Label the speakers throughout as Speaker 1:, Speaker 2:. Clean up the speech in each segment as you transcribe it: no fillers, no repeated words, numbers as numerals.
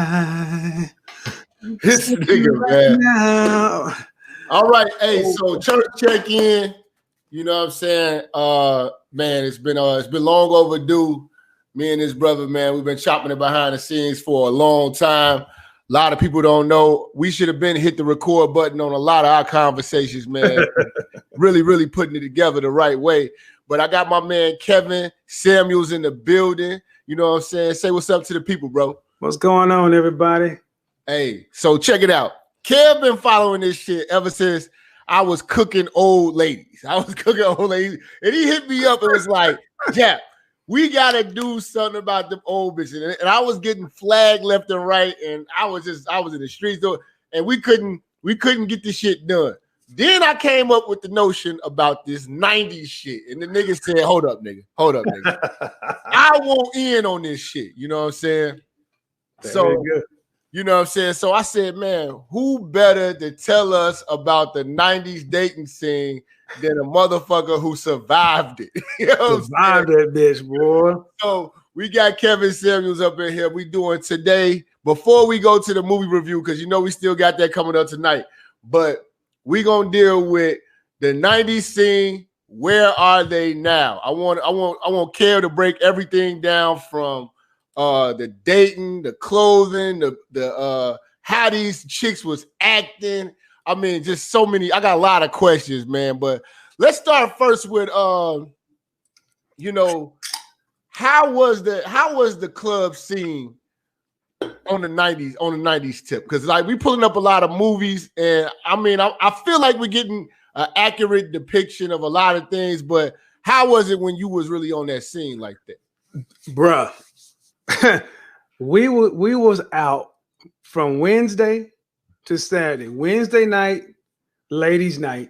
Speaker 1: I
Speaker 2: This nigga, man. Now. All right, hey, so church check in. You know what I'm saying? Man, it's been long overdue. Me and his brother, man, we've been chopping it behind the scenes for a long time. A lot of people don't know. We should have been hit the record button on a lot of our conversations, man. really putting it together the right way. But I got my man Kevin Samuels in the building. You know what I'm saying? Say what's up to the people, bro.
Speaker 1: What's going on, everybody?
Speaker 2: Hey, so check it out. Kev been following this shit ever since I was cooking old ladies. And he hit me up and was like, Jap, we gotta do something about them old bitches. And I was getting flagged left and right, and I was in the streets though, and we couldn't get this shit done. Then I came up with the notion about this 90s shit, and the nigga said, hold up, nigga. I want in on this shit. You know what I'm saying? So you know what I'm saying? So I said, man, who better to tell us about the 90s dating scene than a motherfucker who survived it? You know
Speaker 1: survived that bitch, boy.
Speaker 2: So we got Kevin Samuels up in here. We doing today, before we go to the movie review, because you know we still got that coming up tonight, but we gonna deal with the 90s scene. Where are they now? I want Kev to break everything down from the dating, the clothing, the how these chicks was acting. I mean, just so many. I got a lot of questions, man. But let's start first with you know, how was the club scene on the 90s tip? Because like we pulling up a lot of movies, and I mean, I feel like we're getting an accurate depiction of a lot of things, but how was it when you was really on that scene like that?
Speaker 1: Bruh. we was out from Wednesday to Saturday. Wednesday night, ladies' night.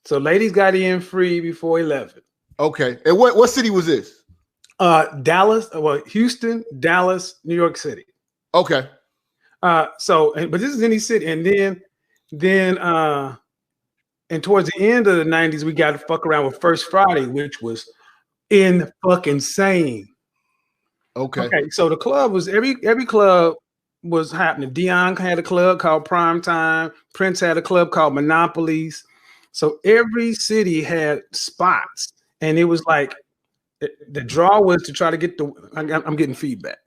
Speaker 1: So ladies got in free before 11.
Speaker 2: Okay. And what city was this?
Speaker 1: Dallas, Houston, Dallas, New York City.
Speaker 2: Okay.
Speaker 1: But this is any city. And then and towards the end of the 90s, we got to fuck around with First Friday, which was insane.
Speaker 2: Okay.
Speaker 1: So the club was every club was happening. Dion had a club called Prime Time. Prince had a club called Monopolies. So every city had spots, and it was like the draw was to try to get I'm getting feedback.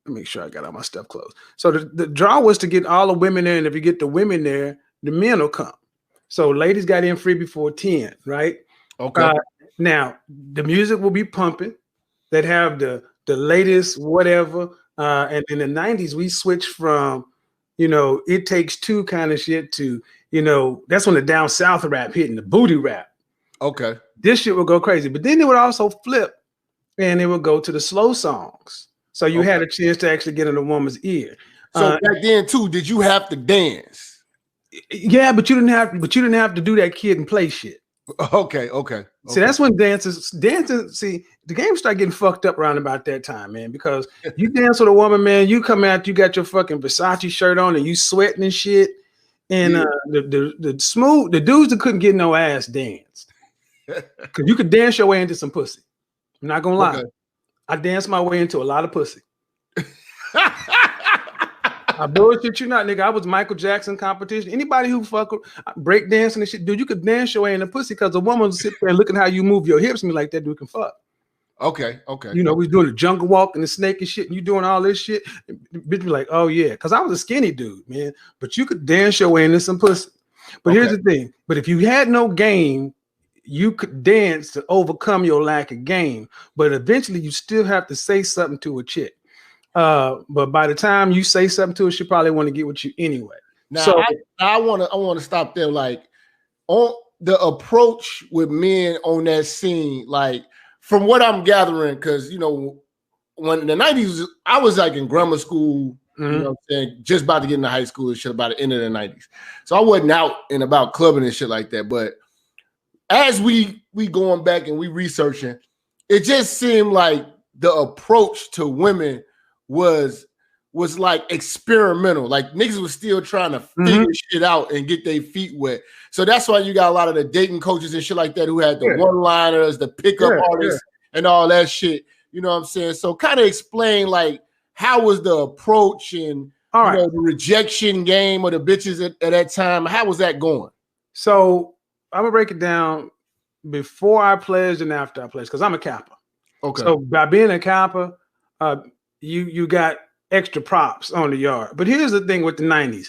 Speaker 1: Let me make sure I got all my stuff closed. So the draw was to get all the women there, and if you get the women there, the men will come. So ladies got in free before 10, right?
Speaker 2: Okay.
Speaker 1: Now the music will be pumping. They'd have the latest whatever, and in the 90s we switched from, you know, It Takes Two kind of shit to, you know, that's when the down south rap hitting, the booty rap.
Speaker 2: Okay.
Speaker 1: This shit would go crazy, but then it would also flip and it would go to the slow songs, so you had a chance to actually get in a woman's ear.
Speaker 2: So back then too, did you have to dance?
Speaker 1: Yeah, but you didn't have to do that kid and play shit.
Speaker 2: Okay.
Speaker 1: See, that's when dancing. See, the game started getting fucked up around about that time, man. Because you dance with a woman, man, you come out, you got your fucking Versace shirt on, and you sweating and shit. And the dudes that couldn't get no ass danced, because you could dance your way into some pussy. I'm not gonna lie, I danced my way into a lot of pussy. I bullshit you not, nigga. I was Michael Jackson competition. Anybody who fuck break dancing and shit, dude, you could dance your way in the pussy, because a woman will sit there and look at how you move your hips and be like, that dude can fuck.
Speaker 2: Okay.
Speaker 1: You know, we doing the jungle walk and the snake and shit, and you doing all this shit. Bitch be like, oh yeah, because I was a skinny dude, man. But you could dance your way into some pussy. But here's the thing. But if you had no game, you could dance to overcome your lack of game. But eventually you still have to say something to a chick. But by the time you say something to her, she probably want to get with you anyway.
Speaker 2: Now, so I want to stop there. Like, on the approach with men on that scene, like from what I'm gathering, because you know, when in the 90s, I was like in grammar school, you know what I'm saying, just about to get into high school and shit about the end of the 90s. So I wasn't out and about clubbing and shit like that. But as we going back and we researching, it just seemed like the approach to women was like experimental. Like niggas was still trying to figure shit out and get their feet wet. So that's why you got a lot of the dating coaches and shit like that who had the one-liners, the pickup artists, and all that shit. You know what I'm saying? So kind of explain like how was the approach and
Speaker 1: all right,
Speaker 2: the rejection game of the bitches at that time? How was that going?
Speaker 1: So I'm gonna break it down before I pledged and after I pledged, because I'm a Kappa.
Speaker 2: Okay.
Speaker 1: So by being a Kappa, you got extra props on the yard. But here's the thing with the 90s.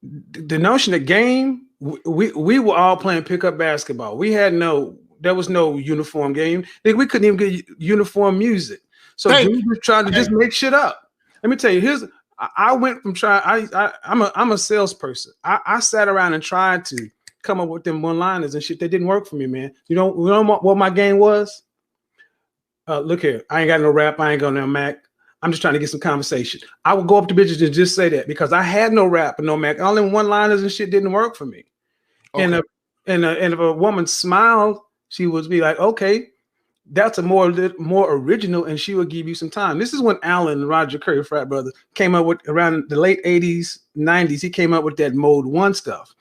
Speaker 1: The notion of game, we were all playing pickup basketball. There was no uniform game. We couldn't even get uniform music. So dudes were trying to just make shit up. Let me tell you, I went from I'm a salesperson. I sat around and tried to come up with them one-liners and shit that didn't work for me, man. You know what my game was? Look here, I ain't got no rap, I ain't got no Mac. I'm just trying to get some conversation. I would go up to bitches and just say that because I had no rap and no Mac. All them one-liners and shit didn't work for me. Okay. And if a woman smiled, she would be like, okay, that's a more original, and she would give you some time. This is when Allen and Roger Curry, frat brothers, came up with, around the late 80s, 90s, he came up with that Mode 1 stuff.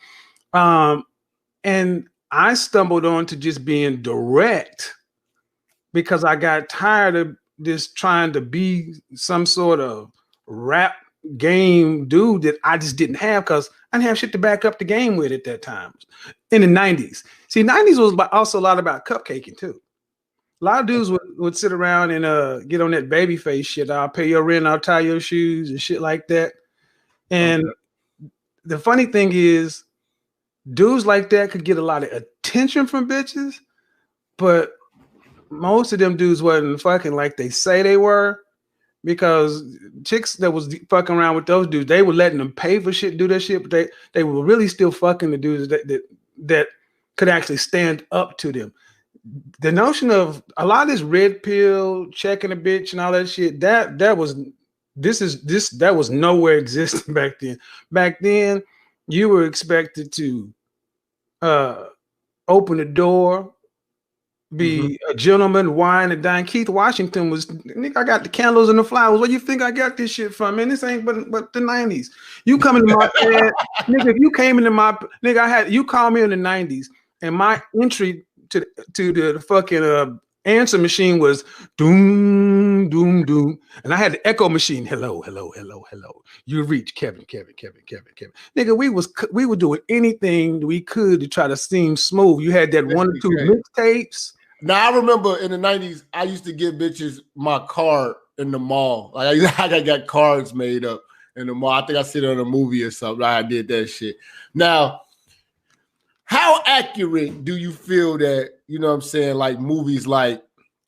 Speaker 1: And I stumbled on to just being direct because I got tired of just trying to be some sort of rap game dude that I just didn't have, because I didn't have shit to back up the game with at that time. In the 90s. See, 90s was also a lot about cupcaking too. A lot of dudes would sit around and get on that baby face shit. I'll pay your rent, I'll tie your shoes and shit like that. And the funny thing is, dudes like that could get a lot of attention from bitches, but most of them dudes wasn't fucking like they say they were, because chicks that was fucking around with those dudes, they were letting them pay for shit, do that shit, but they were really still fucking the dudes that could actually stand up to them. The notion of a lot of this red pill, checking a bitch and all that shit, that was nowhere existing back then. Back then, you were expected to open the door, be a gentleman, wine and dine. Keith Washington was, nigga, I got the candles and the flowers. Where you think I got this shit from, man? This ain't but the 90s. You come into my pad, nigga, if you came into my, nigga, you called me in the 90s, and my entry to the fucking answer machine was doom, doom, doom. And I had the echo machine. Hello, hello, hello, hello. You reach Kevin. Nigga, we were doing anything we could to try to seem smooth. You had that one or two mixtapes.
Speaker 2: Now I remember in the 90s, I used to give bitches my card in the mall. Like I got cards made up in the mall. I think I seen it on a movie or something. I did that shit. Now, how accurate do you feel that, you know what I'm saying, like movies like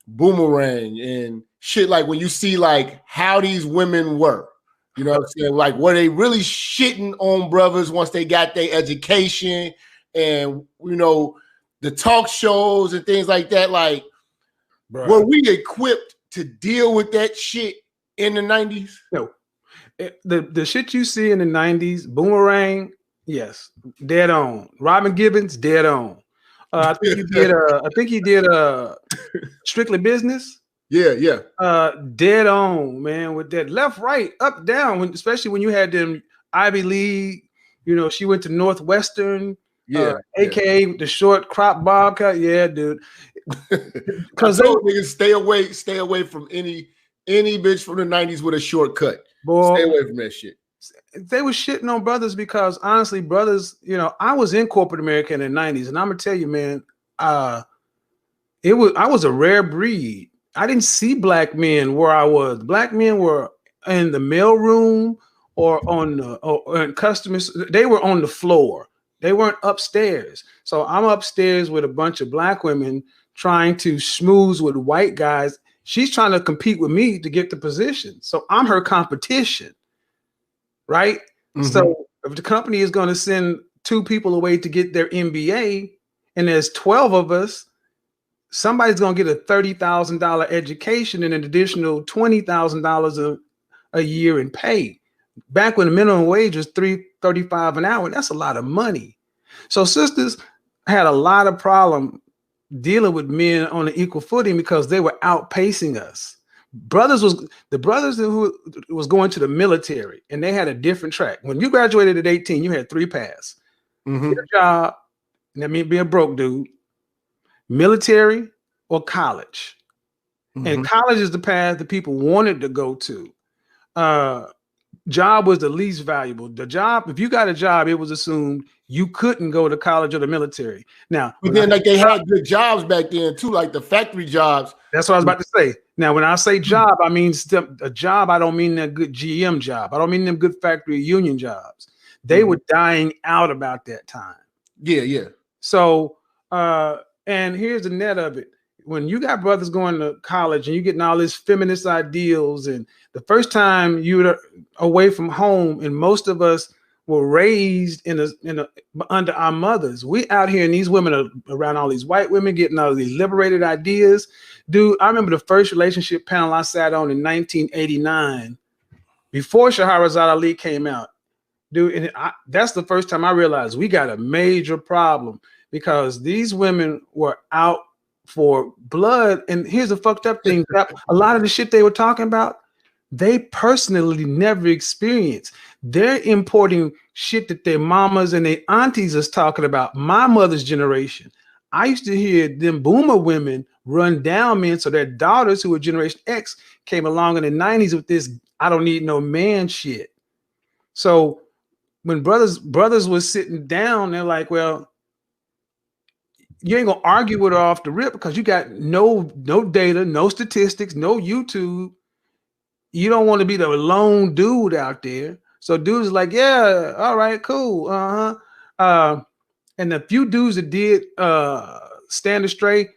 Speaker 2: Boomerang and shit, like when you see like how these women were, you know what I'm saying, like were they really shitting on brothers once they got their education and, you know, the talk shows and things like that, like, bro, were we equipped to deal with that shit in the 90s?
Speaker 1: No. The shit you see in the 90s, Boomerang, yes, dead on. Robin Gibbons, dead on. I think he did Strictly Business.
Speaker 2: Yeah.
Speaker 1: Dead on, man, with that left, right, up, down, especially when you had them Ivy League, you know, she went to Northwestern, aka the short crop bob cut. Yeah, dude.
Speaker 2: Because those niggas stay away from any bitch from the 90s with a shortcut. Boy, stay away from that shit.
Speaker 1: They were shitting on brothers because honestly, brothers, you know, I was in corporate America in the 90s, and I'm gonna tell you, man, I was a rare breed. I didn't see black men where I was. Black men were in the mail room or on customers. They were on the floor. They weren't upstairs. So I'm upstairs with a bunch of black women trying to schmooze with white guys. She's trying to compete with me to get the position. So I'm her competition. Right? So if the company is going to send 2 people away to get their MBA, and there's 12 of us, somebody's going to get a $30,000 education and an additional $20,000 a year in pay. Back when the minimum wage was $3.35 an hour, that's a lot of money. So sisters had a lot of problem dealing with men on an equal footing because they were outpacing us. The brothers who was going to the military, and they had a different track. When you graduated at 18, you had 3 paths. Get a job, and that means be a broke dude, military, or college. And college is the path that people wanted to go to. job was the least valuable. The job, if you got a job, it was assumed you couldn't go to college or the military. Now,
Speaker 2: but then like they had good jobs back then too, like the factory jobs.
Speaker 1: That's what I was about to say. Now, when I say job, I mean a job. I don't mean a good GM job. I don't mean them good factory union jobs. They were dying out about that time.
Speaker 2: Yeah, yeah.
Speaker 1: So, and here's the net of it. When you got brothers going to college and you getting all these feminist ideals, and the first time you were away from home, and most of us were raised under our mothers. We out here and these women are around all these white women getting all these liberated ideas. Dude, I remember the first relationship panel I sat on in 1989 before Shahrazad Ali came out. Dude, and that's the first time I realized we got a major problem because these women were out for blood. And here's the fucked up thing. A lot of the shit they were talking about, they personally never experienced. They're importing shit that their mamas and their aunties is talking about. My mother's generation. I used to hear them boomer women run down men. So their daughters who were Generation X came along in the 90s with this, I don't need no man shit. So when brothers was sitting down, they're like, well, you ain't gonna argue with her off the rip because you got no data, no statistics, no YouTube. You don't want to be the lone dude out there. So dudes like, yeah, all right, cool. And the few dudes that did stand straight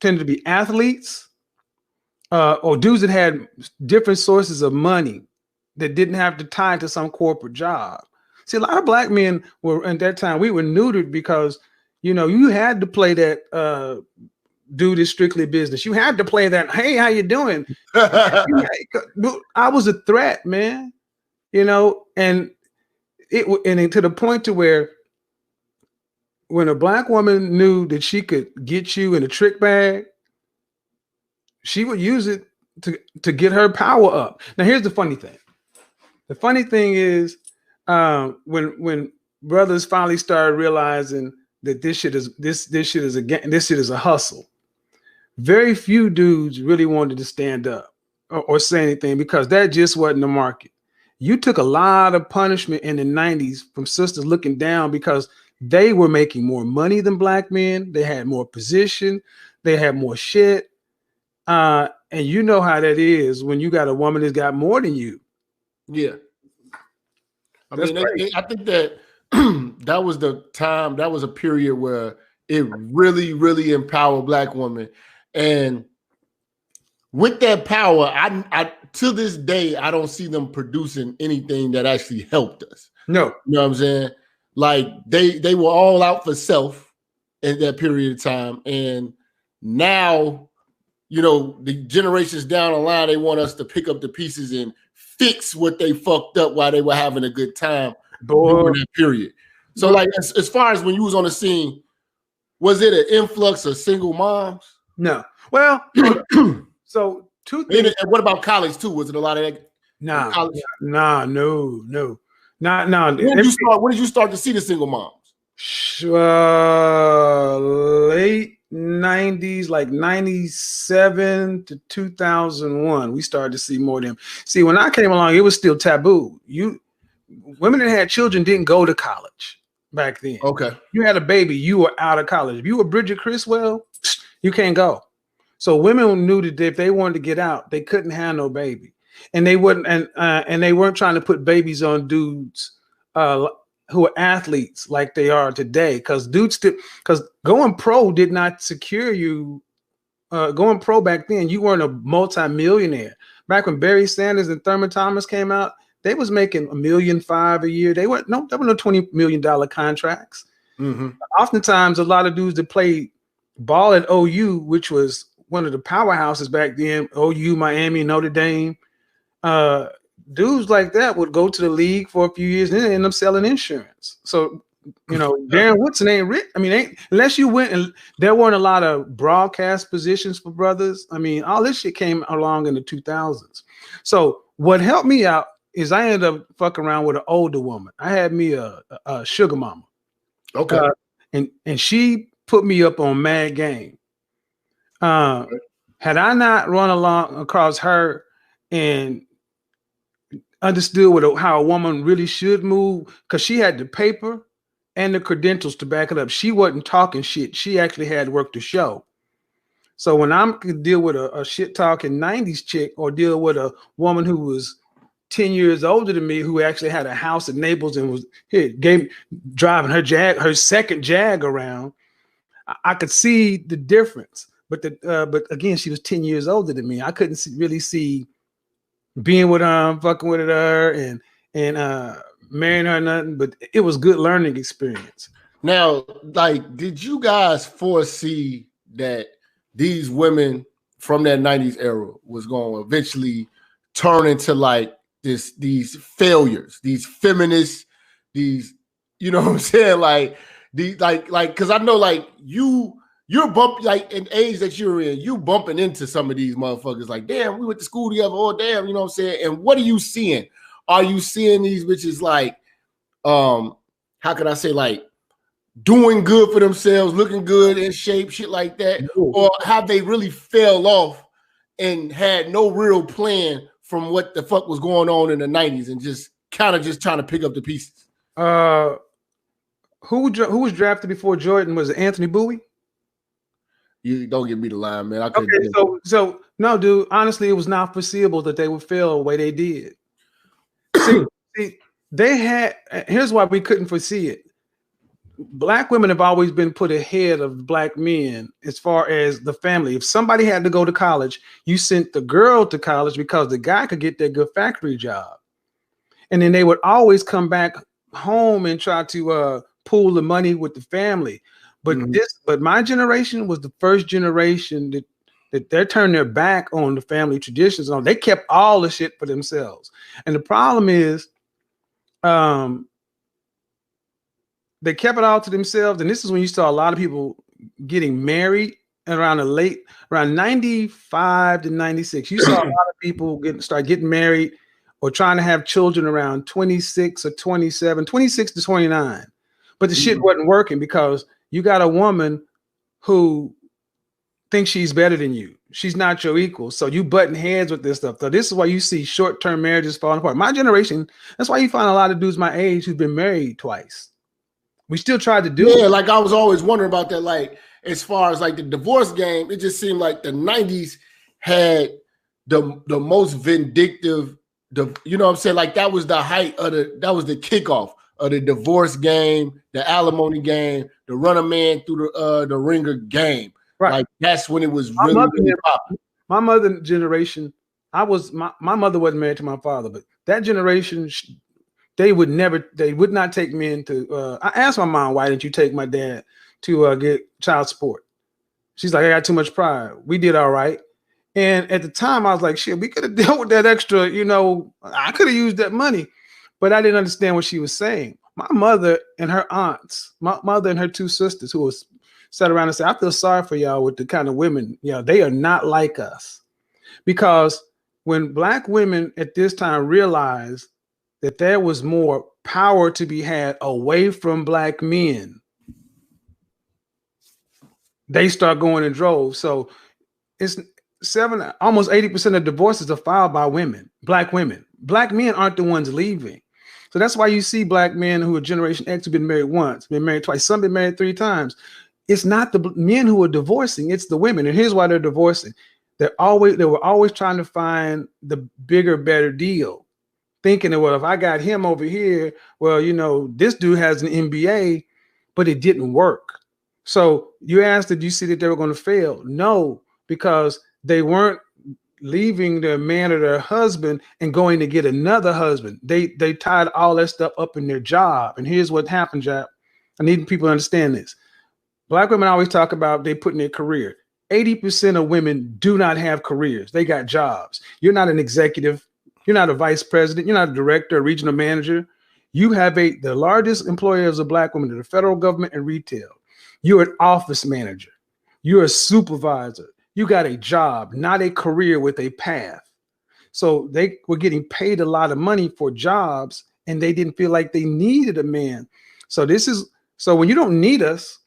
Speaker 1: tended to be athletes or dudes that had different sources of money that didn't have to tie to some corporate job. See, a lot of black men were at that time, we were neutered because, you know, you had to play that dude is strictly business. You had to play that, hey, how you doing? I was a threat, man. You know, and to the point to where when a black woman knew that she could get you in a trick bag, she would use it to get her power up. Now, here's the funny thing. The funny thing is when brothers finally started realizing that this shit is a hustle. Very few dudes really wanted to stand up or say anything because that just wasn't the market. You took a lot of punishment in the 90s from sisters looking down because they were making more money than black men. They had more position. They had more shit. And you know how that is when you got a woman that's got more than you.
Speaker 2: Yeah. I think that that was the time, that was a period where it really, really empowered black women. And with that power, I to this day, I don't see them producing anything that actually helped us.
Speaker 1: No.
Speaker 2: You know what I'm saying? Like they were all out for self in that period of time. And now, you know, the generations down the line, they want us to pick up the pieces and fix what they fucked up while they were having a good time during that period. So like as far as when you was on the scene, was it an influx of single moms?
Speaker 1: No. Well, so two things.
Speaker 2: And what about college too? Was it a lot of that?
Speaker 1: No. No.
Speaker 2: When did you start to see the single moms?
Speaker 1: Late 90s, like 97 to 2001. We started to see more of them. See, when I came along, it was still taboo. Women that had children didn't go to college back then.
Speaker 2: Okay.
Speaker 1: You had a baby, you were out of college. If you were Bridget Criswell, you can't go. So women knew that if they wanted to get out, they couldn't have no baby, and they wouldn't, and they weren't trying to put babies on dudes who are athletes like they are today. Because going pro did not secure you. Going pro back then, you weren't a multi-millionaire. Back when Barry Sanders and Thurman Thomas came out, they was making $1.5 million a year. There were no $20 million contracts. Mm-hmm. Oftentimes, a lot of dudes that played ball at OU, which was one of the powerhouses back then, OU, Miami, Notre Dame, dudes like that would go to the league for a few years and then end up selling insurance. So, you know, Darren Woodson ain't rich. I mean, unless you went and there weren't a lot of broadcast positions for brothers. I mean, all this shit came along in the 2000s. So what helped me out is I ended up fucking around with an older woman. I had me a sugar mama.
Speaker 2: Okay.
Speaker 1: And she put me up on Mad Game. Had I not run along across her and understood how a woman really should move, because she had the paper and the credentials to back it up. She wasn't talking shit. She actually had work to show. So when I could deal with a shit talking 90s chick, or deal with a woman who was 10 years older than me, who actually had a house in Naples and was driving her second Jag around, I could see the difference. But again, she was 10 years older than me. I couldn't really see being with her, fucking with her, and marrying her, nothing. But it was good learning experience.
Speaker 2: Now, like, did you guys foresee that these women from that 90s era was going to eventually turn into like these failures, these feminists, these, you know what I'm saying? Like these, like, because I know like you're bumping, like in age that you're in, you bumping into some of these motherfuckers like, damn, we went to school together. Oh, damn, you know what I'm saying? And what are you seeing? Are you seeing these bitches like, how can I say, like, doing good for themselves, looking good, in shape, shit like that? Or have they really fell off and had no real plan from what the fuck was going on in the 90s and just kind of just trying to pick up the pieces?
Speaker 1: Who was drafted before Jordan? Was it Anthony Bowie?
Speaker 2: You don't give me the line, man.
Speaker 1: Okay, so no, dude. Honestly, it was not foreseeable that they would fail the way they did. See, they had. Here's why we couldn't foresee it. Black women have always been put ahead of black men as far as the family. If somebody had to go to college, you sent the girl to college because the guy could get that good factory job, and then they would always come back home and try to pool the money with the family. But but my generation was the first generation that they're turning their back on the family traditions. They kept all the shit for themselves. And the problem is, they kept it all to themselves. And this is when you saw a lot of people getting married around 95 to 96. You saw a lot of people start getting married or trying to have children around 26 or 27, 26 to 29. But the shit wasn't working because you got a woman who thinks she's better than you. She's not your equal. So you button heads with this stuff. So this is why you see short-term marriages falling apart. My generation, that's why you find a lot of dudes my age who've been married twice. We still tried to do it.
Speaker 2: Yeah, like I was always wondering about that. Like, as far as like the divorce game, it just seemed like the 90s had the most vindictive, you know what I'm saying? Like that was the height of that was the kickoff of the divorce game, the alimony game, the run a man through the ringer game. Right. Like that's when it was really popular.
Speaker 1: My mother generation, my mother wasn't married to my father, but that generation, they would not take men to. I asked my mom, why didn't you take my dad to get child support? She's like, I got too much pride. We did all right. And at the time, I was like, shit, we could have dealt with that extra, you know, I could have used that money. But I didn't understand what she was saying. My mother and her aunts, my mother and her two sisters who was sat around and said, I feel sorry for y'all with the kind of women, you know, they are not like us. Because when black women at this time realized that there was more power to be had away from black men, they start going in droves. So it's almost 80% of divorces are filed by women, black women. Black men aren't the ones leaving. So that's why you see black men who are Generation X who've been married once, been married twice, some been married 3 times. It's not the men who are divorcing, it's the women. And here's why they're divorcing. They were always trying to find the bigger, better deal. Thinking that, well, if I got him over here, well, you know, this dude has an MBA, but it didn't work. So you asked, did you see that they were going to fail? No, because they weren't leaving their man or their husband and going to get another husband. They tied all that stuff up in their job. And here's what happened, Jap. I need people to understand this. Black women always talk about they put in their career. 80% of women do not have careers. They got jobs. You're not an executive. You're not a vice president. You're not a director, a regional manager. You have the largest employers of black women in the federal government and retail. You're an office manager. You're a supervisor. You got a job, not a career with a path. So they were getting paid a lot of money for jobs and they didn't feel like they needed a man. So when you don't need us,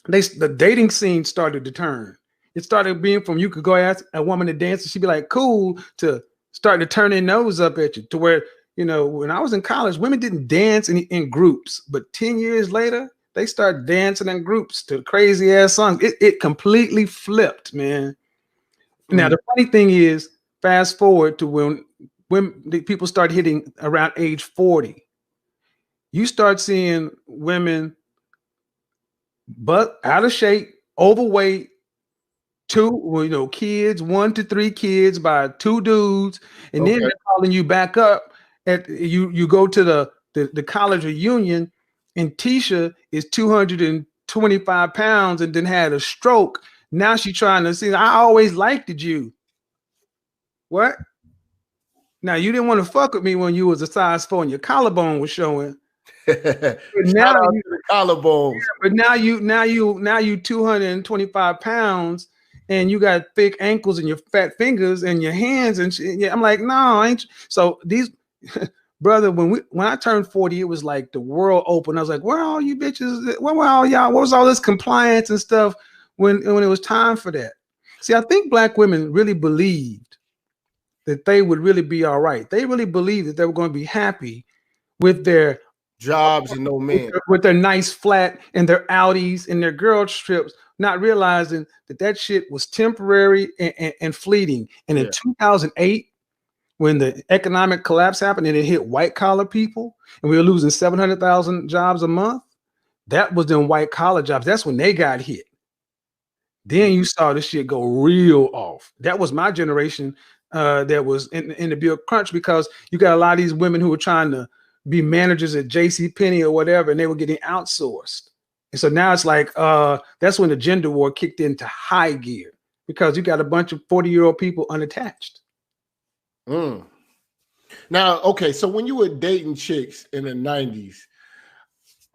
Speaker 1: the dating scene started to turn. It started being from you could go ask a woman to dance and she'd be like, cool, to starting to turn their nose up at you, to where you know, when I was in college, women didn't dance in groups, but 10 years later, they start dancing in groups to crazy ass songs. It completely flipped, man. Now, the funny thing is, fast forward to when the people start hitting around age 40, you start seeing women but out of shape, overweight, kids, 1 to 3 kids by 2 dudes, and then they're calling you back up at you go to the college reunion, and Tisha is 225 pounds and then had a stroke. Now she's trying to see, I always liked you. What? Now you didn't want to fuck with me when you was a size 4 and your collarbone was showing.
Speaker 2: But now you the collarbones.
Speaker 1: Yeah, but now you 225 pounds and you got thick ankles and your fat fingers and your hands and yeah, I'm like, no, I ain't. So these brother, when I turned 40, it was like the world opened. I was like, where are all you bitches? Where were all y'all? What was all this compliance and stuff when it was time for that? See, I think black women really believed that they would really be all right. They really believed that they were going to be happy with their
Speaker 2: jobs and no men,
Speaker 1: with their nice flat and their Audis and their girl trips, not realizing that shit was temporary and fleeting. And in 2008, when the economic collapse happened and it hit white collar people and we were losing 700,000 jobs a month, that was them white collar jobs. That's when they got hit. Then you saw this shit go real off. That was my generation that was in the Bill Crunch, because you got a lot of these women who were trying to be managers at JCPenney or whatever, and they were getting outsourced. And so now it's like, that's when the gender war kicked into high gear, because you got a bunch of 40-year-old people unattached.
Speaker 2: Now, okay, so when you were dating chicks in the 90s,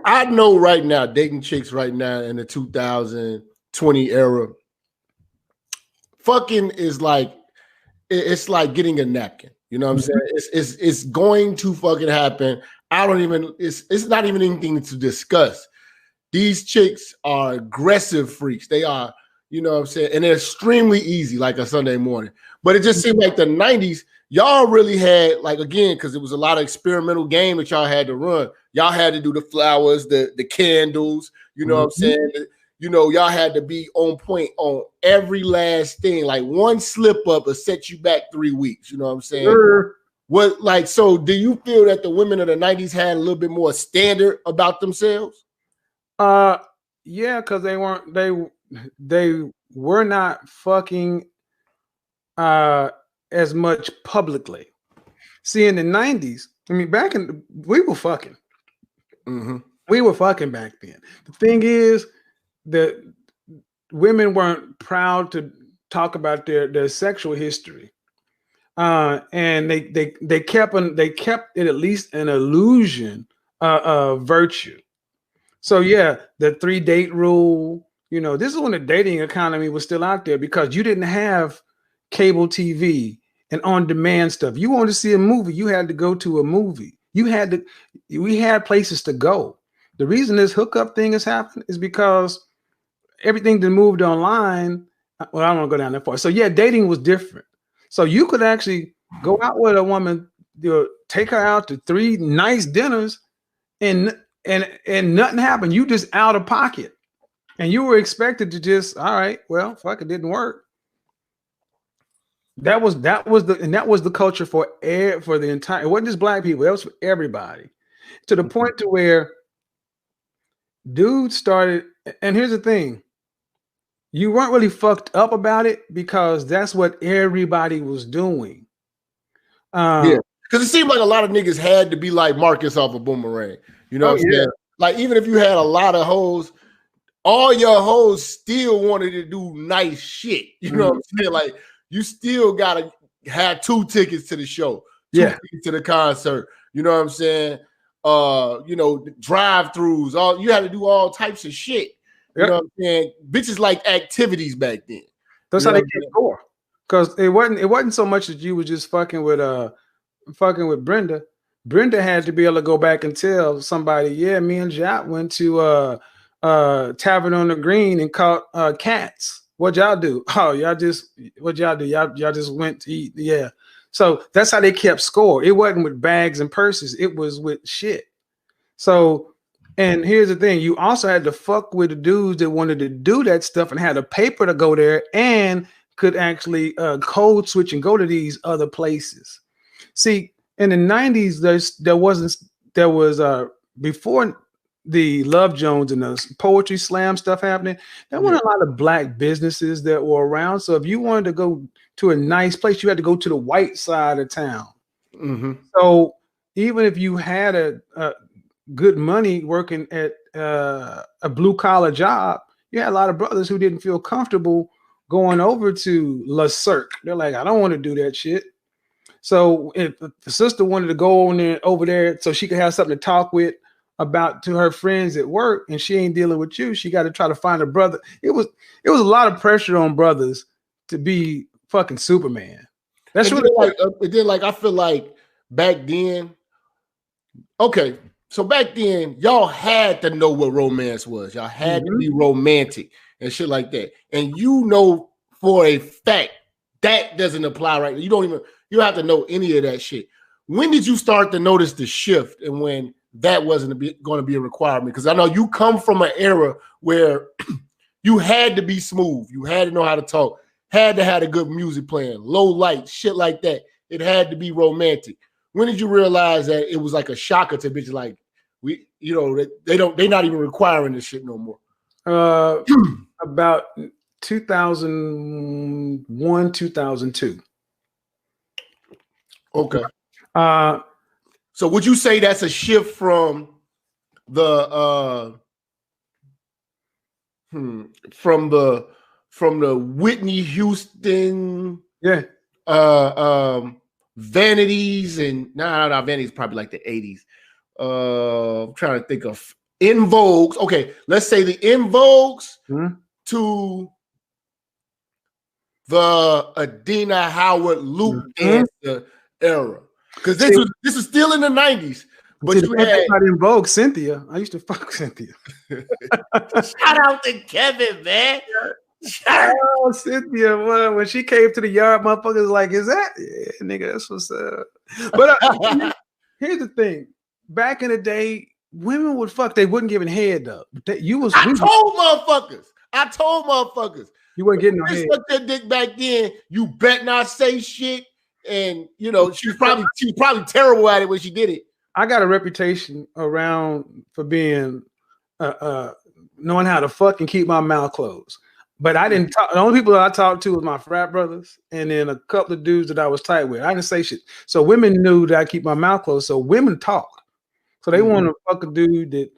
Speaker 2: I know right now, dating chicks right now in the 2020 era, fucking is like, it's like getting a napkin. You know what I'm saying? It's going to fucking happen. It's not even anything to discuss. These chicks are aggressive freaks. They are, you know what I'm saying? And they're extremely easy, like a Sunday morning. But it just seemed like the 90s, y'all really had, like, again, because it was a lot of experimental game that y'all had to run. Y'all had to do the flowers, the candles, you know what I'm saying? You know, y'all had to be on point on every last thing. Like one slip up will set you back 3 weeks. You know what I'm saying? So do you feel that the women of the 90s had a little bit more standard about themselves?
Speaker 1: Yeah, because they were not fucking as much publicly. See, in the 90s, I mean, we were fucking. We were fucking back then. The thing is, that women weren't proud to talk about their sexual history, and they kept it at least an illusion of virtue. So yeah, the 3-date rule. You know, this is when the dating economy was still out there, because you didn't have cable TV and on-demand stuff. You wanted to see a movie, you had to go to a movie. We had places to go. The reason this hookup thing has happened is because everything that moved online. Well, I don't want to go down that far. So yeah, dating was different. So you could actually go out with a woman, take her out to 3 nice dinners, and nothing happened. You just out of pocket, and you were expected to just, all right, well, fuck, it didn't work. That was the culture for the entire. It wasn't just black people. That was for everybody, to the point to where dudes started. And here's the thing. You weren't really fucked up about it, because that's what everybody was doing.
Speaker 2: Yeah, because it seemed like a lot of niggas had to be like Marcus off a Boomerang. You know what I'm saying? Like, even if you had a lot of hoes, all your hoes still wanted to do nice shit. You know what I'm saying? Like, you still gotta have 2 tickets to the show, 2 tickets to the concert. You know what I'm saying? You know, drive-throughs. You had to do all types of shit. You know what I'm saying? Bitches liked activities back then.
Speaker 1: That's how they kept going. Because it wasn't so much that you was just fucking with Brenda. Brenda had to be able to go back and tell somebody, yeah, me and Jap went to Tavern on the Green and caught cats. What'd y'all do? Oh, what'd y'all do? Y'all just went to eat. Yeah. So that's how they kept score. It wasn't with bags and purses. It was with shit. So, and here's the thing. You also had to fuck with the dudes that wanted to do that stuff and had a paper to go there and could actually code switch and go to these other places. See, in the 90s, there was before the Love Jones and the poetry slam stuff happening, there weren't a lot of black businesses that were around. So if you wanted to go to a nice place, you had to go to the white side of town.
Speaker 2: Mm-hmm.
Speaker 1: So even if you had a good money working at a blue collar job, you had a lot of brothers who didn't feel comfortable going over to Le Cirque. They're like, I don't want to do that shit. So if the sister wanted to go over there so she could have something to talk with about to her friends at work, and she ain't dealing with you, she got to try to find a brother. It was a lot of pressure on brothers to be fucking Superman. That's really
Speaker 2: like I feel like back then. Okay, so back then y'all had to know what romance was. Y'all had to be romantic and shit like that. And you know for a fact that doesn't apply right now. You don't have to know any of that shit. When did you start to notice the shift and when that wasn't going to be a requirement? Because I know you come from an era where you had to be smooth. You had to know how to talk, had to have a good music playing, low light, shit like that. It had to be romantic. When did you realize that it was like a shocker to bitches like, they're not even requiring this shit no more?
Speaker 1: About 2001, 2002.
Speaker 2: Okay. So would you say that's a shift from the Whitney Houston, Vanities, and Vanities probably like the 80s. I'm trying to think of In Vogues. Okay, let's say the In Vogues to the Adina Howard Loop dancer era. Because this is still in the 90s. But you had
Speaker 1: not In Vogue, Cynthia. I used to fuck Cynthia.
Speaker 2: Shout out to Kevin, man.
Speaker 1: Oh, Cynthia, when she came to the yard, motherfuckers like, is that? Yeah, nigga, that's what's up. But here's the thing. Back in the day, women would fuck. They wouldn't give a head up. I told motherfuckers. You weren't getting no head.
Speaker 2: Suck that dick back then. You bet not say shit. And she was probably terrible at it when she did it.
Speaker 1: I got a reputation around for being knowing how to fuck and keep my mouth closed. But I didn't talk. The only people that I talked to was my frat brothers and then a couple of dudes that I was tight with. I didn't say shit. So women knew that I keep my mouth closed. So women talk. So they want to fuck a dude that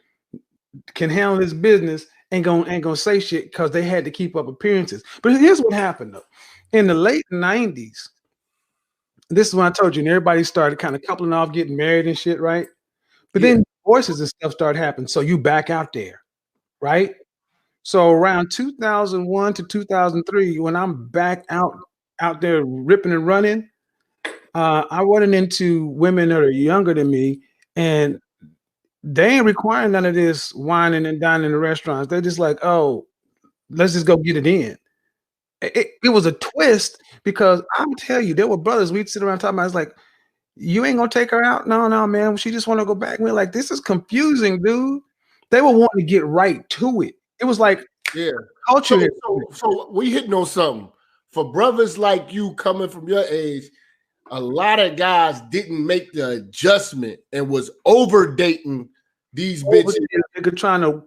Speaker 1: can handle his business, ain't gonna say shit because they had to keep up appearances. But here's what happened though. In the late 90s, this is when I told you, and everybody started kind of coupling off, getting married and shit, right? But then divorces and stuff started happening. So you back out there, right? So around 2001 to 2003, when I'm back out there ripping and running, I running into women that are younger than me, and they ain't requiring none of this whining and dining in the restaurants. They're just like, oh, let's just go get it in. It was a twist because I'll tell you, there were brothers we'd sit around talking about. It's like, you ain't gonna take her out? No, man. She just want to go back. We're like, this is confusing, dude. They were wanting to get right to it. It was like, culture.
Speaker 2: So we hitting on something. For brothers like you coming from your age, a lot of guys didn't make the adjustment and was over dating these bitches.
Speaker 1: Nigga trying to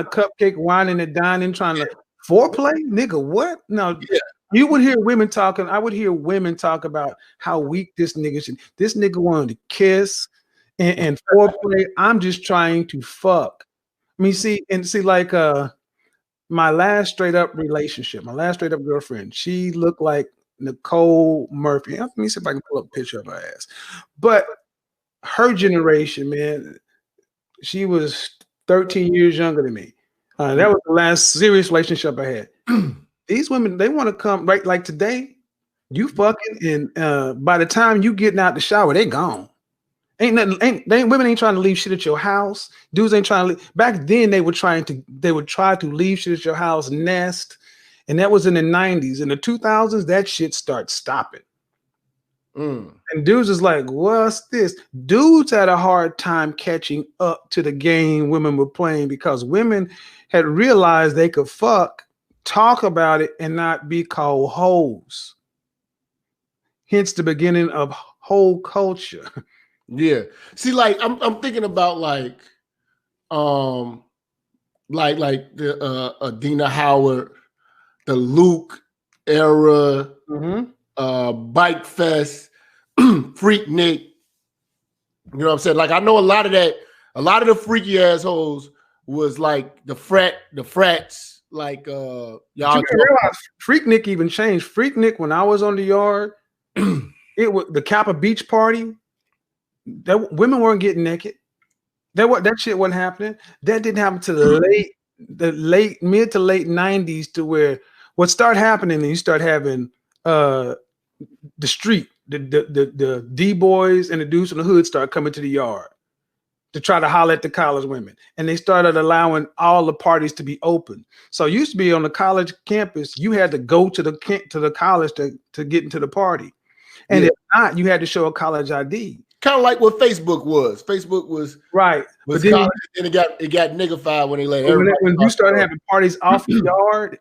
Speaker 1: cupcake, whining and dining, trying to foreplay. Nigga, what? No, you would hear women talking. I would hear women talk about how weak this nigga should. This nigga wanted to kiss and foreplay. I'm just trying to fuck. I mean, see, like my last straight up relationship, my last straight up girlfriend, she looked like Nicole Murphy. Let me see if I can pull up a picture of her ass. But her generation, man, she was 13 years younger than me. That was the last serious relationship I had. These women, they want to come right like today. You fucking, and by the time you getting out the shower, they gone. Women ain't trying to leave shit at your house. Dudes ain't trying to leave. Back then they would try to leave shit at your house, nest. And that was in the 90s. In the 2000s, that shit started stopping. And dudes is like, what's this? Dudes had a hard time catching up to the game women were playing because women had realized they could fuck, talk about it, and not be called hoes. Hence the beginning of whole culture.
Speaker 2: Yeah. See, like I'm thinking about like the Adina Howard, the Luke era, Bike Fest, Freak Nick. You know what I'm saying? Like I know a lot of the freaky assholes was like the frats, like y'all.
Speaker 1: Realize Freak Nick even changed. Freak Nick, when I was on the yard, it was the Kappa Beach party. That women weren't getting naked. That shit wasn't happening. That didn't happen to the mid to late 90s, to where what started happening, and you start having the street, the D-boys and the dudes from the hood start coming to the yard to try to holler at the college women. And they started allowing all the parties to be open. So it used to be on the college campus, you had to go to the college to get into the party. And if not, you had to show a college ID.
Speaker 2: Kind of like what Facebook was. Facebook was
Speaker 1: right.
Speaker 2: Was but college, and it got niggified when they let everybody.
Speaker 1: When you start having parties off the yard,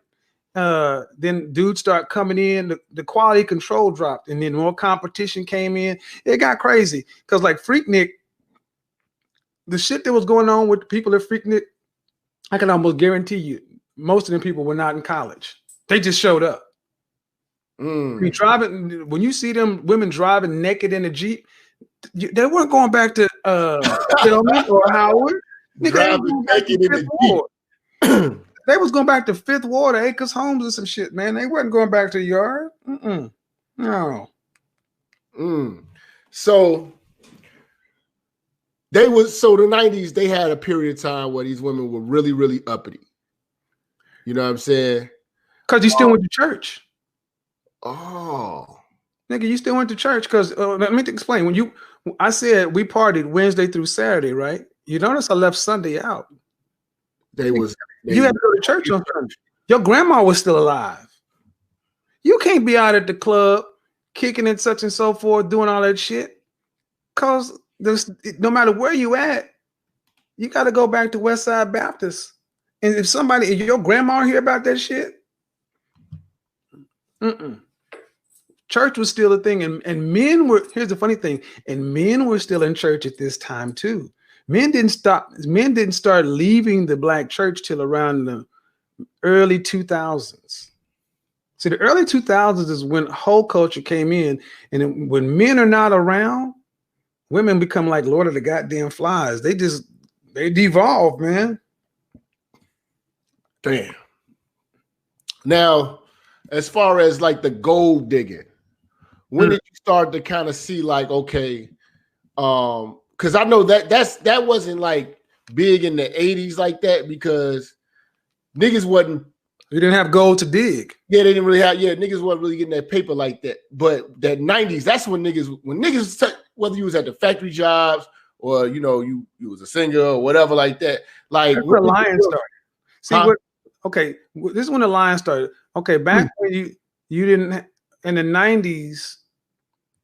Speaker 1: then dudes start coming in. The quality control dropped, and then more competition came in. It got crazy because, like Freak Nick, the shit that was going on with the people at Freak Nick, I can almost guarantee you, most of them people were not in college. They just showed up. You driving when you see them women driving naked in a Jeep. They weren't going back to Tillman or Howard. They was going back to Fifth Ward, Acres Homes, and some shit, man. They wasn't going back to the yard. No.
Speaker 2: So the 90s, they had a period of time where these women were really, really uppity. You know what I'm saying?
Speaker 1: Because you still went to church.
Speaker 2: Oh.
Speaker 1: Nigga, you still went to church because let me explain. I said we partied Wednesday through Saturday, right? You notice I left Sunday out. You had to go to church on Sunday. Your grandma was still alive. You can't be out at the club kicking and such and so forth, doing all that shit. Cause no matter where you at, you got to go back to Westside Baptist. And if your grandma hear about that shit, church was still a thing, and men were. Here's the funny thing, and men were still in church at this time too. Men didn't start leaving the black church till around the early 2000s. See, the early 2000s is when whole culture came in, and when men are not around, women become like Lord of the goddamn Flies. They devolve, man.
Speaker 2: Damn. Now, as far as like the gold digging, when did you start to kind of see like, okay, because I know that wasn't like big in the 80s like that, because niggas wasn't.
Speaker 1: You didn't have gold to dig.
Speaker 2: Yeah, they didn't really have. Yeah, niggas wasn't really getting that paper like that. But that 90s, that's when niggas, whether you was at the factory jobs or you was a singer or whatever like that. Like
Speaker 1: that's where the line started. See what? Okay, this is when the line started. Okay, back when you didn't in the 90s,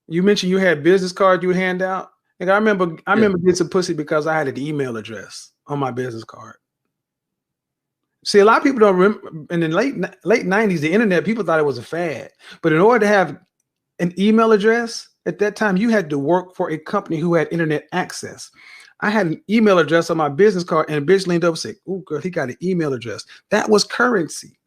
Speaker 1: you mentioned you had business cards you would hand out. Like I remember getting some pussy because I had an email address on my business card. See, a lot of people don't remember in the late 90s, the internet, people thought it was a fad. But in order to have an email address at that time, you had to work for a company who had internet access. I had an email address on my business card, and a bitch leaned up and said, "Oh, girl, he got an email address." That was currency.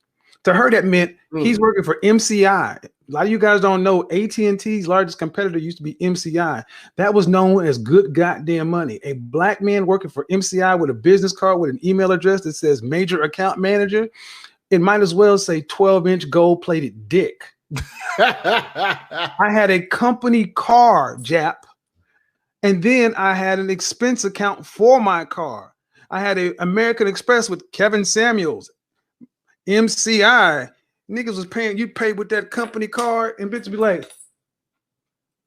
Speaker 1: To her, that meant he's working for MCI. A lot of you guys don't know AT&T's largest competitor used to be MCI. That was known as good goddamn money. A black man working for MCI with a business card with an email address that says major account manager, it might as well say 12-inch gold-plated dick. I had a company car, Jap. And then I had an expense account for my car. I had an American Express with Kevin Samuels, MCI. Niggas was paying, you pay with that company card, and bitches be like,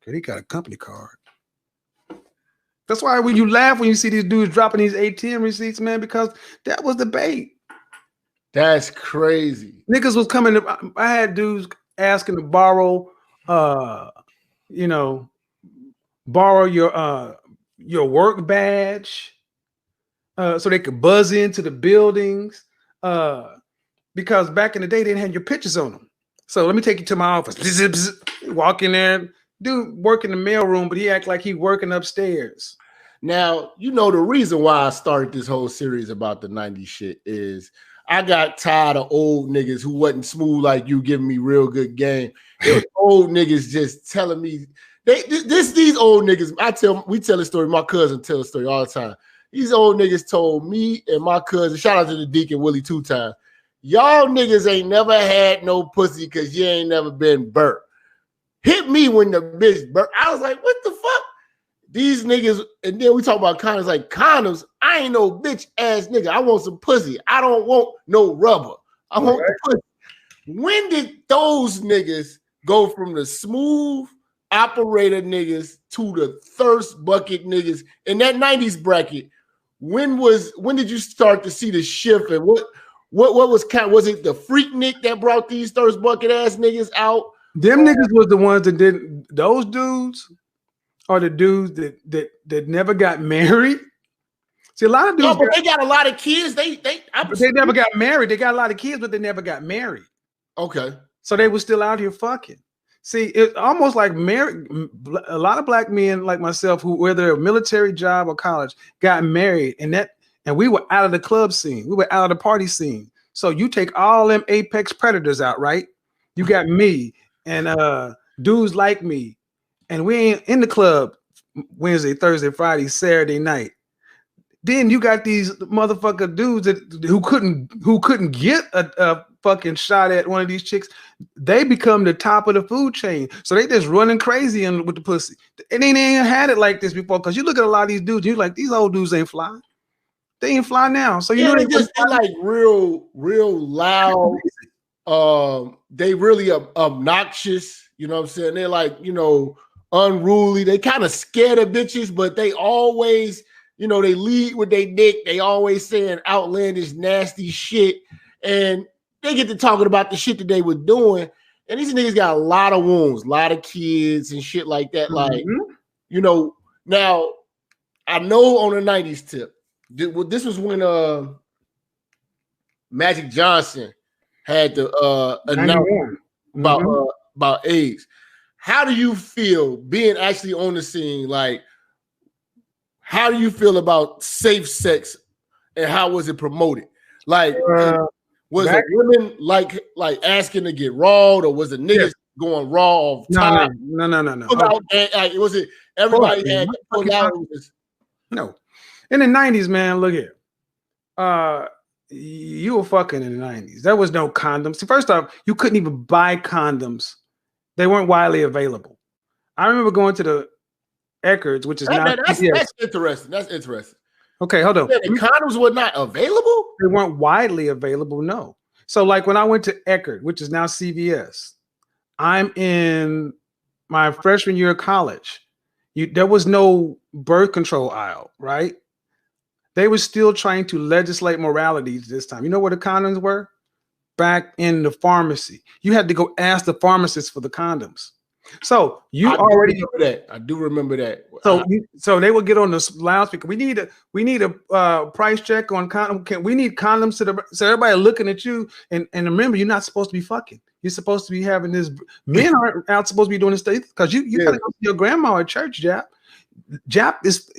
Speaker 1: okay, he got a company card. That's why when you laugh when you see these dudes dropping these ATM receipts, man, because that was the bait.
Speaker 2: That's crazy.
Speaker 1: Niggas was coming to, I had dudes asking to borrow you know, borrow your work badge so they could buzz into the buildings. Because back in the day, they didn't have your pictures on them. So let me take you to my office. Walk in there, dude work in the mailroom, but he act like he working upstairs.
Speaker 2: Now, you know, the reason why I started this whole series about the 90s shit is I got tired of old niggas who wasn't smooth like you giving me real good game. It was old niggas just telling me these old niggas. We tell a story. My cousin tell a story all the time. These old niggas told me and my cousin, shout out to the Deacon Willie 2 times. Y'all niggas ain't never had no pussy because you ain't never been burnt. Hit me when the bitch burnt. I was like, what the fuck? These niggas, and then we talk about condoms, like condoms. I ain't no bitch ass nigga. I want some pussy. I don't want no rubber. I want the pussy. When did those niggas go from the smooth operator niggas to the thirst bucket niggas in that 90s bracket? When did you start to see the shift, and what was it the Freaknik that brought these thirst bucket ass niggas out?
Speaker 1: Them niggas was the ones that did. Those dudes are the dudes that never got married. See, a lot of dudes,
Speaker 2: but they got a lot of kids. They
Speaker 1: never got married. They got a lot of kids, but they never got married.
Speaker 2: Okay,
Speaker 1: so they were still out here fucking. See, it's almost like married. A lot of black men like myself, who whether a military job or college, got married, and we were out of the club scene. We were out of the party scene. So you take all them apex predators out, right? You got me and dudes like me, and we ain't in the club Wednesday, Thursday, Friday, Saturday night. Then you got these motherfucker dudes who couldn't get a fucking shot at one of these chicks. They become the top of the food chain. So they just running crazy with the pussy. And they ain't had it like this before. Because you look at a lot of these dudes, you're like, these old dudes ain't fly. They ain't fly now. So you know
Speaker 2: they're like real loud. They really obnoxious. You know what I'm saying? They're like, unruly. They kind of scared of bitches, but they always, they lead with their dick. They always saying outlandish, nasty shit. And they get to talking about the shit that they were doing. And these niggas got a lot of wounds, a lot of kids and shit like that. Like, now I know on the 90s tip, this was when Magic Johnson had to announce about AIDS. How do you feel being actually on the scene? Like, how do you feel about safe sex and how was it promoted? Like, was the women like asking to get raw, or was the niggas going raw off top?
Speaker 1: No.
Speaker 2: Was it everybody had to pull out?
Speaker 1: No. In the 90s, man, look here. You were fucking in the 90s. There was no condoms. See, first off, you couldn't even buy condoms. They weren't widely available. I remember going to the Eckerd's, which is
Speaker 2: that's interesting. That's interesting.
Speaker 1: Okay, hold on.
Speaker 2: The condoms were not available?
Speaker 1: They weren't widely available, no. So like when I went to Eckerd, which is now CVS, I'm in my freshman year of college. There was no birth control aisle, right? They were still trying to legislate morality this time. You know where the condoms were? Back in the pharmacy. You had to go ask the pharmacist for the condoms. So I
Speaker 2: do remember that.
Speaker 1: So they would get on the loudspeaker. We need a price check on condom. We need condoms so everybody looking at you. And remember, you're not supposed to be fucking. You're supposed to be having this. Men aren't out supposed to be doing this stuff because you gotta go to your grandma at church, Jap. Jap is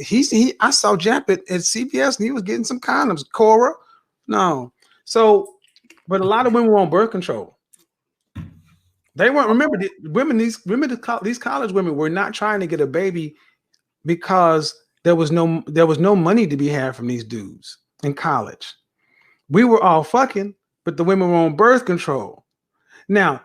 Speaker 1: I saw Jap at CVS and he was getting some condoms. Cora, no. So, but a lot of women were on birth control. They weren't. Remember, these college women were not trying to get a baby because there was no money to be had from these dudes in college. We were all fucking, but the women were on birth control. Now,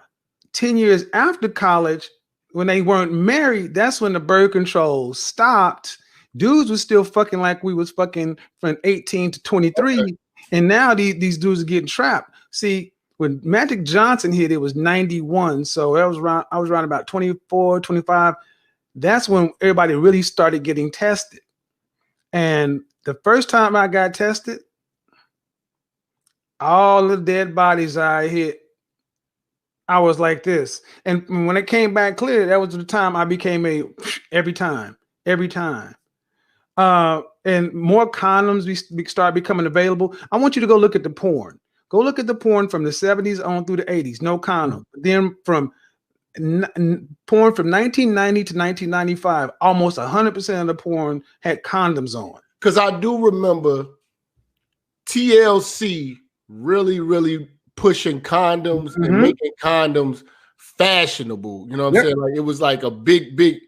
Speaker 1: 10 years after college, when they weren't married, that's when the birth control stopped. Dudes were still fucking like we was fucking from 18 to 23, and now these dudes are getting trapped. See. When Magic Johnson hit, it was 91. So I was around about 24, 25. That's when everybody really started getting tested. And the first time I got tested, all the dead bodies I hit I was like this. And when it came back clear, that was the time I became every time. And more condoms we start becoming available. I want you to go look at the porn. Go look at the porn from the 70s on through the 80s. No condom. Then from porn from 1990 to 1995, almost 100% of the porn had condoms on.
Speaker 2: Because I do remember TLC really pushing condoms and making condoms fashionable. You know what I'm saying? Like it was like a big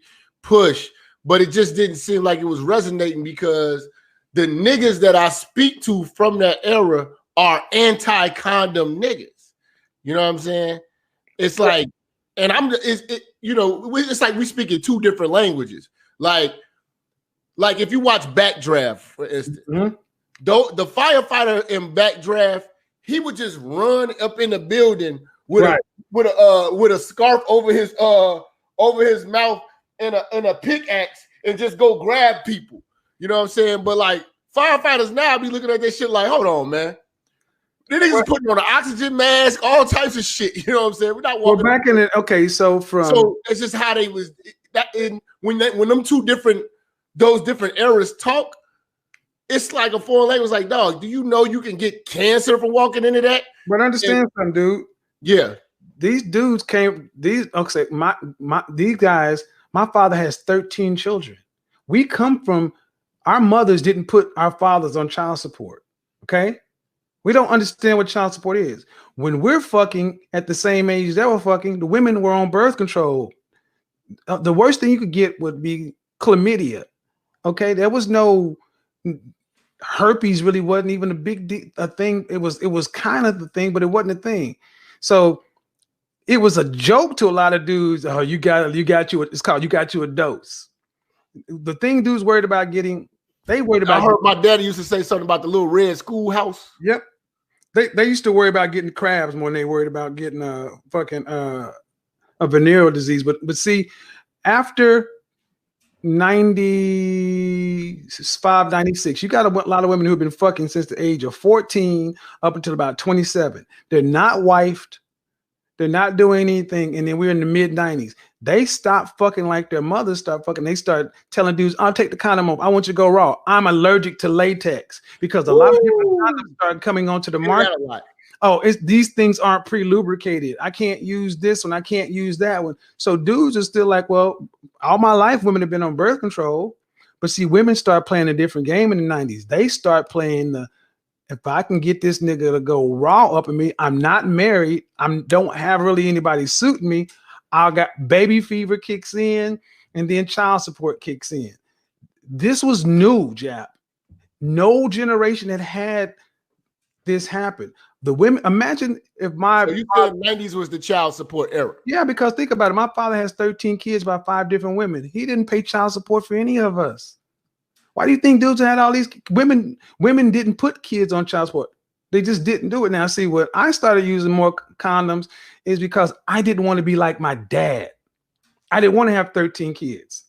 Speaker 2: push, but it just didn't seem like it was resonating because the niggas that I speak to from that era are anti-condom niggas. You know what I'm saying? It's like, and it's like we speak in two different languages. Like if you watch Backdraft, for instance, the firefighter in Backdraft, he would just run up in the building with a scarf over his mouth and a pickaxe and just go grab people. You know what I'm saying? But like firefighters now be looking at this shit like, hold on, man. They niggas putting on an oxygen mask, all types of shit. You know what I'm saying? We're not walking.
Speaker 1: Well, back in it, okay. So
Speaker 2: it's just how they was that in when them those different eras talk. It's like a foreign language. Like, dog, do you know you can get cancer from walking into that?
Speaker 1: But understand something, dude.
Speaker 2: Yeah,
Speaker 1: these dudes came. These guys. My father has 13 children. We come from our mothers didn't put our fathers on child support. Okay. We don't understand what child support is. When we're fucking at the same age they were fucking, the women were on birth control. The worst thing you could get would be chlamydia. Okay, there was no herpes. Really wasn't even a thing. It was kind of the thing, but it wasn't a thing. So it was a joke to a lot of dudes. Oh, you got you. It's called you got you a dose. The thing dudes worried about getting. They worried about.
Speaker 2: I heard my daddy used to say something about the little red schoolhouse.
Speaker 1: Yep. They used to worry about getting crabs more than they worried about getting a venereal disease. But see, after 95, 96, you got a lot of women who've been fucking since the age of 14 up until about 27. They're not wifed. They're not doing anything. And then we're in the mid 90s. They stopped fucking like their mothers stopped fucking. They start telling dudes, I'll take the condom off. I want you to go raw. I'm allergic to latex because a lot of different condoms started coming onto the market. Oh, these things aren't pre-lubricated. I can't use this one. I can't use that one. So dudes are still like, well, all my life women have been on birth control. But see, women start playing a different game in the 90s. They start playing if I can get this nigga to go raw up in me, I'm not married. I don't have really anybody suiting me. I got baby fever kicks in and then child support kicks in. This was new, Jap. No generation had this happen. The women, imagine if
Speaker 2: so you said 90s was the child support era.
Speaker 1: Yeah, because think about it. My father has 13 kids by 5 different women. He didn't pay child support for any of us. Why do you think dudes had all these women? Women didn't put kids on child support. They just didn't do it. Now, see, what I started using more condoms is because I didn't want to be like my dad. I didn't want to have 13 kids.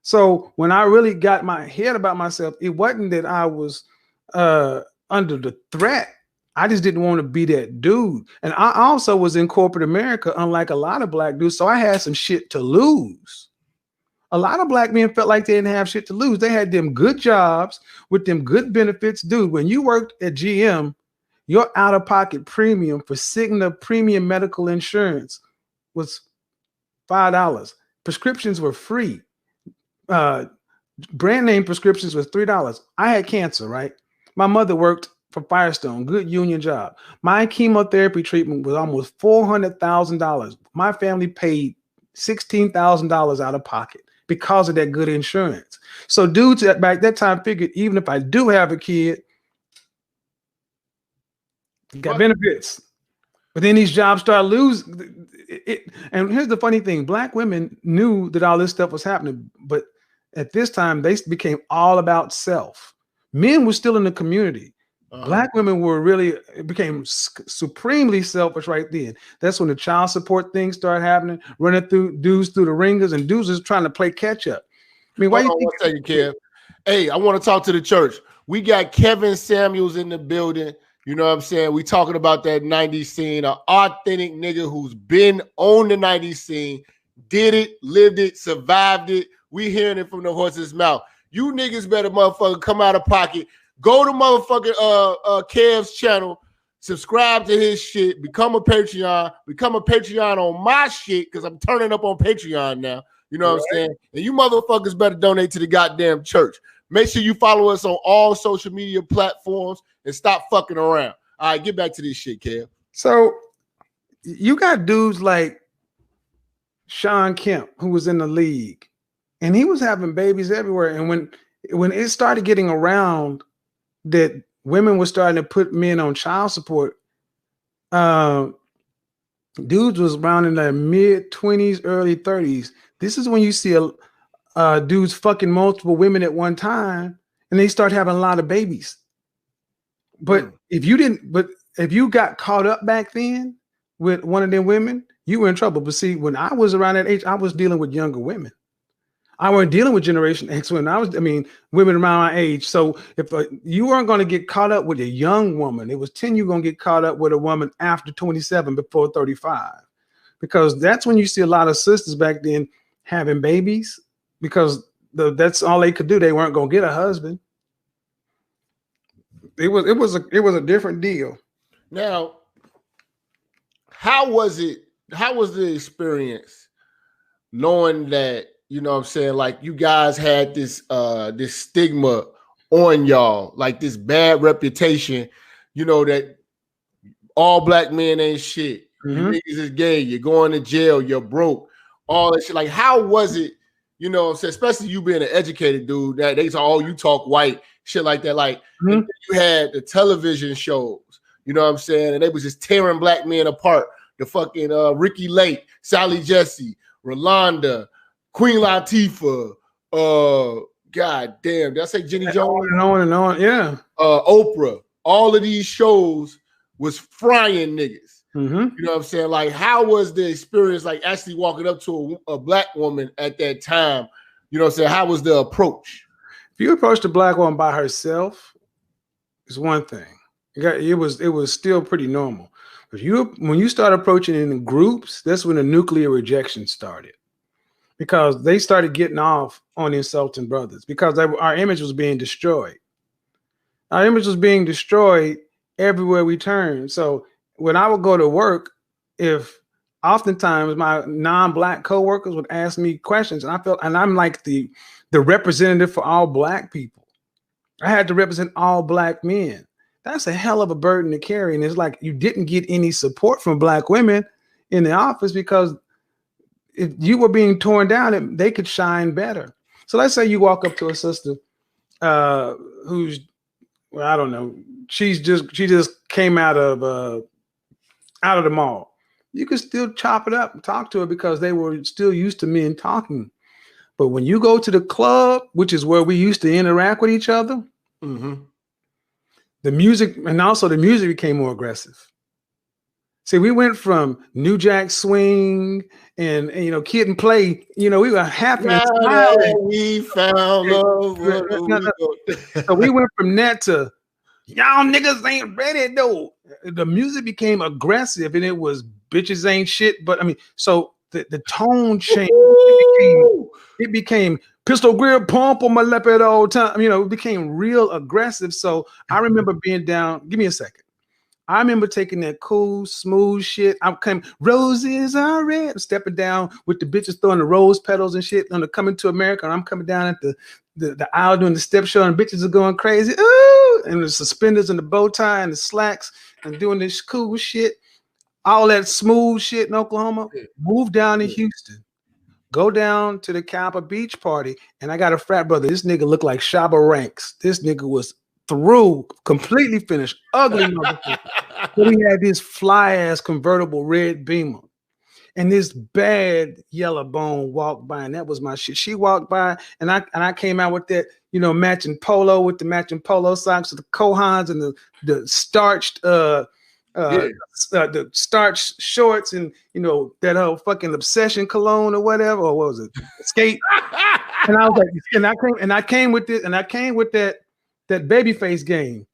Speaker 1: So when I really got my head about myself, it wasn't that I was under the threat. I just didn't want to be that dude. And I also was in corporate America, unlike a lot of black dudes. So I had some shit to lose. A lot of black men felt like they didn't have shit to lose. They had them good jobs with them good benefits. Dude, when you worked at GM, your out-of-pocket premium for Cigna premium medical insurance was $5. Prescriptions were free. Brand name prescriptions was $3. I had cancer, right? My mother worked for Firestone, good union job. My chemotherapy treatment was almost $400,000. My family paid $16,000 out of pocket because of that good insurance. So dudes back that time figured, even if I do have a kid, got benefits. But then these jobs start losing it. And here's the funny thing. Black women knew that all this stuff was happening, but at this time, they became all about self. Men were still in the community. Black women became supremely selfish right then. That's when the child support thing started happening, running through dudes through the ringers, and dudes is trying to play catch up. I mean, why you think?
Speaker 2: Kev? Hey, I want to talk to the church. We got Kevin Samuels in the building. You know what I'm saying? We talking about that 90s scene, an authentic nigga who's been on the 90s scene, did it, lived it, survived it. We hearing it from the horse's mouth. You niggas better motherfucker come out of pocket. Go to motherfucking Kev's channel, subscribe to his shit, become a Patreon on my shit, because I'm turning up on Patreon now. You know what I'm saying? And you motherfuckers better donate to the goddamn church. Make sure you follow us on all social media platforms and stop fucking around. All right, get back to this shit, Kev.
Speaker 1: So you got dudes like Sean Kemp, who was in the league, and he was having babies everywhere. And when it started getting around that women were starting to put men on child support, dudes was around in their mid-20s, early 30s. This is when you see dudes fucking multiple women at one time, and they start having a lot of babies. But if you got caught up back then with one of them women, you were in trouble. But see, when I was around that age, I was dealing with younger women. I wasn't dealing with Generation X women. Women around my age. So if you weren't going to get caught up with a young woman, it was 10 you're going to get caught up with a woman after 27, before 35. Because that's when you see a lot of sisters back then having babies, because that's all they could do. They weren't going to get a husband. It was a different deal.
Speaker 2: Now, how was the experience knowing that, you know what I'm saying, like you guys had this this stigma on y'all, like this bad reputation, you know, that all black men ain't shit. You niggas is gay, you're going to jail, you're broke, all that shit. Like, how was it, you know what I'm saying, especially you being an educated dude, that they talk, oh, you talk white, shit like that. Like, you had the television shows, you know what I'm saying, and they was just tearing black men apart. The fucking Ricky Lake, Sally Jesse, Rolanda, Queen Latifah, god damn, did I say Jenny Jones?
Speaker 1: On and on, yeah.
Speaker 2: Oprah. All of these shows was frying niggas. You know what I'm saying? Like, how was the experience, like actually walking up to a black woman at that time? You know what I'm saying? How was the approach?
Speaker 1: If you approached a black woman by herself, it's one thing. It was still pretty normal. But when you start approaching in groups, that's when the nuclear rejection started. Because they started getting off on insulting brothers, because our image was being destroyed. Our image was being destroyed everywhere we turned. So when I would go to work, if oftentimes my non-black coworkers would ask me questions, and I'm like the representative for all black people. I had to represent all black men. That's a hell of a burden to carry. And it's like you didn't get any support from black women in the office, because if you were being torn down, they could shine better. So let's say you walk up to a sister who's, well, I don't know, she just came out of the mall. You could still chop it up and talk to her, because they were still used to men talking. But when you go to the club, which is where we used to interact with each other, the music became more aggressive. See, we went from New Jack Swing and you know, Kid and Play. You know, we were happy and smiling.
Speaker 2: We found love.
Speaker 1: So we went from that to y'all niggas ain't ready though. The music became aggressive, and it was bitches ain't shit. But I mean, so the tone changed. It became pistol grip pump on my lap at all time. You know, it became real aggressive. So I remember being down. Give me a second. I remember taking that cool, smooth shit. I came, roses are red, stepping down with the bitches throwing the rose petals and shit on the Coming to America. And I'm coming down at the aisle doing the step show, and bitches are going crazy. Ooh! And the suspenders and the bow tie and the slacks and doing this cool shit. All that smooth shit in Oklahoma. Move down to Houston. Go down to the Kappa Beach party, and I got a frat brother. This nigga looked like Shabba Ranks. This nigga was through, completely finished, ugly motherfucker. But he had this fly ass convertible red Beamer, and this bad yellow bone walked by, and that was my shit. She walked by, and I came out with that, you know, matching polo with the matching polo socks, with the Kohans and the starched the starched shorts, and you know that whole fucking Obsession cologne or whatever, or what was it, skate? And I was like, and I came with this, and I came with that baby face game.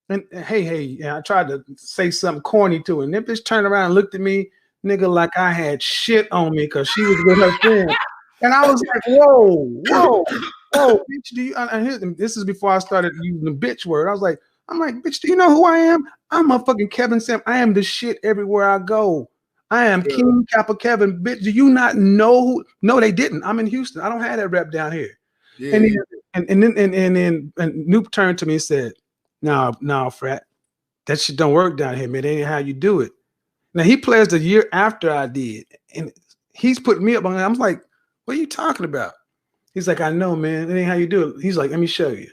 Speaker 1: And hey, I tried to say something corny to her. And that bitch turned around and looked at me, nigga, like I had shit on me because she was with her friend. And I was like, whoa, bitch, do you? And this is before I started using the bitch word. I'm like, bitch, do you know who I am? I'm a fucking Kevin Sam. I am the shit everywhere I go. I am King Kappa Kevin. Bitch, do you not know who? No, they didn't. I'm in Houston. I don't have that rep down here. Yeah. And then Noop turned to me and said, no, frat. That shit don't work down here, man. That ain't how you do it. Now he plays the year after I did, and he's putting me up on. I'm like, what are you talking about? He's like, I know, man. That ain't how you do it. He's like, let me show you.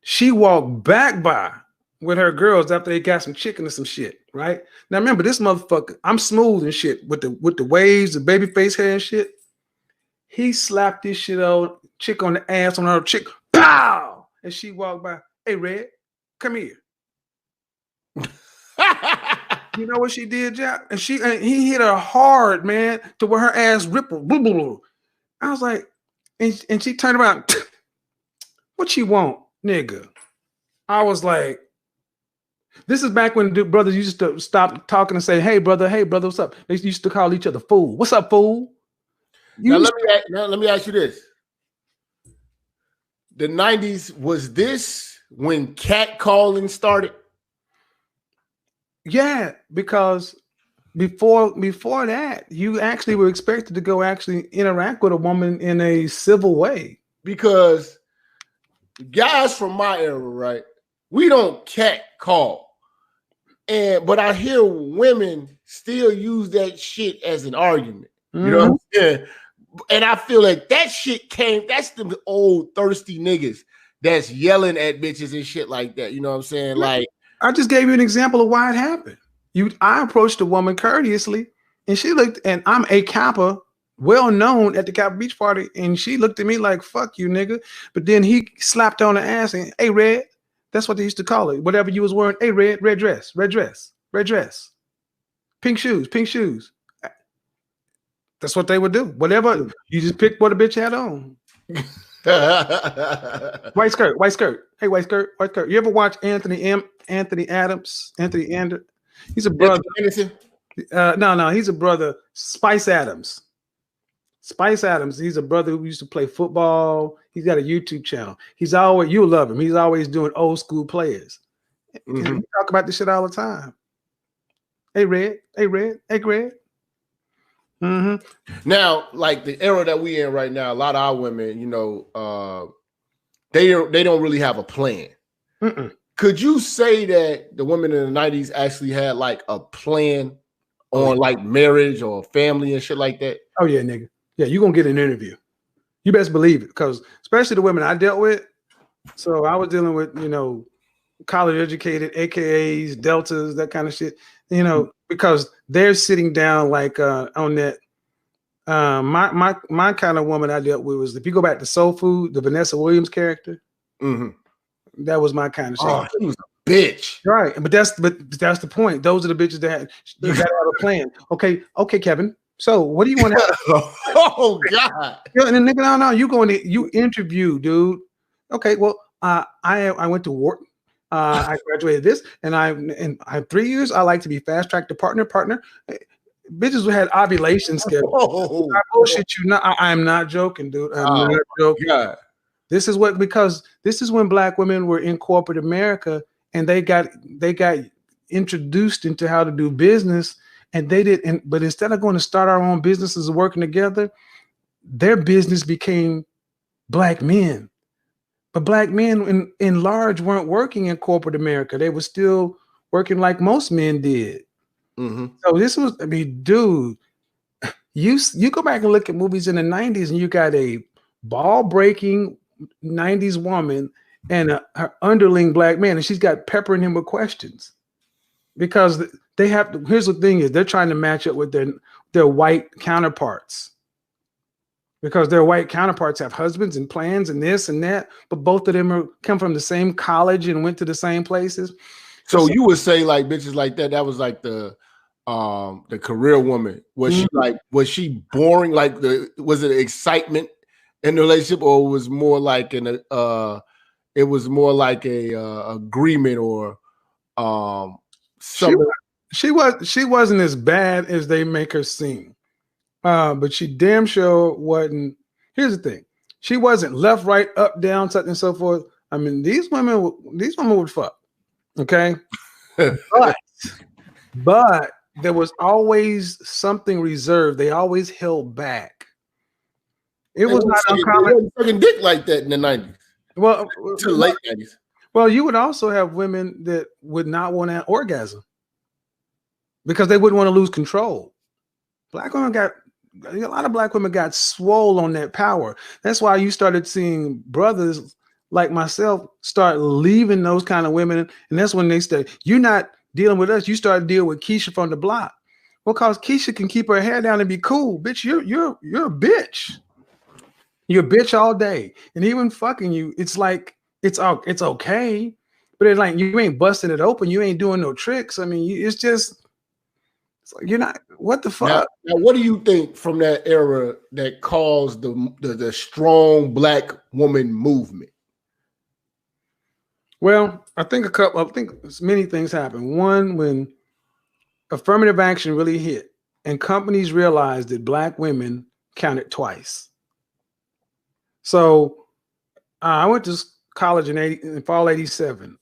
Speaker 1: She walked back by with her girls after they got some chicken or some shit, right? Now remember, this motherfucker, I'm smooth and shit with the waves, the baby face hair and shit. He slapped this shit on chick on the ass on her chick, pow! And she walked by. Hey, Red, come here. You know what she did, Jack? And he hit her hard, man, to where her ass rippled. Blah, blah, blah. I was like, and she turned around. What you want, nigga? I was like, this is back when the brothers used to stop talking and say, hey, brother, what's up? They used to call each other fool. What's up, fool?
Speaker 2: Now let me ask you this. The 90s, was this when catcalling started?
Speaker 1: Yeah, because before that, you actually were expected to go actually interact with a woman in a civil way.
Speaker 2: Because guys from my era, right, we don't catcall. But I hear women still use that shit as an argument. You know what I'm saying? And I feel like that shit that's the old thirsty niggas that's yelling at bitches and shit like that. You know what I'm saying? Like,
Speaker 1: I just gave you an example of why it happened. I approached a woman courteously, and she looked, and I'm a Kappa, well known at the Kappa Beach Party, and she looked at me like, fuck you, nigga. But then he slapped on her ass and, hey, Red, that's what they used to call it. Whatever you was wearing, hey, Red dress, pink shoes. That's what they would do. Whatever, you just pick what a bitch had on. White skirt. Hey, white skirt. You ever watch Anthony Adams? He's a brother. No, he's a brother. Spice Adams. He's a brother who used to play football. He's got a YouTube channel. You'll love him. He's always doing old school players. We talk about this shit all the time. Hey, Red.
Speaker 2: Now, like the era that we in right now, a lot of our women, you know, they don't really have a plan. Could you say that the women in the 90s actually had like a plan on like marriage or family and shit like that?
Speaker 1: Oh yeah, nigga. Yeah, you're gonna get an interview. You best believe it, because especially the women I dealt with. So I was dealing with, you know, college educated, AKAs, deltas, that kind of shit. You know, because they're sitting down like on that. My kind of woman I dealt with was, if you go back to Soul Food, the Vanessa Williams character, that was my kind of shit.
Speaker 2: Oh, she was a bitch,
Speaker 1: right? But that's the point. Those are the bitches that you got to have a plan. Okay, Kevin. So what do you want to have?
Speaker 2: Oh God!
Speaker 1: And then nigga, no, you interview, dude. Okay, well, I went to Wharton. I graduated this, and I have 3 years. I like to be fast tracked to partner. Bitches who had ovulation schedule. I bullshit you. I'm not joking, dude. I'm not joking. God. This is when Black women were in corporate America, and they got introduced into how to do business, and they did. But instead of going to start our own businesses and working together, their business became Black men. But Black men in large weren't working in corporate America. They were still working like most men did. So this was, I mean, dude, you go back and look at movies in the 90s, and you got a ball breaking 90s woman and her underling Black man, and she's got peppering him with questions, because they have to. Here's the thing: is they're trying to match up with their white counterparts, because their white counterparts have husbands and plans and this and that, but both of them come from the same college and went to the same places.
Speaker 2: So you would say like bitches like that was like the career woman. Was she boring? Was it excitement in the relationship, or was more like an it was more like a agreement or something.
Speaker 1: She wasn't as bad as they make her seem. But she damn sure wasn't. Here's the thing: she wasn't left, right, up, down, such and so forth. I mean, these women would fuck. Okay, but there was always something reserved. They always held back. It was not uncommon.
Speaker 2: Fucking dick like that in the 90s.
Speaker 1: Well,
Speaker 2: to the late 90s.
Speaker 1: Well, you would also have women that would not want an orgasm because they wouldn't want to lose control. A lot of black women got swole on that power. That's why you started seeing brothers like myself start leaving those kind of women. And that's when they said, you're not dealing with us. You start to deal with Keisha from the block. Well, because Keisha can keep her hair down and be cool. Bitch, you're a bitch. You're a bitch all day. And even fucking you, it's like, it's okay. But it's like, you ain't busting it open. You ain't doing no tricks. I mean, it's like, you're not, what the fuck?
Speaker 2: Now, what do you think from that era that caused the strong black woman movement?
Speaker 1: Well, I think many things happened. One, when affirmative action really hit and companies realized that black women counted twice. So I went to college in fall 87.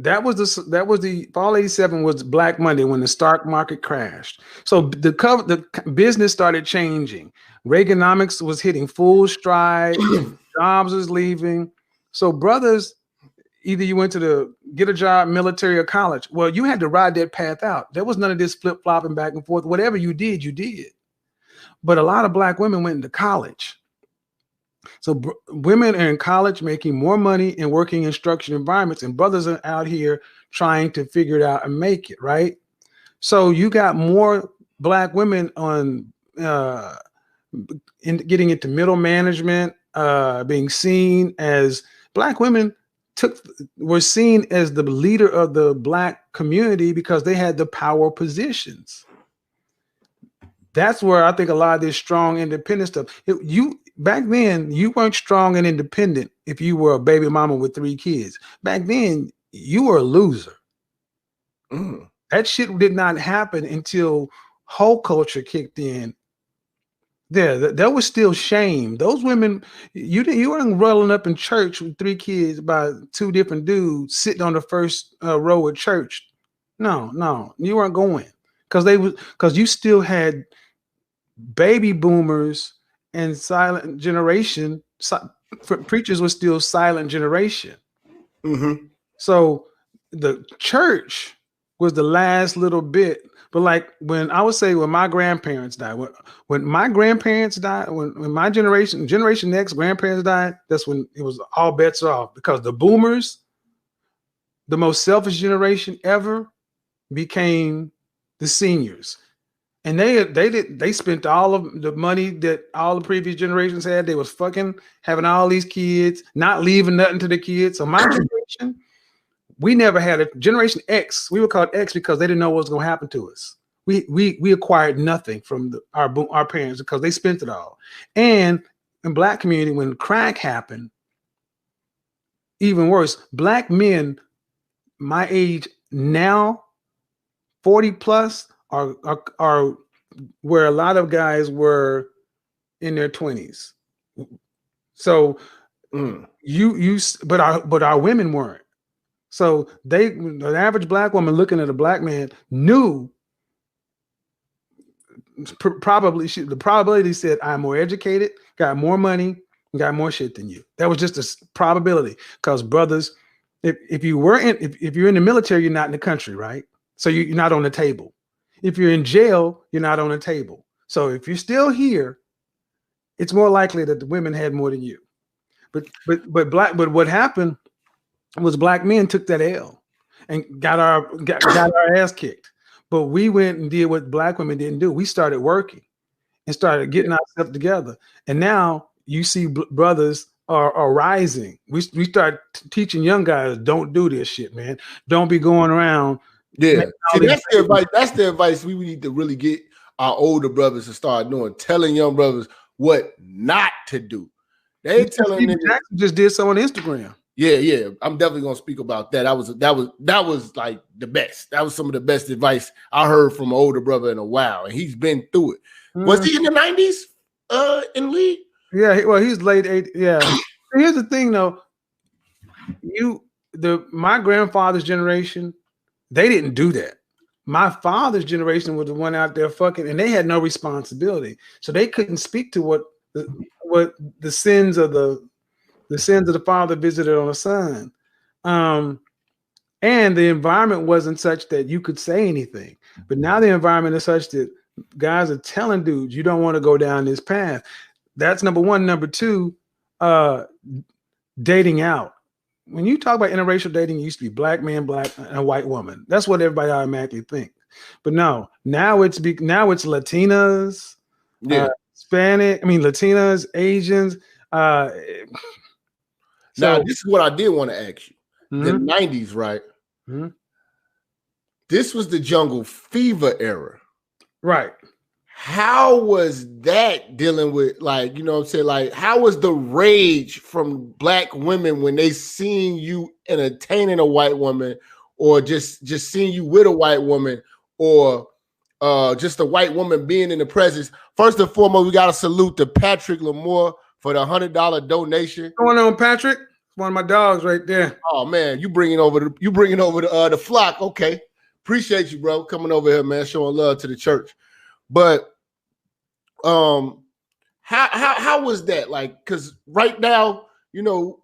Speaker 1: That was the fall 87 was Black Monday when the stock market crashed. So the business started changing. Reaganomics was hitting full stride. Jobs was leaving. So brothers, either you went to get a job, military, or college. Well, you had to ride that path out. There was none of this flip-flopping back and forth. Whatever you did, you did. But a lot of black women went into college. So women are in college making more money and working in structured environments, and brothers are out here trying to figure it out and make it, right? So you got more black women on getting into middle management, being seen as black women were seen as the leader of the black community because they had the power positions. That's where I think a lot of this strong independent stuff. Back then, you weren't strong and independent if you were a baby mama with 3 kids. Back then, you were a loser. That shit did not happen until whole culture kicked in. There was still shame. Those women, you weren't rolling up in church with 3 kids by 2 different dudes sitting on the first row of church. No, you weren't going because you still had baby boomers and silent generation. Preachers were still silent generation. So the church was the last little bit. But like when my grandparents died, when my grandparents died, when my generation X grandparents died, that's when it was all bets are off, because the boomers, the most selfish generation ever, became the seniors. And they spent all of the money that all the previous generations had. They was fucking having all these kids, not leaving nothing to the kids. So my generation, we never had a generation X. We were called X because they didn't know what was going to happen to us. We acquired nothing from our parents because they spent it all. And in black community, when crack happened, even worse, black men my age now, 40 plus, are where a lot of guys were in their 20s. So but our women weren't. So the average black woman looking at a black man knew the probability said, I'm more educated, got more money, got more shit than you. That was just a probability, because brothers, if you're in the military, you're not in the country, right? So you're not on the table. If you're in jail, you're not on the table. So if you're still here, it's more likely that the women had more than you. But what happened was black men took that L and got our ass kicked. But we went and did what black women didn't do. We started working and started getting ourselves together. And now you see brothers are rising. We start teaching young guys, don't do this shit, man. Don't be going around.
Speaker 2: Yeah, see, that's the advice we need to really get our older brothers to start doing, telling young brothers what not to do. They telling niggas.
Speaker 1: Jackson just did so on Instagram.
Speaker 2: Yeah. I'm definitely gonna speak about that. That was like the best. That was some of the best advice I heard from an older brother in a while, and he's been through it. Was he in the 90s in the league?
Speaker 1: Yeah, well, he's late 80s. Yeah. Here's the thing, though. My grandfather's generation, they didn't do that. My father's generation was the one out there fucking, and they had no responsibility, so they couldn't speak to what the sins of the father visited on the son. And the environment wasn't such that you could say anything. But now the environment is such that guys are telling dudes, you don't want to go down this path. That's number one. Number two, dating out. When you talk about interracial dating, it used to be black man, black, and a white woman. That's what everybody automatically thinks. But no, now it's Latinas, Hispanic. I mean, Latinas, Asians.
Speaker 2: Now, this is what I did want to ask you. The 90s, right? Mm-hmm. This was the jungle fever era.
Speaker 1: Right.
Speaker 2: How was that dealing with, like, you know what I'm saying? Like, how was the rage from black women when they seen you entertaining a white woman, or just seeing you with a white woman, or just a white woman being in the presence? First and foremost, we got to salute to Patrick Lamore for the $100 donation.
Speaker 1: What's going on, Patrick? One of my dogs right there.
Speaker 2: Oh man, you bringing over the flock. Okay, appreciate you, bro, coming over here, man, showing love to the church. But how was that like? Because right now, you know,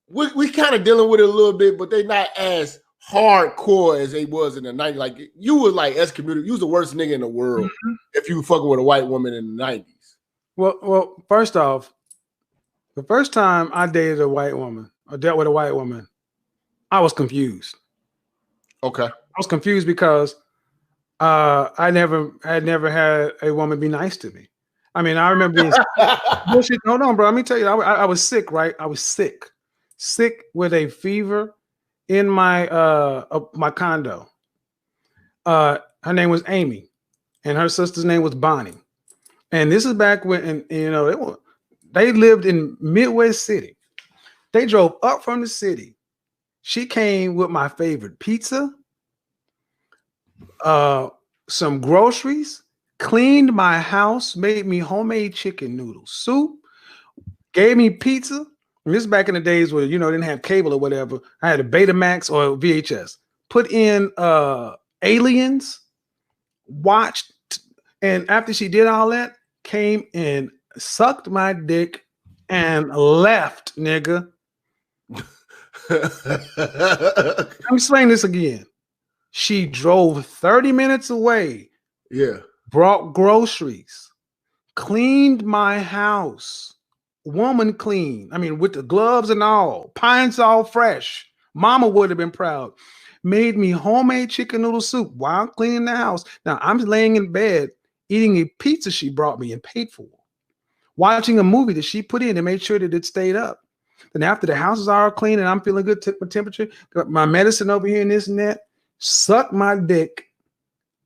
Speaker 2: we kind of dealing with it a little bit, but they not as hardcore as they was in the 90s. Like, you was like excommunicated. You was the worst nigga in the world if you fucking with a white woman in the 90s.
Speaker 1: Well, first off, the first time I dated a white woman or dealt with a white woman, I was confused. Okay. I was confused because I had never had a woman be nice to me. I mean, I remember being bullshit. Hold on, bro. Let me tell you, I was sick, right? I was sick with a fever in my my condo. Her name was Amy, and her sister's name was Bonnie. And this is back when, and you know, they lived in Midwest City. They drove up from the city. She came with my favorite pizza, some groceries, cleaned my house, made me homemade chicken noodle soup, gave me pizza. And this is back in the days where, you know, didn't have cable or whatever. I had a Betamax or VHS. Put in Aliens, watched, and after she did all that, came and sucked my dick and left, nigga. I'm saying this again. She drove 30 minutes away.
Speaker 2: Yeah.
Speaker 1: Brought groceries, cleaned my house. Woman clean. I mean, with the gloves and all. Pines all fresh. Mama would have been proud. Made me homemade chicken noodle soup while cleaning the house. Now, I'm laying in bed eating a pizza she brought me and paid for. Watching a movie that she put in and made sure that it stayed up. Then after the house is all clean and I'm feeling good, took my temperature, got my medicine over here and this and that, sucked my dick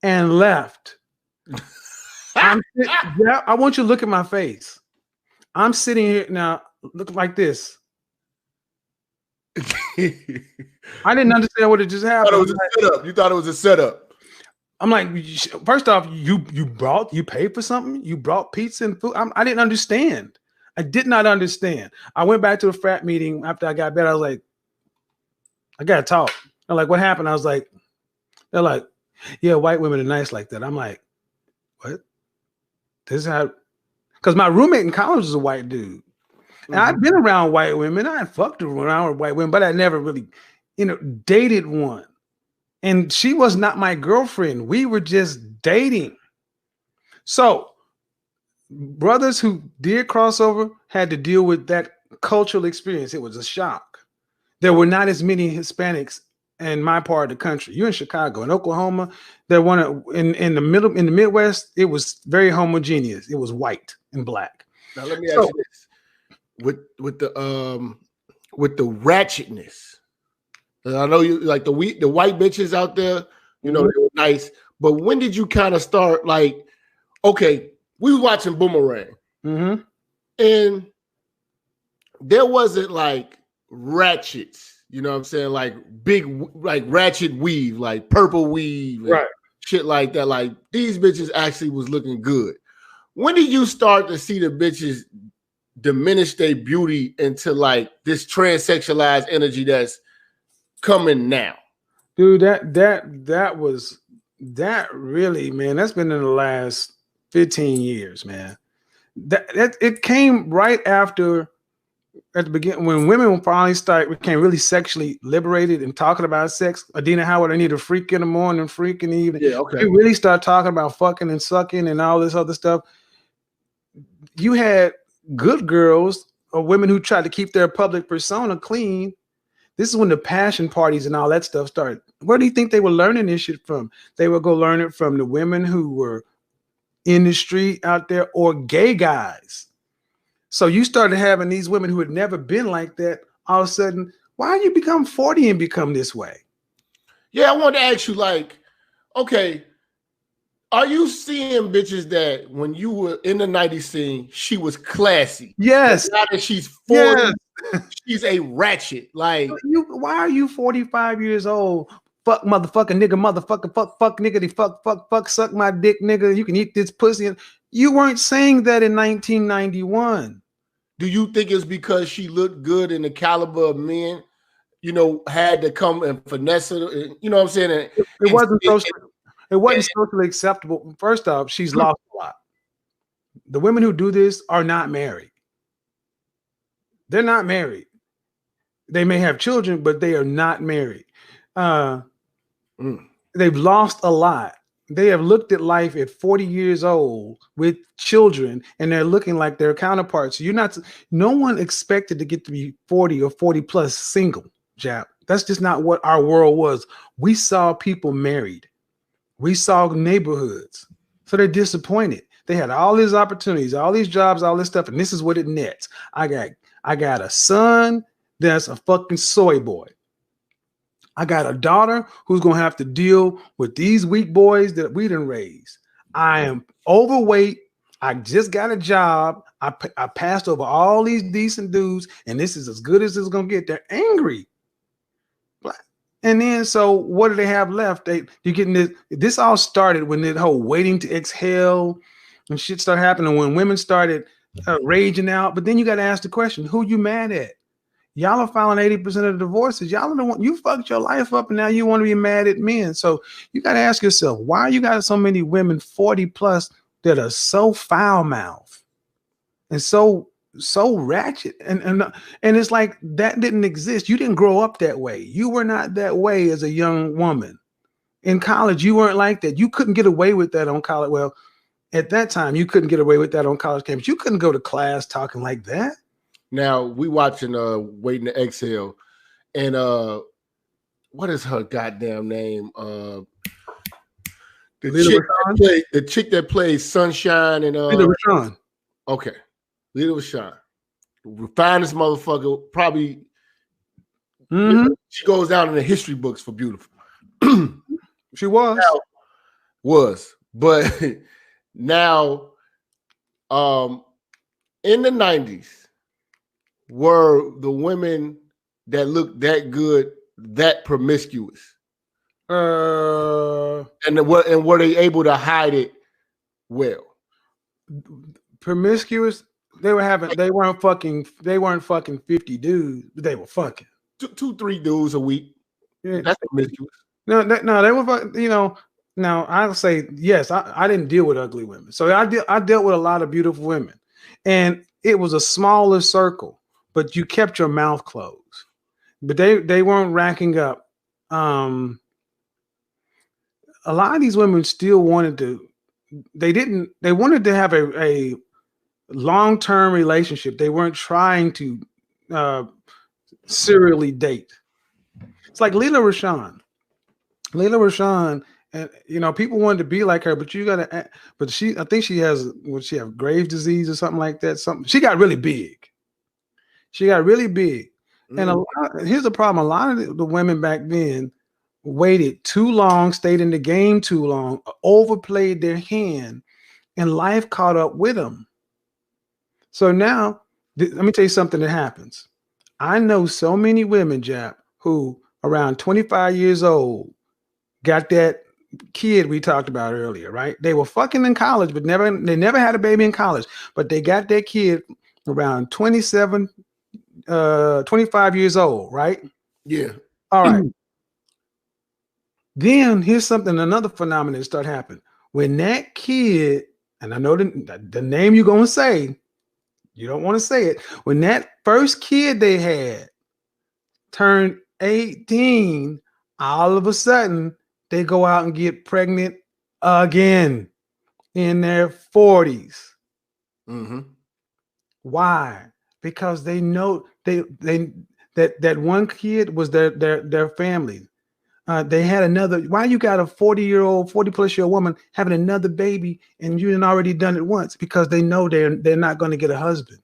Speaker 1: and left. Yeah, I want you to look at my face. I'm sitting here now, look like this. I didn't understand what it just happened.
Speaker 2: You thought it was a setup.
Speaker 1: I'm like, first off, you paid for something? You brought pizza and food? I didn't understand. I did not understand. I went back to a frat meeting after I got better. I was like, I gotta talk. They're like, what happened? I was like, they're like, yeah, white women are nice like that. I'm like, what? This is how, because my roommate in college was a white dude. And I've been around white women. I fucked around with white women, but I never really, dated one. And she was not my girlfriend. We were just dating. So brothers who did crossover had to deal with that cultural experience. It was a shock. There were not as many Hispanics in my part of the country. You're in Chicago. In Oklahoma, there were in the Midwest, it was very homogeneous. It was white and black.
Speaker 2: Now let me ask you this. With the ratchetness. I know you like the white bitches out there, they were nice. But when did you kind of start like, okay, we were watching Boomerang, and there wasn't like ratchets. You know what I'm saying? Like big, like ratchet weave, like purple weave,
Speaker 1: right?
Speaker 2: Shit like that. Like these bitches actually was looking good. When did you start to see the bitches diminish their beauty into like this transsexualized energy that's coming now?
Speaker 1: Dude, that was really, man, that's been in the last 15 years, man. That it came right after, at the beginning, when women finally became really sexually liberated and talking about sex. Adina Howard, I need a freak in the morning, freak in the evening.
Speaker 2: Yeah, okay.
Speaker 1: They really start talking about fucking and sucking and all this other stuff. You had good girls or women who tried to keep their public persona clean. This is when the passion parties and all that stuff started. Where do you think they were learning this shit from? They would go learn it from the women who were in the street out there or gay guys. So you started having these women who had never been like that. All of a sudden, why you become 40 and become this way?
Speaker 2: Yeah, I wanted to ask you, like, okay, are you seeing bitches that when you were in the 90s scene, she was classy?
Speaker 1: Yes.
Speaker 2: Now that she's 40, yes. She's a ratchet. Like,
Speaker 1: why are you 45 years old? Fuck motherfucker, nigga, motherfucker, fuck nigga, fuck, suck my dick, nigga. You can eat this pussy. You weren't saying that in 1991.
Speaker 2: Do you think it's because she looked good in the caliber of men, you know, had to come and finesse it? You know what I'm saying?
Speaker 1: It wasn't socially acceptable. First off, she's lost a lot. The women who do this are not married. They're not married. They may have children, but they are not married. They've lost a lot. They have looked at life at 40 years old with children, and they're looking like their counterparts. No one expected to get to be 40 or 40 plus single, Jap. That's just not what our world was. We saw people married. We saw neighborhoods. So they're disappointed. They had all these opportunities, all these jobs, all this stuff, and this is what it nets. I got a son that's a fucking soy boy. I got a daughter who's going to have to deal with these weak boys that we didn't raise. I am overweight. I just got a job. I passed over all these decent dudes, and this is as good as it's going to get. They're angry. And then, so what do they have left? You're getting this all started when that whole waiting to exhale and shit started happening, when women started raging out. But then you got to ask the question, who you mad at? Y'all are filing 80% of the divorces. Y'all are the one, you fucked your life up, and now you want to be mad at men. So you got to ask yourself, why you got so many women 40 plus that are so foul mouthed and so ratchet? And it's like that didn't exist. You didn't grow up that way. You were not that way as a young woman. In college, you weren't like that. You couldn't get away with that on college. Well, at that time, you couldn't get away with that on college campus. You couldn't go to class talking like that.
Speaker 2: Now we watching Waiting to Exhale, and what is her goddamn name? The chick that plays Sunshine and
Speaker 1: Lila Rashawn.
Speaker 2: Okay, Lila Rashawn, finest motherfucker. Probably she goes down in the history books for beautiful.
Speaker 1: She was,
Speaker 2: but now, in the 90s. Were the women that looked that good that promiscuous? And were they able to hide it well?
Speaker 1: Promiscuous? They weren't fucking 50 dudes, but they were fucking
Speaker 2: 2-3 dudes a week. Yeah. That's promiscuous.
Speaker 1: No, they were, you know. Now I'll say yes. I didn't deal with ugly women, so I dealt with a lot of beautiful women, and it was a smaller circle. But you kept your mouth closed. But they weren't racking up. A lot of these women still wanted to. They wanted to have a long-term relationship. They weren't trying to serially date. It's like Lila Rashawn. Lila Rashawn, and you know, people wanted to be like her, but I think she has Graves' disease or something like that. She got really big. And here's the problem. A lot of the women back then waited too long, stayed in the game too long, overplayed their hand, and life caught up with them. So now, let me tell you something that happens. I know so many women, Jap, who around 25 years old got that kid we talked about earlier, right? They were fucking in college, but they never had a baby in college, but they got that kid around 27, 25 years old, right?
Speaker 2: Yeah.
Speaker 1: All right. Then here's another phenomenon that start happening. When that kid, and I know the name you're gonna say, you don't want to say it. When that first kid they had turned 18, all of a sudden they go out and get pregnant again in their 40s.
Speaker 2: Mm-hmm.
Speaker 1: Why? Because they know that one kid was their family. They had another. Why you got a 40-year-old, 40-plus-year-old woman having another baby and you had already done it once? Because they know they're not going to get a husband.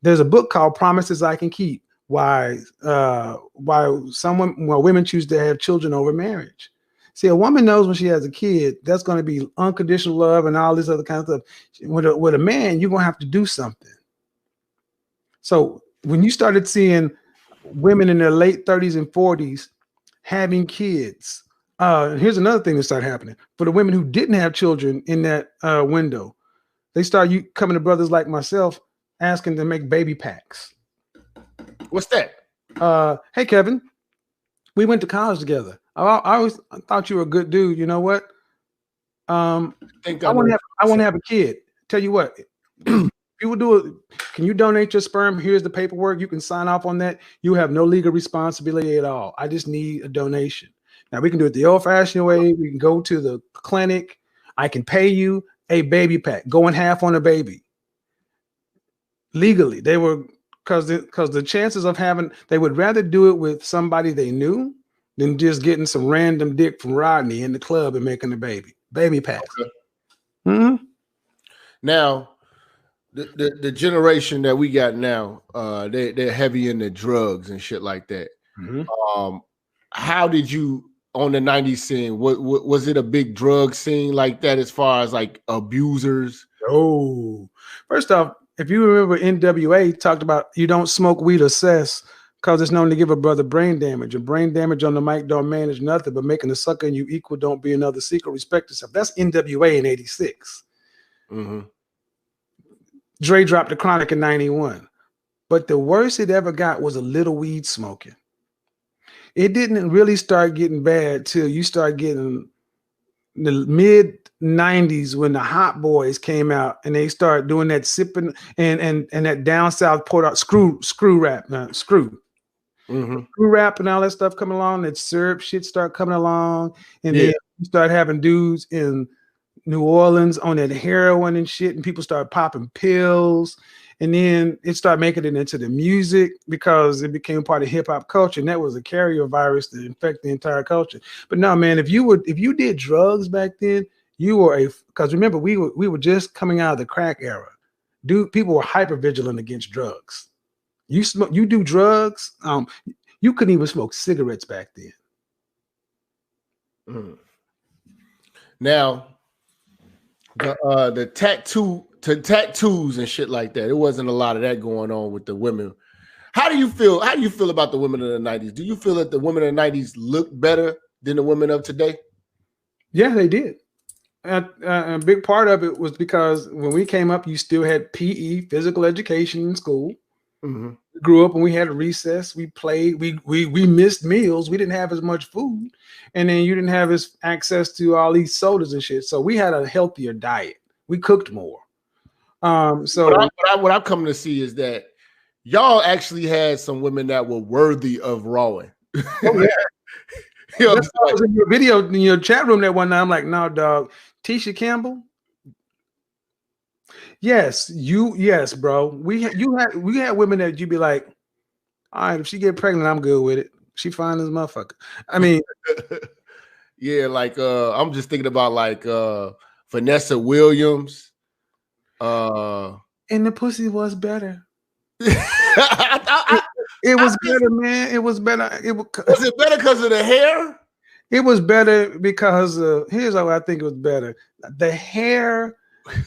Speaker 1: There's a book called Promises I Can Keep. Why women choose to have children over marriage. See, a woman knows when she has a kid, that's going to be unconditional love and all this other kind of stuff. With a man, you're going to have to do something. So when you started seeing women in their late 30s and 40s having kids, here's another thing that started happening. For the women who didn't have children in that window, they start coming to brothers like myself asking to make baby packs.
Speaker 2: What's that?
Speaker 1: Hey, Kevin, we went to college together. I always thought you were a good dude. You know what? I want to have a kid. Tell you what, you will do it. Can you donate your sperm? Here's the paperwork. You can sign off on that. You have no legal responsibility at all. I just need a donation. Now we can do it the old-fashioned way. We can go to the clinic. I can pay you a baby pack. Going half on a baby. Legally, they were because the chances of they would rather do it with somebody they knew than just getting some random dick from Rodney in the club and making a baby packs.
Speaker 2: Okay.
Speaker 1: Mm-hmm.
Speaker 2: Now, the generation that we got now, they're heavy into drugs and shit like that.
Speaker 1: Mm-hmm.
Speaker 2: How did you on the 90s scene? What was it a big drug scene like that as far as like abusers?
Speaker 1: Oh, first off, if you remember, NWA talked about you don't smoke weed or cess because it's known to give a brother brain damage. And brain damage on the mic don't manage nothing, but making a sucker in you equal don't be another secret. Respect yourself. That's NWA in '86.
Speaker 2: Mm-hmm.
Speaker 1: Dre dropped the Chronic in '91. But the worst it ever got was a little weed smoking. It didn't really start getting bad till you start getting the mid 90s when the Hot Boys came out and they started doing that sipping and that down south port screw rap, screw rap and all that stuff coming along. That syrup shit start coming along, and then you start having dudes in New Orleans on that heroin and shit, and people start popping pills, and then it started making it into the music because it became part of hip hop culture, and that was a carrier virus that infected the entire culture. But no, man, if you did drugs back then, you were because remember we were just coming out of the crack era. Dude, people were hyper vigilant against drugs. You do drugs, you couldn't even smoke cigarettes back then.
Speaker 2: Now, the tattoos and shit like that. It wasn't a lot of that going on with the women. How do you feel? How do you feel about the women of the 90s? Do you feel that the women of the 90s look better than the women of today?
Speaker 1: Yeah, they did. A big part of it was because when we came up, you still had PE, physical education in school.
Speaker 2: Mm-hmm.
Speaker 1: We grew up and we had a recess. We played. We missed meals. We didn't have as much food, and then you didn't have as access to all these sodas and shit. So we had a healthier diet. We cooked more. So
Speaker 2: what I've come to see is that y'all actually had some women that were worthy of rawing.
Speaker 1: Oh yeah. You know, I was in your video in your chat room that one night. I'm like, no, dog. Tisha Campbell. Yes, bro. We had women that you'd be like, all right, if she get pregnant, I'm good with it. She fine as a motherfucker. I mean,
Speaker 2: yeah, like I'm just thinking about like Vanessa Williams.
Speaker 1: And the pussy was better. It was better, man. It was better. Was
Speaker 2: it better because of the hair?
Speaker 1: It was better because here's how I think it was better. The hair,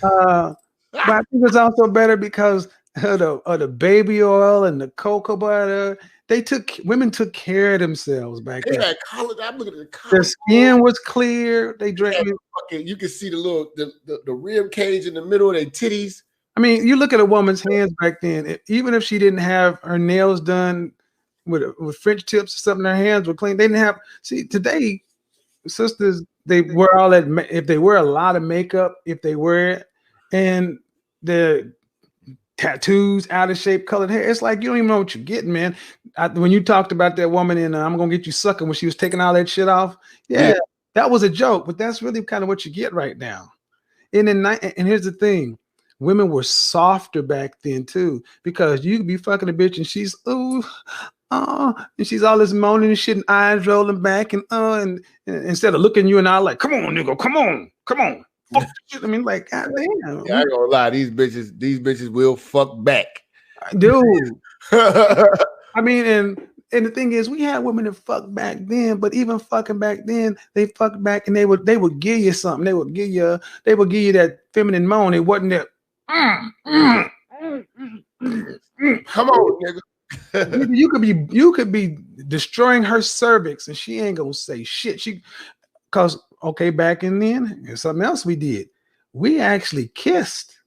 Speaker 1: but I think it was also better because of the baby oil and the cocoa butter. Women took care of themselves back
Speaker 2: They
Speaker 1: then.
Speaker 2: had college. I'm looking at the
Speaker 1: Their
Speaker 2: college.
Speaker 1: skin was clear. They drank.
Speaker 2: You can see the rib cage in the middle of their titties.
Speaker 1: I mean, you look at a woman's hands back then. Even if she didn't have her nails done with French tips or something, her hands were clean. They didn't have. See, today, sisters, they wear all that. If they wear a lot of makeup, if they wear it, and the tattoos, out of shape, colored hair, it's like you don't even know what you're getting, man. When you talked about that woman in I'm Gonna Get You Sucking when she was taking all that shit off, yeah, that was a joke, but that's really kind of what you get right now. And here's the thing. Women were softer back then too, because you could be fucking a bitch and she's and she's all this moaning and shit and eyes rolling back and instead of looking you in the eye like, come on, nigga, come on. Fuck shit. I mean, like, God damn.
Speaker 2: Yeah, I ain't gonna lie, these bitches will fuck back.
Speaker 1: Dude. I mean, and the thing is, we had women that fuck back then, but even fucking back then, they fuck back and they would give you something. They would give you that feminine moan. It wasn't that.
Speaker 2: Come on, nigga.
Speaker 1: you could be destroying her cervix and she ain't gonna say shit. Because back in then, there's something else we did. We actually kissed.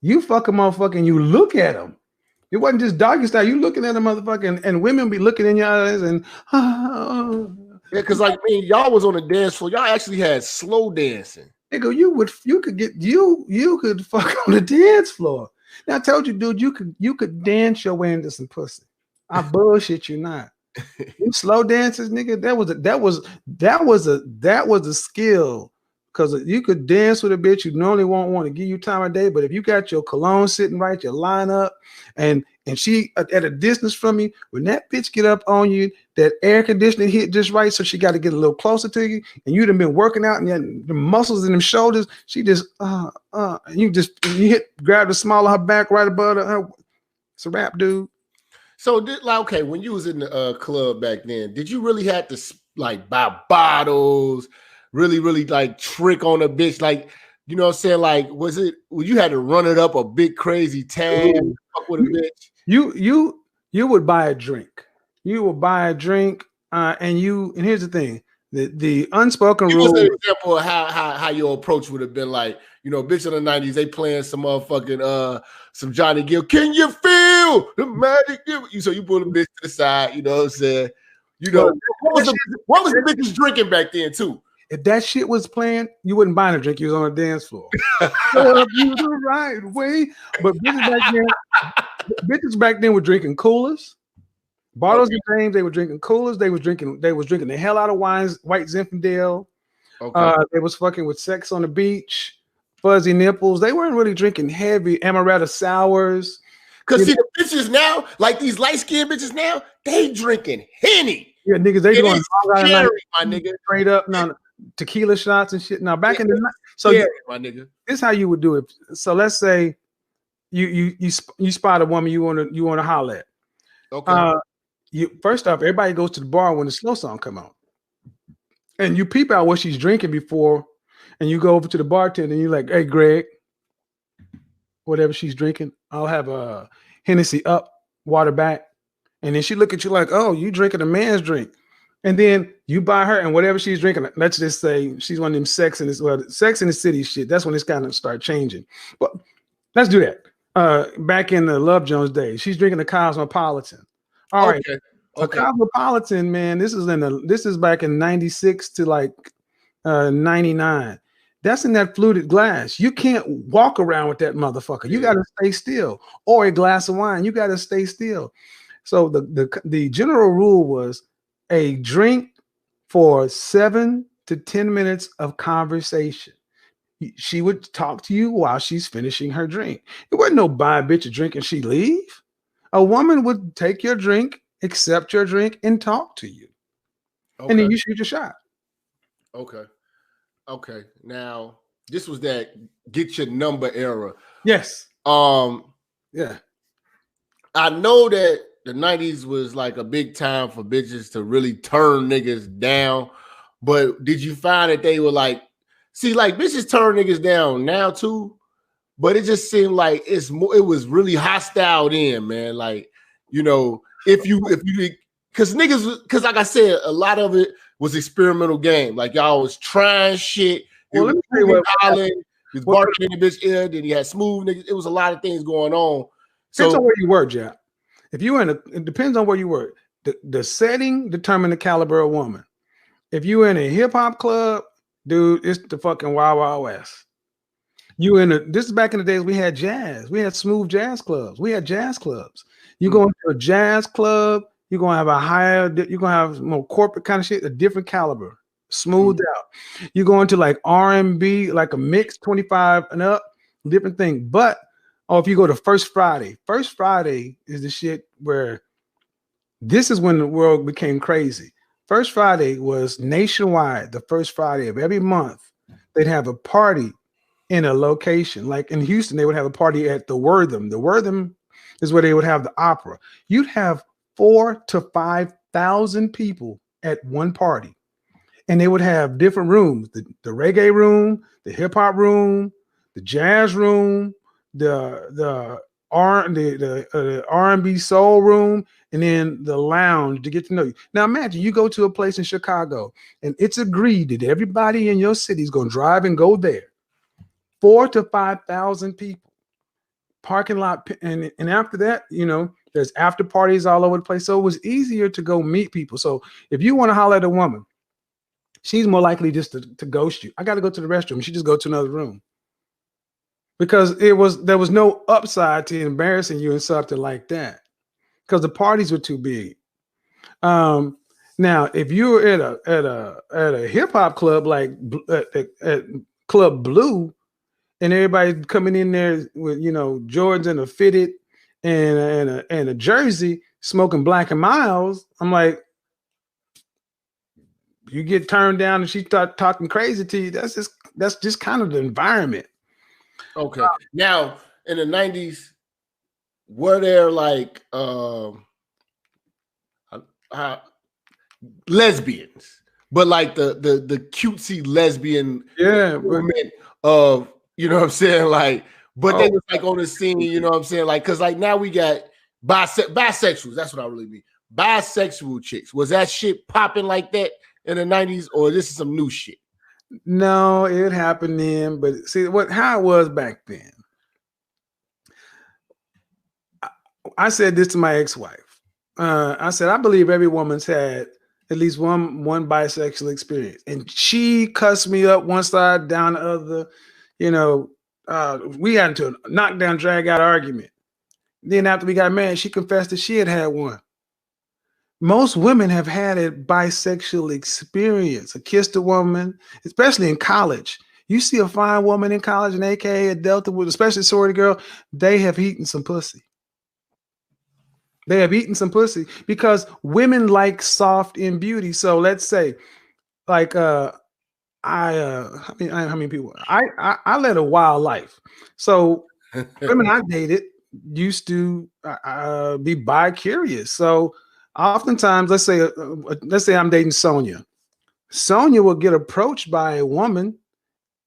Speaker 1: You fuck a motherfucker and you look at him. It wasn't just doggy style. You looking at a motherfucker and women be looking in your eyes and
Speaker 2: yeah, because like y'all was on the dance floor. Y'all actually had slow dancing.
Speaker 1: Nigga, you could fuck on the dance floor. Now I told you, dude, you could dance your way into some pussy. I bullshit you not. You slow dances, nigga. That was a skill. Because you could dance with a bitch, you normally won't want to give you time of day, but if you got your cologne sitting right, your line up, and she at a distance from you, when that bitch get up on you, that air conditioning hit just right, so she got to get a little closer to you, and you'd have been working out, and the muscles in them shoulders, she just and you grab the small of her back right above her. It's a wrap, dude.
Speaker 2: So when you was in the club back then, did you really have to like buy bottles? Really, really like trick on a bitch, like, you know what I'm saying? Like, you had to run it up a big crazy tab with a bitch?
Speaker 1: You would buy a drink. You would buy a drink, and here's the thing: the unspoken rule.
Speaker 2: Give us an example of how your approach would have been. Like, you know, bitch in the 90s, they playing some motherfucking some Johnny Gill. Can you feel the magic? So you pull the bitch to the side. You know what I'm saying? You know what was the bitches drinking back then too?
Speaker 1: If that shit was playing, you wouldn't buy a drink. You was on a dance floor. You the right way. But bitches back then were drinking coolers, bottles of James. They were drinking coolers. They was drinking the hell out of wines, White Zinfandel. They was fucking with Sex on the Beach, fuzzy nipples. They weren't really drinking heavy amaretto sours.
Speaker 2: Because see, the bitches now, like these light-skinned bitches now, they drinking Henny.
Speaker 1: Yeah, niggas, they doing
Speaker 2: cherry, my nigga.
Speaker 1: Straight up. No, tequila shots and shit. Now back in the night, so
Speaker 2: my nigga,
Speaker 1: this is how you would do it. So let's say you spot a woman you want to holler at.
Speaker 2: Okay.
Speaker 1: You first off, everybody goes to the bar when the slow song come on, and you peep out what she's drinking before, and you go over to the bartender and you're like, "Hey, Greg, whatever she's drinking, I'll have a Hennessy up, water back," and then she look at you like, "Oh, you drinking a man's drink." And then you buy her and whatever she's drinking, let's just say she's one of them Sex in the City shit. That's when it's kind of start changing. But let's do that. Back in the Love Jones days, she's drinking the Cosmopolitan. All right. Okay. Cosmopolitan, man, this is back in 96 to like 99. That's in that fluted glass. You can't walk around with that motherfucker. You got to stay still. Or a glass of wine. You got to stay still. So the general rule was a drink for 7 to 10 minutes of conversation. She would talk to you while she's finishing her drink. It wasn't no buy a bitch a drink and she leave. A woman would take your drink, accept your drink, and talk to you. Okay. And then you shoot your shot.
Speaker 2: Okay. Now, this was that get your number era.
Speaker 1: Yes.
Speaker 2: Yeah. I know that the 90s was like a big time for bitches to really turn niggas down. But did you find that they were like, see, like bitches turn niggas down now too, but it just seemed like it was really hostile then, man. Like, you know, if you because niggas, because like I said, a lot of it was experimental game. Like y'all was trying shit.
Speaker 1: Well, let me tell you
Speaker 2: was
Speaker 1: what
Speaker 2: hollering, he was barking in the bitch ear, then he had smooth niggas. It was a lot of things going on.
Speaker 1: Depends on where you were, Jap. If you were it depends on where you were. The setting determined the caliber of woman. If you were in a hip hop club, dude, it's the fucking Wild Wild West. This is back in the days we had jazz. We had smooth jazz clubs. We had jazz clubs. You go into a jazz club, you're gonna have you're gonna have more corporate kind of shit, a different caliber, smoothed out. You go into like R&B, like a mix 25 and up, different thing. But if you go to First Friday is the shit where this is when the world became crazy. First Friday was nationwide. The first Friday of every month, they'd have a party in a location. Like in Houston, they would have a party at the Wortham. The Wortham is where they would have the opera. You'd have 4,000 to 5,000 people at one party, and they would have different rooms: the reggae room, the hip hop room, the jazz room, the R&B soul room, and then the lounge to get to know you. Now imagine you go to a place in Chicago, and it's agreed that everybody in your city is going to drive and go there. 4,000 to 5,000 people, parking lot, and after that, you know, there's after parties all over the place. So it was easier to go meet people. So if you want to holler at a woman, she's more likely just to ghost you. I got to go to the restroom. She just go to another room. Because there was no upside to embarrassing you and something like that, because the parties were too big. Now, if you were at a hip hop club like at Club Blue, and everybody coming in there with, you know, Jordans and a fitted and a jersey, smoking Black and Miles, I'm like, you get turned down and she start talking crazy to you. That's just kind of the environment.
Speaker 2: Okay. Now, in the 90s, were there like lesbians, but like the cutesy lesbian movement of, you know what I'm saying? Like, but they was like on the scene, you know what I'm saying? Like, because like now we got bisexuals. That's what I really mean. Bisexual chicks. Was that shit popping like that in the 90s, or this is some new shit?
Speaker 1: No, it happened then, but see how it was back then. I said this to my ex-wife. I said, I believe every woman's had at least one bisexual experience, and she cussed me up one side, down the other. You know, we got into a knockdown, drag out argument. Then after we got married, she confessed that she had one. Most women have had a bisexual experience, a kissed a woman, especially in college. You see a fine woman in college, an AKA a Delta, with especially a sorority girl, they have eaten some pussy. They have eaten some pussy because women like soft in beauty. So let's say, like, how many people? I led a wild life. So women I dated used to be bi-curious. So oftentimes, let's say I'm dating Sonia. Sonia will get approached by a woman,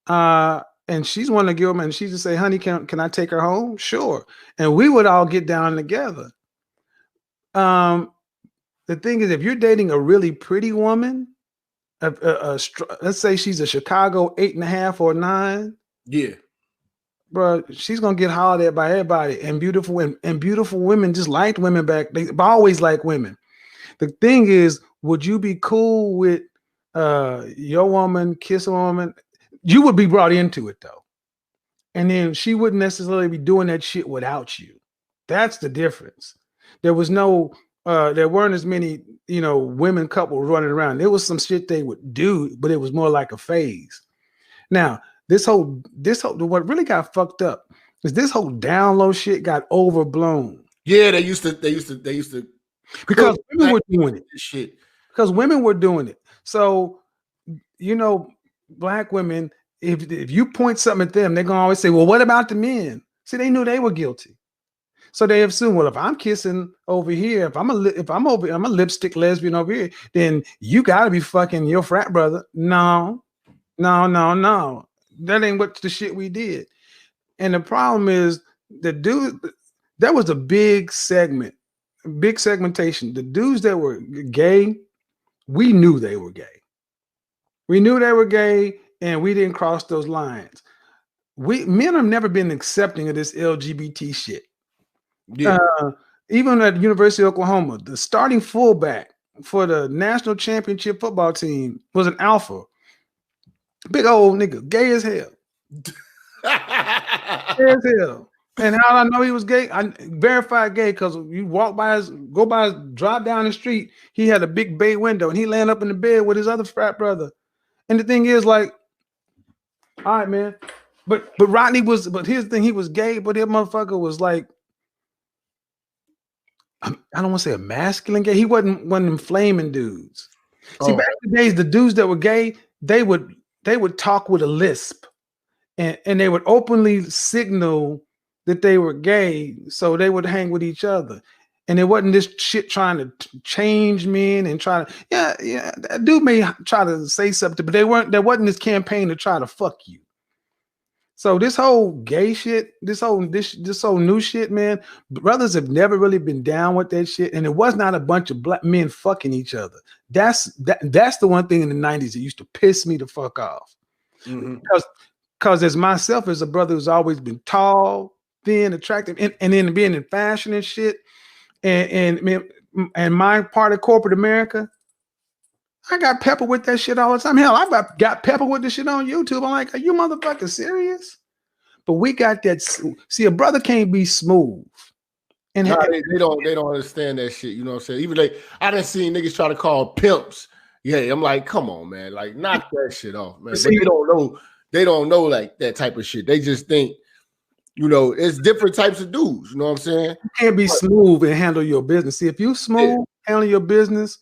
Speaker 1: and she's one to give them, and she just say, "Honey, can I take her home?" Sure, and we would all get down together. The thing is, if you're dating a really pretty woman, let's say she's a Chicago 8.5 or 9,
Speaker 2: yeah,
Speaker 1: bro, she's gonna get hollered at by everybody. And beautiful women just liked women back. They've always liked women. The thing is, would you be cool with your woman kiss a woman? You would be brought into it though, and then she wouldn't necessarily be doing that shit without you. That's the difference. There weren't as many, you know, women couples running around. There was some shit they would do, but it was more like a phase. Now, this whole what really got fucked up is this whole down low shit got overblown.
Speaker 2: Yeah, they used to
Speaker 1: because women were doing it.
Speaker 2: Shit.
Speaker 1: Because women were doing it. So, you know, black women, if you point something at them, they're gonna always say, "Well, what about the men?" See, they knew they were guilty. So they assume, well, if I'm kissing over here, if I'm a lipstick lesbian over here, then you got to be fucking your frat brother. No. That ain't what the shit we did. And the problem is the dude, that was a big segmentation. The dudes that were gay, we knew they were gay. We knew they were gay, and we didn't cross those lines. Men have never been accepting of this LGBT shit.
Speaker 2: Yeah.
Speaker 1: Even at the University of Oklahoma, the starting fullback for the national championship football team was an alpha. Big old nigga, gay as hell. Gay as hell. And how did I know he was gay? I verified gay because you drive down the street, he had a big bay window and he laying up in the bed with his other frat brother. And the thing is, like, all right, man. But here's the thing, he was gay, but that motherfucker was like, I don't want to say a masculine gay. He wasn't one of them flaming dudes. See, back in the days, the dudes that were gay, they would talk with a lisp, and they would openly signal that they were gay, so they would hang with each other. And it wasn't this shit trying to change men and try to, yeah, that dude may try to say something, but there wasn't this campaign to try to fuck you. So this whole gay shit, this whole new shit, man, brothers have never really been down with that shit. And it was not a bunch of black men fucking each other. That's the one thing in the 90s that used to piss me the fuck off. Because as myself, as a brother who's always been tall, thin, attractive, and then being in fashion and shit, and my part of corporate America, I got peppered with that shit all the time. Hell, I got peppered with this shit on YouTube. I'm like, are you motherfuckers serious? But we got that. See, a brother can't be smooth. And
Speaker 2: they don't understand that shit. You know what I'm saying? Even I done seen niggas try to call pimps. Yeah, I'm like, come on, man. Like, knock that shit off, man.
Speaker 1: See,
Speaker 2: but they don't know like that type of shit. They just think, you know, it's different types of dudes. You know what I'm saying?
Speaker 1: You can't be smooth and handle your business. See, if you smooth, handle your business,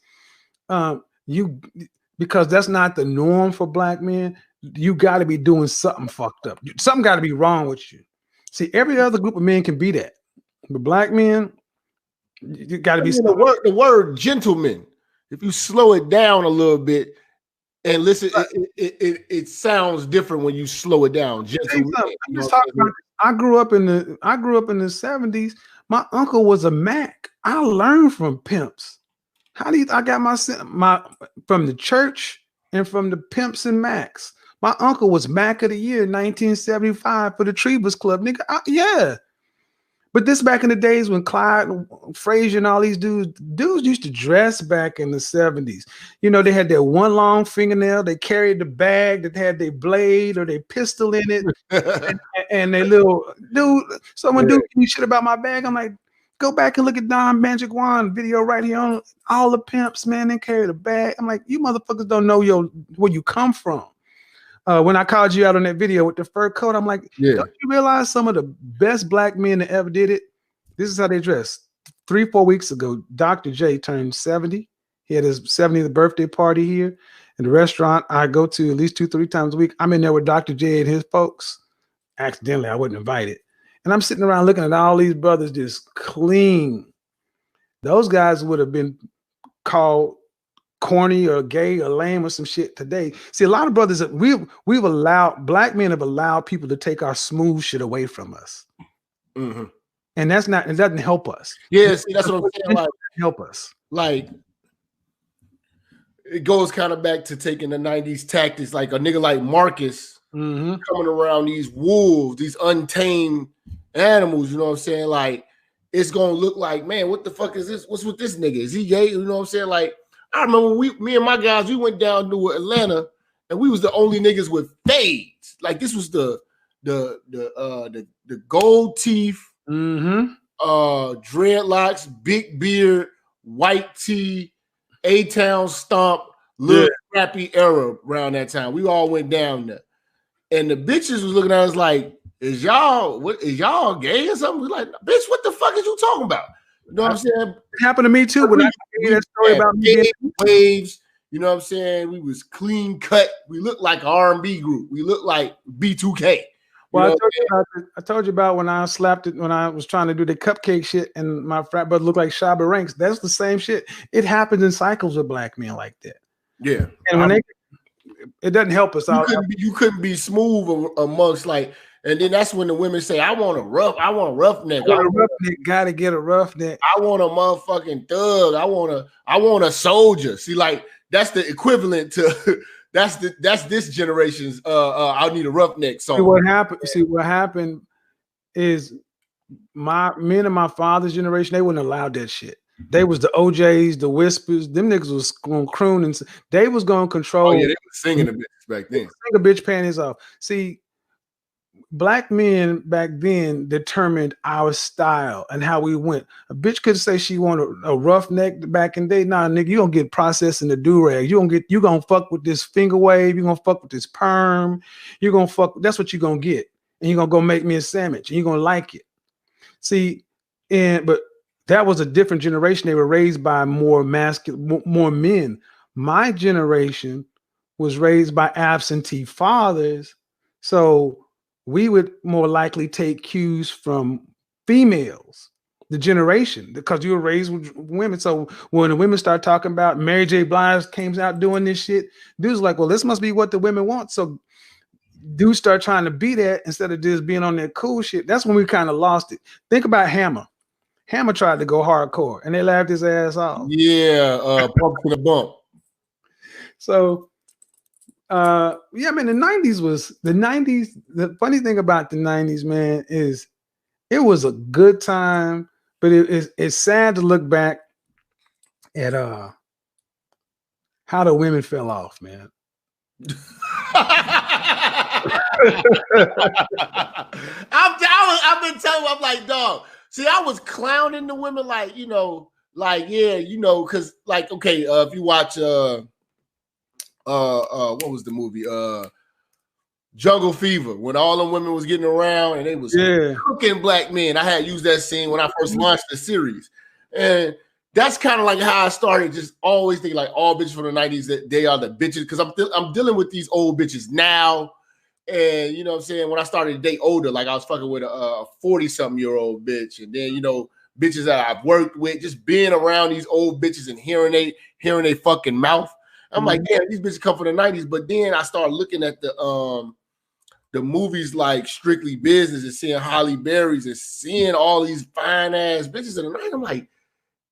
Speaker 1: because that's not the norm for black men, you got to be doing something fucked up. Something got to be wrong with you. See, every other group of men can be that, but black men, you got to be.
Speaker 2: The word gentleman, if you slow it down a little bit and listen, it sounds different when you slow it down. Gentleman.
Speaker 1: I'm just talking about, I grew up in the 70s. My uncle was a Mac. I learned from pimps. I got my from the church and from the pimps and Macs. My uncle was Mac of the Year in 1975 for the Trebus Club, nigga. Yeah. But this back in the days when Clyde and Frazier and all these dudes used to dress back in the 70s. You know, they had their one long fingernail. They carried the bag that had their blade or their pistol in it. and they little dude, someone do any shit about my bag. I'm like, go back and look at Don Magic Wand video right here on all the pimps, man. They carry the bag. I'm like, you motherfuckers don't know where you come from. When I called you out on that video with the fur coat, I'm like, don't you realize some of the best black men that ever did it? This is how they dress. 3-4 weeks ago, Dr. J turned 70. He had his 70th birthday party here in the restaurant I go to at least 2-3 times a week. I'm in there with Dr. J and his folks. Accidentally, I wasn't invited. And I'm sitting around looking at all these brothers just clean. Those guys would have been called corny or gay or lame or some shit today. See, a lot of brothers, black men have allowed people to take our smooth shit away from us.
Speaker 2: Mm-hmm.
Speaker 1: And it doesn't help us.
Speaker 2: Yeah, see, that's what I'm saying. Like,
Speaker 1: help us.
Speaker 2: Like, it goes kind of back to taking the 90s tactics, like a nigga like Marcus coming around these wolves, these untamed animals, you know what I'm saying? Like, it's gonna look like, man, what the fuck is this? What's with this nigga? Is he gay? You know what I'm saying? Like, I remember me and my guys, we went down to Atlanta and we was the only niggas with fades. Like, this was the gold teeth, dreadlocks, big beard, white tee, A-Town stomp, little scrappy era around that time. We all went down there. And the bitches was looking at us like, is y'all gay or something? We're like, bitch, what the fuck is you talking about? You know what I'm saying?
Speaker 1: It happened to me too. When I hear that story about me
Speaker 2: waves, you know what I'm saying? We was clean cut. We looked like an R&B group. We looked like B2K.
Speaker 1: Well, I told you about when I slapped it when I was trying to do the cupcake shit and my frat brother looked like Shabba Ranks. That's the same shit. It happens in cycles with black men like that.
Speaker 2: Yeah.
Speaker 1: And when it doesn't help us out.
Speaker 2: You couldn't be smooth amongst, like, And then that's when the women say, I want a roughneck. I
Speaker 1: Gotta get a roughneck.
Speaker 2: I want a motherfucking thug. I want a soldier. See, like that's the equivalent to that's this generation's I need a roughneck song.
Speaker 1: See what happened is men of my father's generation, they wouldn't allow that shit. They was the OJs, the Whispers. Them niggas was going croon and they was going to control.
Speaker 2: Oh yeah, they was singing the bitches back then.
Speaker 1: Sing a bitch panties off. See, black men back then determined our style and how we went. A bitch could say she wanted a roughneck back in the day. Nah, nigga, you gonna get processed in the do-rag. You gonna fuck with this finger wave. You gonna fuck with this perm. You gonna fuck. That's what you gonna get. And you're gonna go make me a sandwich and you're gonna like it. See, but that was a different generation. They were raised by more masculine, more men. My generation was raised by absentee fathers. So we would more likely take cues from females, the generation, because you were raised with women. So when the women start talking about Mary J. Blige came out doing this shit, dudes like, well, this must be what the women want. So dudes start trying to be that instead of just being on that cool shit. That's when we kind of lost it. Think about Hammer. Hammer tried to go hardcore and they laughed his ass off.
Speaker 2: Yeah, pump to the bump.
Speaker 1: So yeah, man, the 90s. The funny thing about the 90s, man, is it was a good time, but it's sad to look back at how the women fell off, man.
Speaker 2: I've been telling you, I'm like, dog. See, I was clowning the women, like, because, like, okay, if you watch, what was the movie? Jungle Fever, when all them women was getting around and they was cooking black men. I had used that scene when I first launched the series, and that's kind of like how I started. Just always thinking like all bitches from the 90s that they are the bitches, because I'm dealing with these old bitches now. And you know what I'm saying? When I started to date older, like I was fucking with a 40-something-year-old bitch. And then, bitches that I've worked with, just being around these old bitches and hearing they fucking mouth. I'm like, damn, these bitches come from the 90s. But then I started looking at the movies like Strictly Business and seeing Holly Berry's and seeing all these fine ass bitches in the night. I'm like,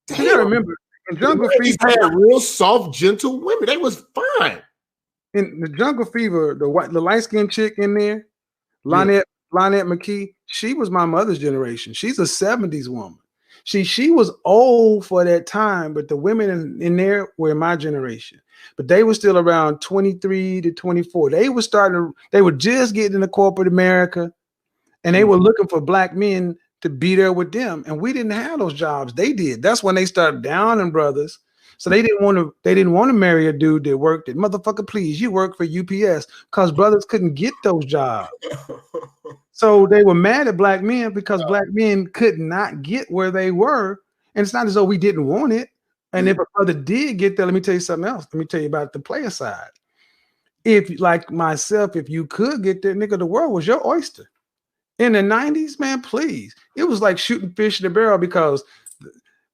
Speaker 2: damn,
Speaker 1: I remember in Jungle
Speaker 2: Fever had real soft, gentle women. They was fine.
Speaker 1: In the Jungle Fever, the light-skinned chick in there, Lynette McKee, she was my mother's generation. She's a 70s woman. She was old for that time, but the women in there were my generation. But they were still around 23 to 24. They were just getting into corporate America, and they were looking for black men to be there with them. And we didn't have those jobs. They did. That's when they started downing brothers. So they didn't want to marry a dude that worked at motherfucker. Please, you work for UPS, because brothers couldn't get those jobs. So they were mad at black men because black men could not get where they were. And it's not as though we didn't want it. And if a brother did get there, let me tell you something else. Let me tell you about the player side. If like myself, if you could get there, nigga, the world was your oyster. In the 90s, man, please. It was like shooting fish in a barrel, because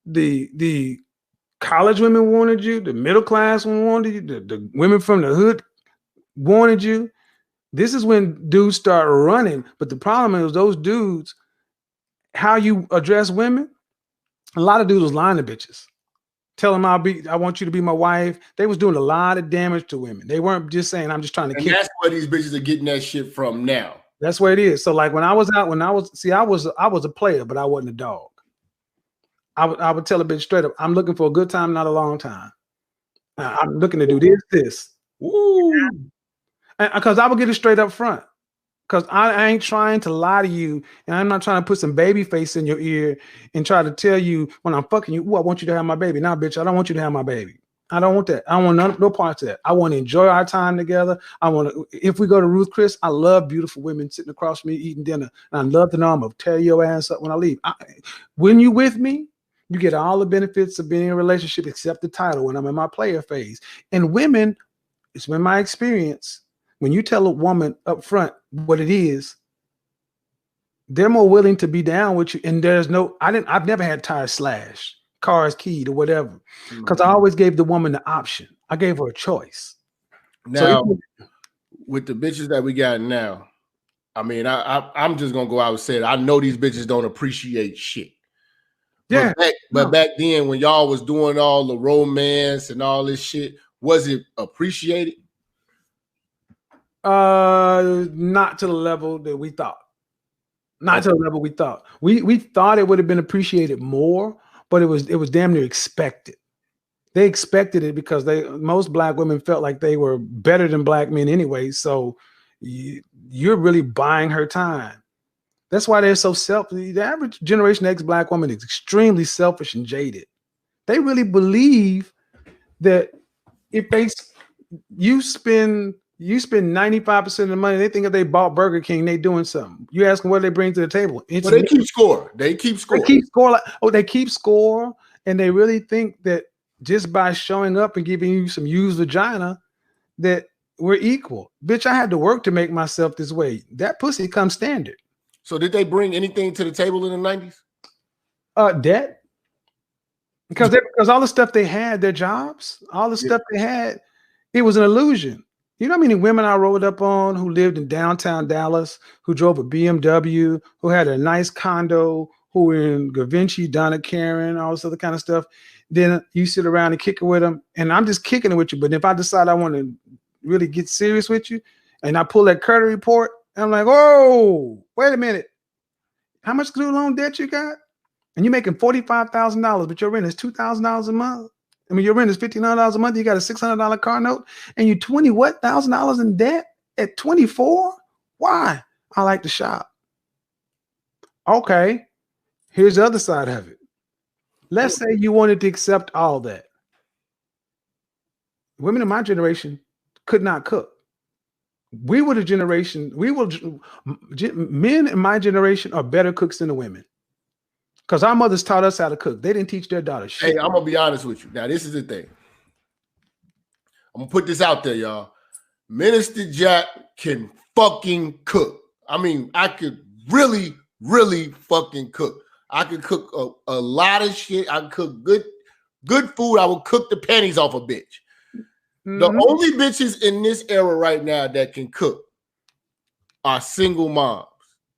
Speaker 1: the college women wanted you, the middle class wanted you, the women from the hood wanted you. This is when dudes start running. But the problem is those dudes, how you address women, a lot of dudes was lying to bitches. Tell them I want you to be my wife. They was doing a lot of damage to women. They weren't just saying, I'm just trying to
Speaker 2: kick. That's where these bitches are getting that shit from now.
Speaker 1: That's where it is. So like I was a player, but I wasn't a dog. I would tell a bitch straight up, I'm looking for a good time, not a long time. I'm looking to do this. Woo. Because I would get it straight up front. Because I ain't trying to lie to you, and I'm not trying to put some baby face in your ear and try to tell you when I'm fucking you, I want you to have my baby. Nah, bitch, I don't want you to have my baby. I don't want that. I don't want no parts of that. I want to enjoy our time together. If we go to Ruth Chris, I love beautiful women sitting across from me eating dinner. And I love to know I'm going to tear your ass up when I leave. When you with me, you get all the benefits of being in a relationship except the title when I'm in my player phase. And women, it's been my experience, when you tell a woman up front what it is, they're more willing to be down with you. And I've never had tires slashed, cars keyed or whatever, because I always gave the woman the option. I gave her a choice.
Speaker 2: Now, with the bitches that we got now, I mean, I'm just gonna go out and say it. I know these bitches don't appreciate shit.
Speaker 1: Yeah.
Speaker 2: But back then, when y'all was doing all the romance and all this shit, was it appreciated?
Speaker 1: Not to the level that we thought. Not to the level we thought. We thought it would have been appreciated more, but it was damn near expected. They expected it because most black women felt like they were better than black men anyway. So you're really buying her time. That's why they're so selfish. The average Generation X black woman is extremely selfish and jaded. They really believe that if you spend 95% of the money, they think if they bought Burger King, they doing something. You ask them what they bring to the table.
Speaker 2: But they keep score. They keep score.
Speaker 1: They keep score, and they really think that just by showing up and giving you some used vagina, that we're equal. Bitch, I had to work to make myself this way. That pussy comes standard.
Speaker 2: So did they bring anything to the table in the 90s?
Speaker 1: Debt. Because all the stuff they had, their jobs, all the stuff they had, it was an illusion. You know how many women I rolled up on who lived in downtown Dallas, who drove a BMW, who had a nice condo, who were in Gavinci, Donna Karen, all this other kind of stuff. Then you sit around and kick it with them, and I'm just kicking it with you. But if I decide I want to really get serious with you, and I pull that credit report, and I'm like, oh, wait a minute. How much student loan debt you got? And you're making $45,000, but your rent is $2,000 a month. I mean, your rent is $1,500 a month. You got a $600 car note, and you $20,000 in debt at 24. Why? I like to shop. Okay, here's the other side of it. Let's say you wanted to accept all that. Women in my generation could not cook. We were the generation. Men in my generation are better cooks than the women. Because our mothers taught us how to cook. They didn't teach their daughters shit.
Speaker 2: Hey, I'm going to be honest with you. Now, this is the thing. I'm going to put this out there, y'all. Minister Jap can fucking cook. I mean, I could really, really fucking cook. I could cook a lot of shit. I could cook good food. I would cook the panties off a bitch. Mm-hmm. The only bitches in this era right now that can cook are single moms.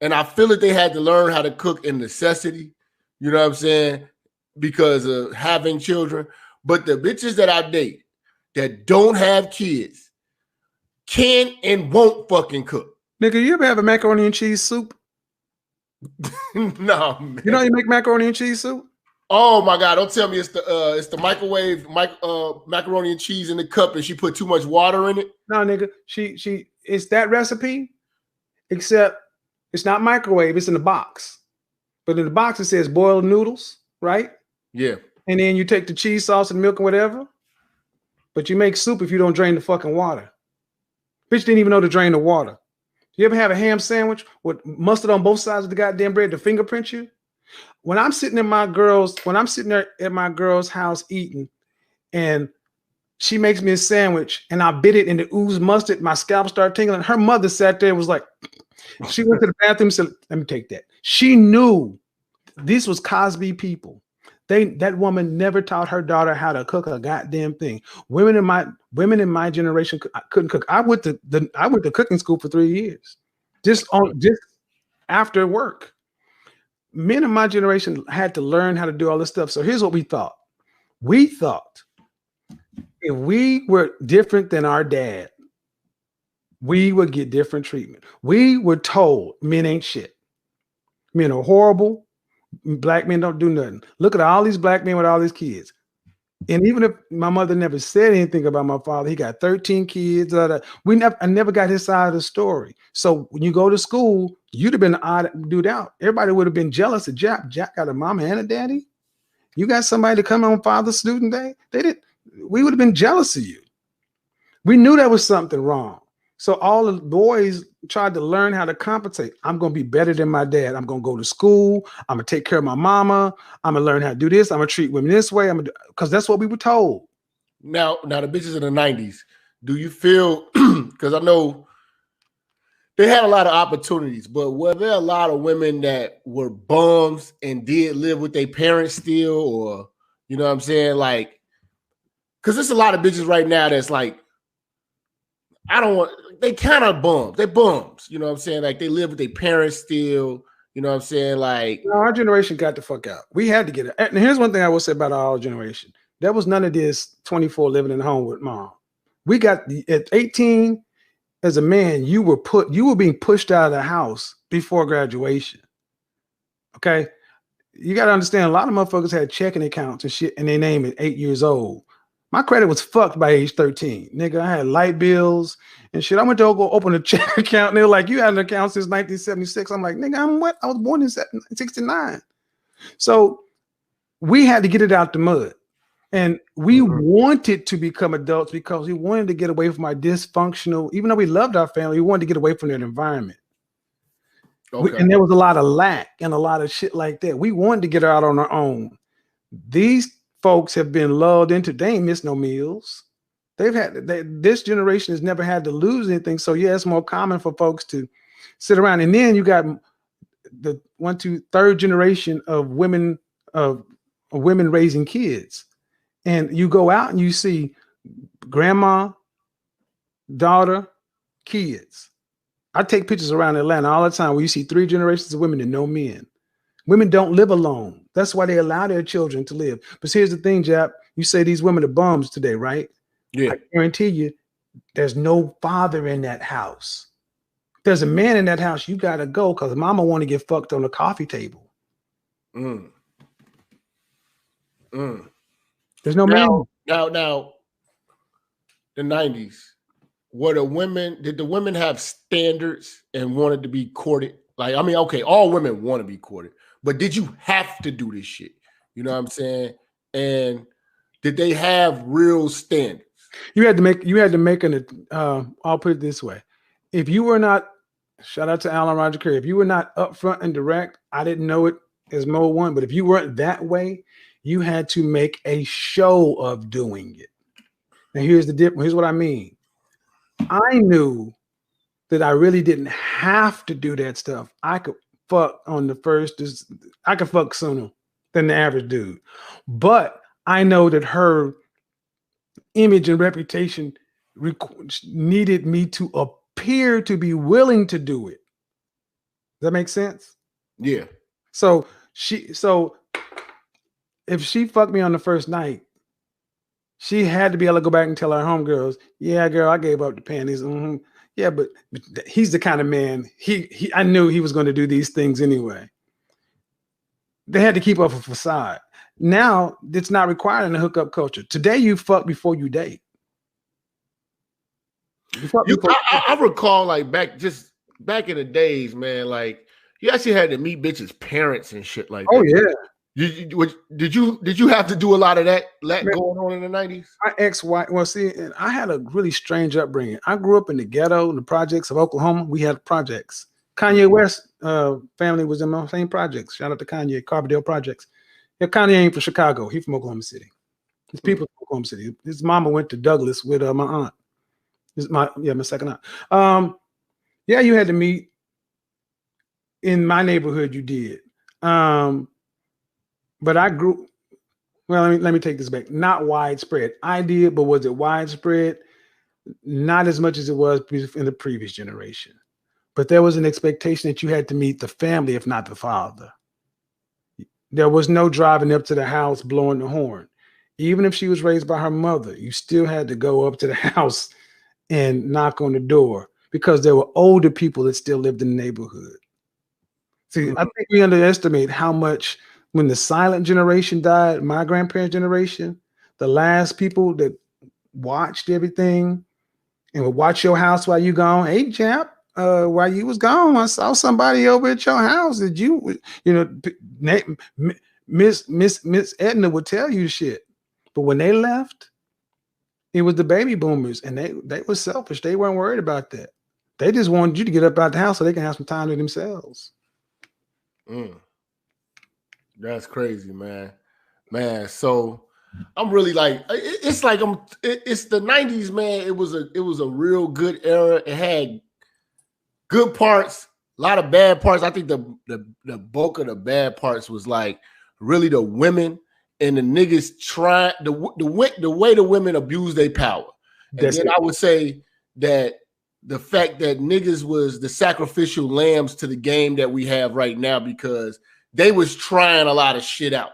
Speaker 2: And I feel that they had to learn how to cook in necessity. You know what I'm saying? Because of having children. But the bitches that I date that don't have kids can and won't fucking cook.
Speaker 1: Nigga, you ever have a macaroni and cheese soup?
Speaker 2: No, man.
Speaker 1: You know how you make macaroni and cheese soup?
Speaker 2: Oh my God! Don't tell me it's the microwave macaroni and cheese in the cup, and she put too much water in it.
Speaker 1: No, nigga, it's that recipe, except it's not microwave. It's in the box, but in the box it says boiled noodles, right?
Speaker 2: Yeah. And
Speaker 1: then you take the cheese sauce and milk and whatever, but you make soup if you don't drain the fucking water. Bitch didn't even know to drain the water. You ever have a ham sandwich with mustard on both sides of the goddamn bread to fingerprint you? When I'm sitting there at my girl's house eating, and she makes me a sandwich, and I bit it and it oozed mustard, my scalp started tingling. Her mother sat there and was like, she went to the bathroom and said, let me take that. She knew this was Cosby people. That woman never taught her daughter how to cook a goddamn thing. Women in my generation couldn't cook. I went to cooking school for 3 years, just after work. Men in my generation had to learn how to do all this stuff. So here's what we thought. We thought if we were different than our dad, we would get different treatment. We were told men ain't shit. Men are horrible. Black men don't do nothing. Look at all these black men with all these kids. And even if my mother never said anything about my father, he got 13 kids. I never got his side of the story. So when you go to school, you'd have been the odd dude out. Everybody would have been jealous of Jap. Jap got a mama and a daddy. You got somebody to come on Father's Student Day. We would have been jealous of you. We knew there was something wrong. So all the boys tried to learn how to compensate. I'm going to be better than my dad. I'm going to go to school. I'm going to take care of my mama. I'm going to learn how to do this. I'm going to treat women this way. Because that's what we were told.
Speaker 2: Now the bitches in the 90s, do you feel, because I know they had a lot of opportunities, but were there a lot of women that were bums and did live with their parents still? Or, you know what I'm saying? Like, because there's a lot of bitches right now that's like, I don't want. They kind of bums. They bums. You know what I'm saying? Like they live with their parents still. You know what I'm saying? Like
Speaker 1: no, our generation got the fuck out. We had to get it. And here's one thing I will say about our generation: there was none of this 24 living at home with mom. We got at 18 as a man, you were being pushed out of the house before graduation. Okay, you got to understand. A lot of motherfuckers had checking accounts and shit, and they name at 8 years old. My credit was fucked by age 13. Nigga, I had light bills and shit. I went to go open a check account, and they were like, "You had an account since 1976." I'm like, "Nigga, I'm what? I was born in 69." So we had to get it out the mud. And we wanted to become adults because we wanted to get away from our dysfunctional, even though we loved our family, we wanted to get away from that environment. Okay. And there was a lot of lack and a lot of shit like that. We wanted to get out on our own. These folks have been lulled into, they ain't missed no meals. This generation has never had to lose anything. So yeah, it's more common for folks to sit around. And then you got the third generation of women raising kids. And you go out and you see grandma, daughter, kids. I take pictures around Atlanta all the time where you see 3 generations of women and no men. Women don't live alone. That's why they allow their children to live. But here's the thing, Jap. You say these women are bums today, right? Yeah. I guarantee you, there's no father in that house. If there's a man in that house, you got to go because mama want to get fucked on the coffee table. There's no man.
Speaker 2: Now, the 90s. Did the women have standards and wanted to be courted? Like, I mean, okay, all women want to be courted, but did you have to do this shit? You know what I'm saying? And did they have real standards?
Speaker 1: You had to make an I'll put it this way. If you were not, shout out to Alan Roger Curry, if you were not upfront and direct, I didn't know it as Mo one, but if you weren't that way, you had to make a show of doing it. And here's the difference. Here's what I mean. I knew that I really didn't have to do that stuff. I could fuck on the first. I could fuck sooner than the average dude. But I know that her image and reputation needed me to appear to be willing to do it. Does that make sense?
Speaker 2: Yeah.
Speaker 1: So if she fucked me on the first night, she had to be able to go back and tell her homegirls, "Yeah, girl, I gave up the panties." Mm-hmm. Yeah, but he's the kind of man. I knew he was going to do these things anyway. They had to keep up a facade. Now it's not required in the hookup culture. Today, you fuck before you date.
Speaker 2: I recall like back in the days, man. Like you actually had to meet bitches' parents and shit like that.
Speaker 1: Oh yeah.
Speaker 2: Did you have to do a lot of that going on in the 90s?
Speaker 1: My ex-wife, well, see, I had a really strange upbringing. I grew up in the ghetto, in the projects of Oklahoma. We had projects. Kanye West family was in my same projects. Shout out to Kanye, Carbondale Projects. Yeah, Kanye ain't from Chicago. He's from Oklahoma City. His people from Oklahoma City. His mama went to Douglas with my aunt. My second aunt. Yeah, you had to meet in my neighborhood. You did. But I grew, well, let me take this back. Not widespread. I did, but was it widespread? Not as much as it was in the previous generation. But there was an expectation that you had to meet the family, if not the father. There was no driving up to the house blowing the horn. Even if she was raised by her mother, you still had to go up to the house and knock on the door because there were older people that still lived in the neighborhood. See, I think we underestimate how much. When the silent generation died, my grandparents' generation, the last people that watched everything and would watch your house while you gone. Hey, Jap, while you was gone, I saw somebody over at your house. Did you Miss Edna would tell you shit. But when they left, it was the baby boomers, and they were selfish. They weren't worried about that. They just wanted you to get up out the house so they can have some time to themselves.
Speaker 2: That's crazy, man. So I'm really like, it's the 90s, man. It was a real good era. It had good parts, a lot of bad parts. I think the bulk of the bad parts was like really the women and the niggas the way the women abuse their power. And then I would say that the fact that niggas was the sacrificial lambs to the game that we have right now, because they was trying a lot of shit out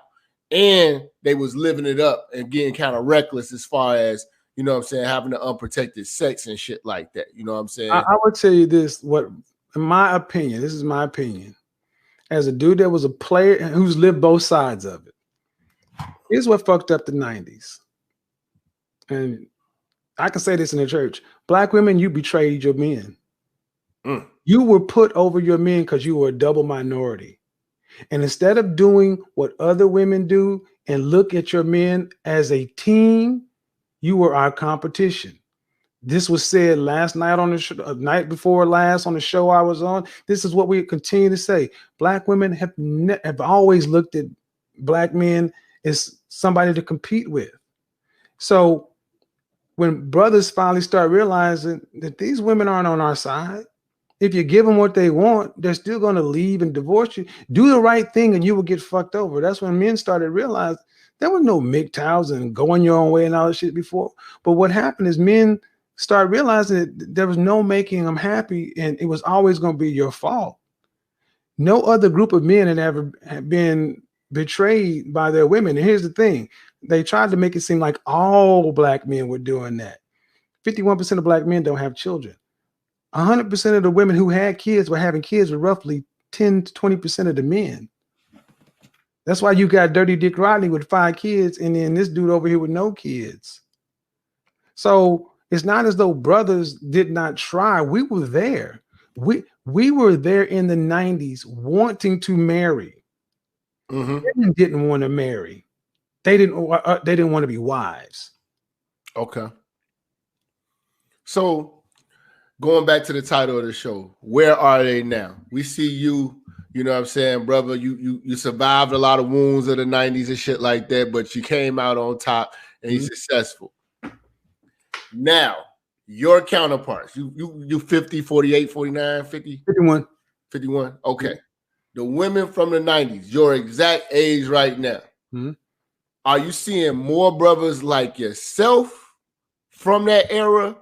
Speaker 2: and they was living it up and getting kind of reckless as far as, you know what I'm saying, having the unprotected sex and shit like that. You know what I'm saying?
Speaker 1: I would tell you this, what, in my opinion, this is my opinion, as a dude that was a player who's lived both sides of it. Here's what fucked up the 90s. And I can say this in the church. Black women, you betrayed your men. You were put over your men because you were a double minority. And instead of doing what other women do and look at your men as a team, you were our competition. This was said last night on the show, night before last on the show I was on. This is what we continue to say. Black women have always looked at black men as somebody to compete with. So when brothers finally start realizing that these women aren't on our side, if you give them what they want, they're still going to leave and divorce you. Do the right thing and you will get fucked over. That's when men started realizing there was no MGTOWs and going your own way and all that shit before. But what happened is men start realizing that there was no making them happy, and it was always going to be your fault. No other group of men had ever been betrayed by their women. And here's the thing. They tried to make it seem like all black men were doing that. 51% of black men don't have children. 100% of the women who had kids were having kids with roughly 10 to 20% of the men. That's why you got Dirty Dick Rodney with 5 kids and then this dude over here with no kids. So it's not as though brothers did not try. We were there. We were there in the 90s wanting to marry. Women didn't want to marry. They didn't want to be wives.
Speaker 2: Okay. So going back to the title of the show, where are they now? We see you, you know what I'm saying, brother, you survived a lot of wounds of the 90s and shit like that, but you came out on top and you're successful. Now, your counterparts, you 50, 48, 49, 50?
Speaker 1: 51.
Speaker 2: 51, okay. The women from the 90s, your exact age right now, are you seeing more brothers like yourself from that era?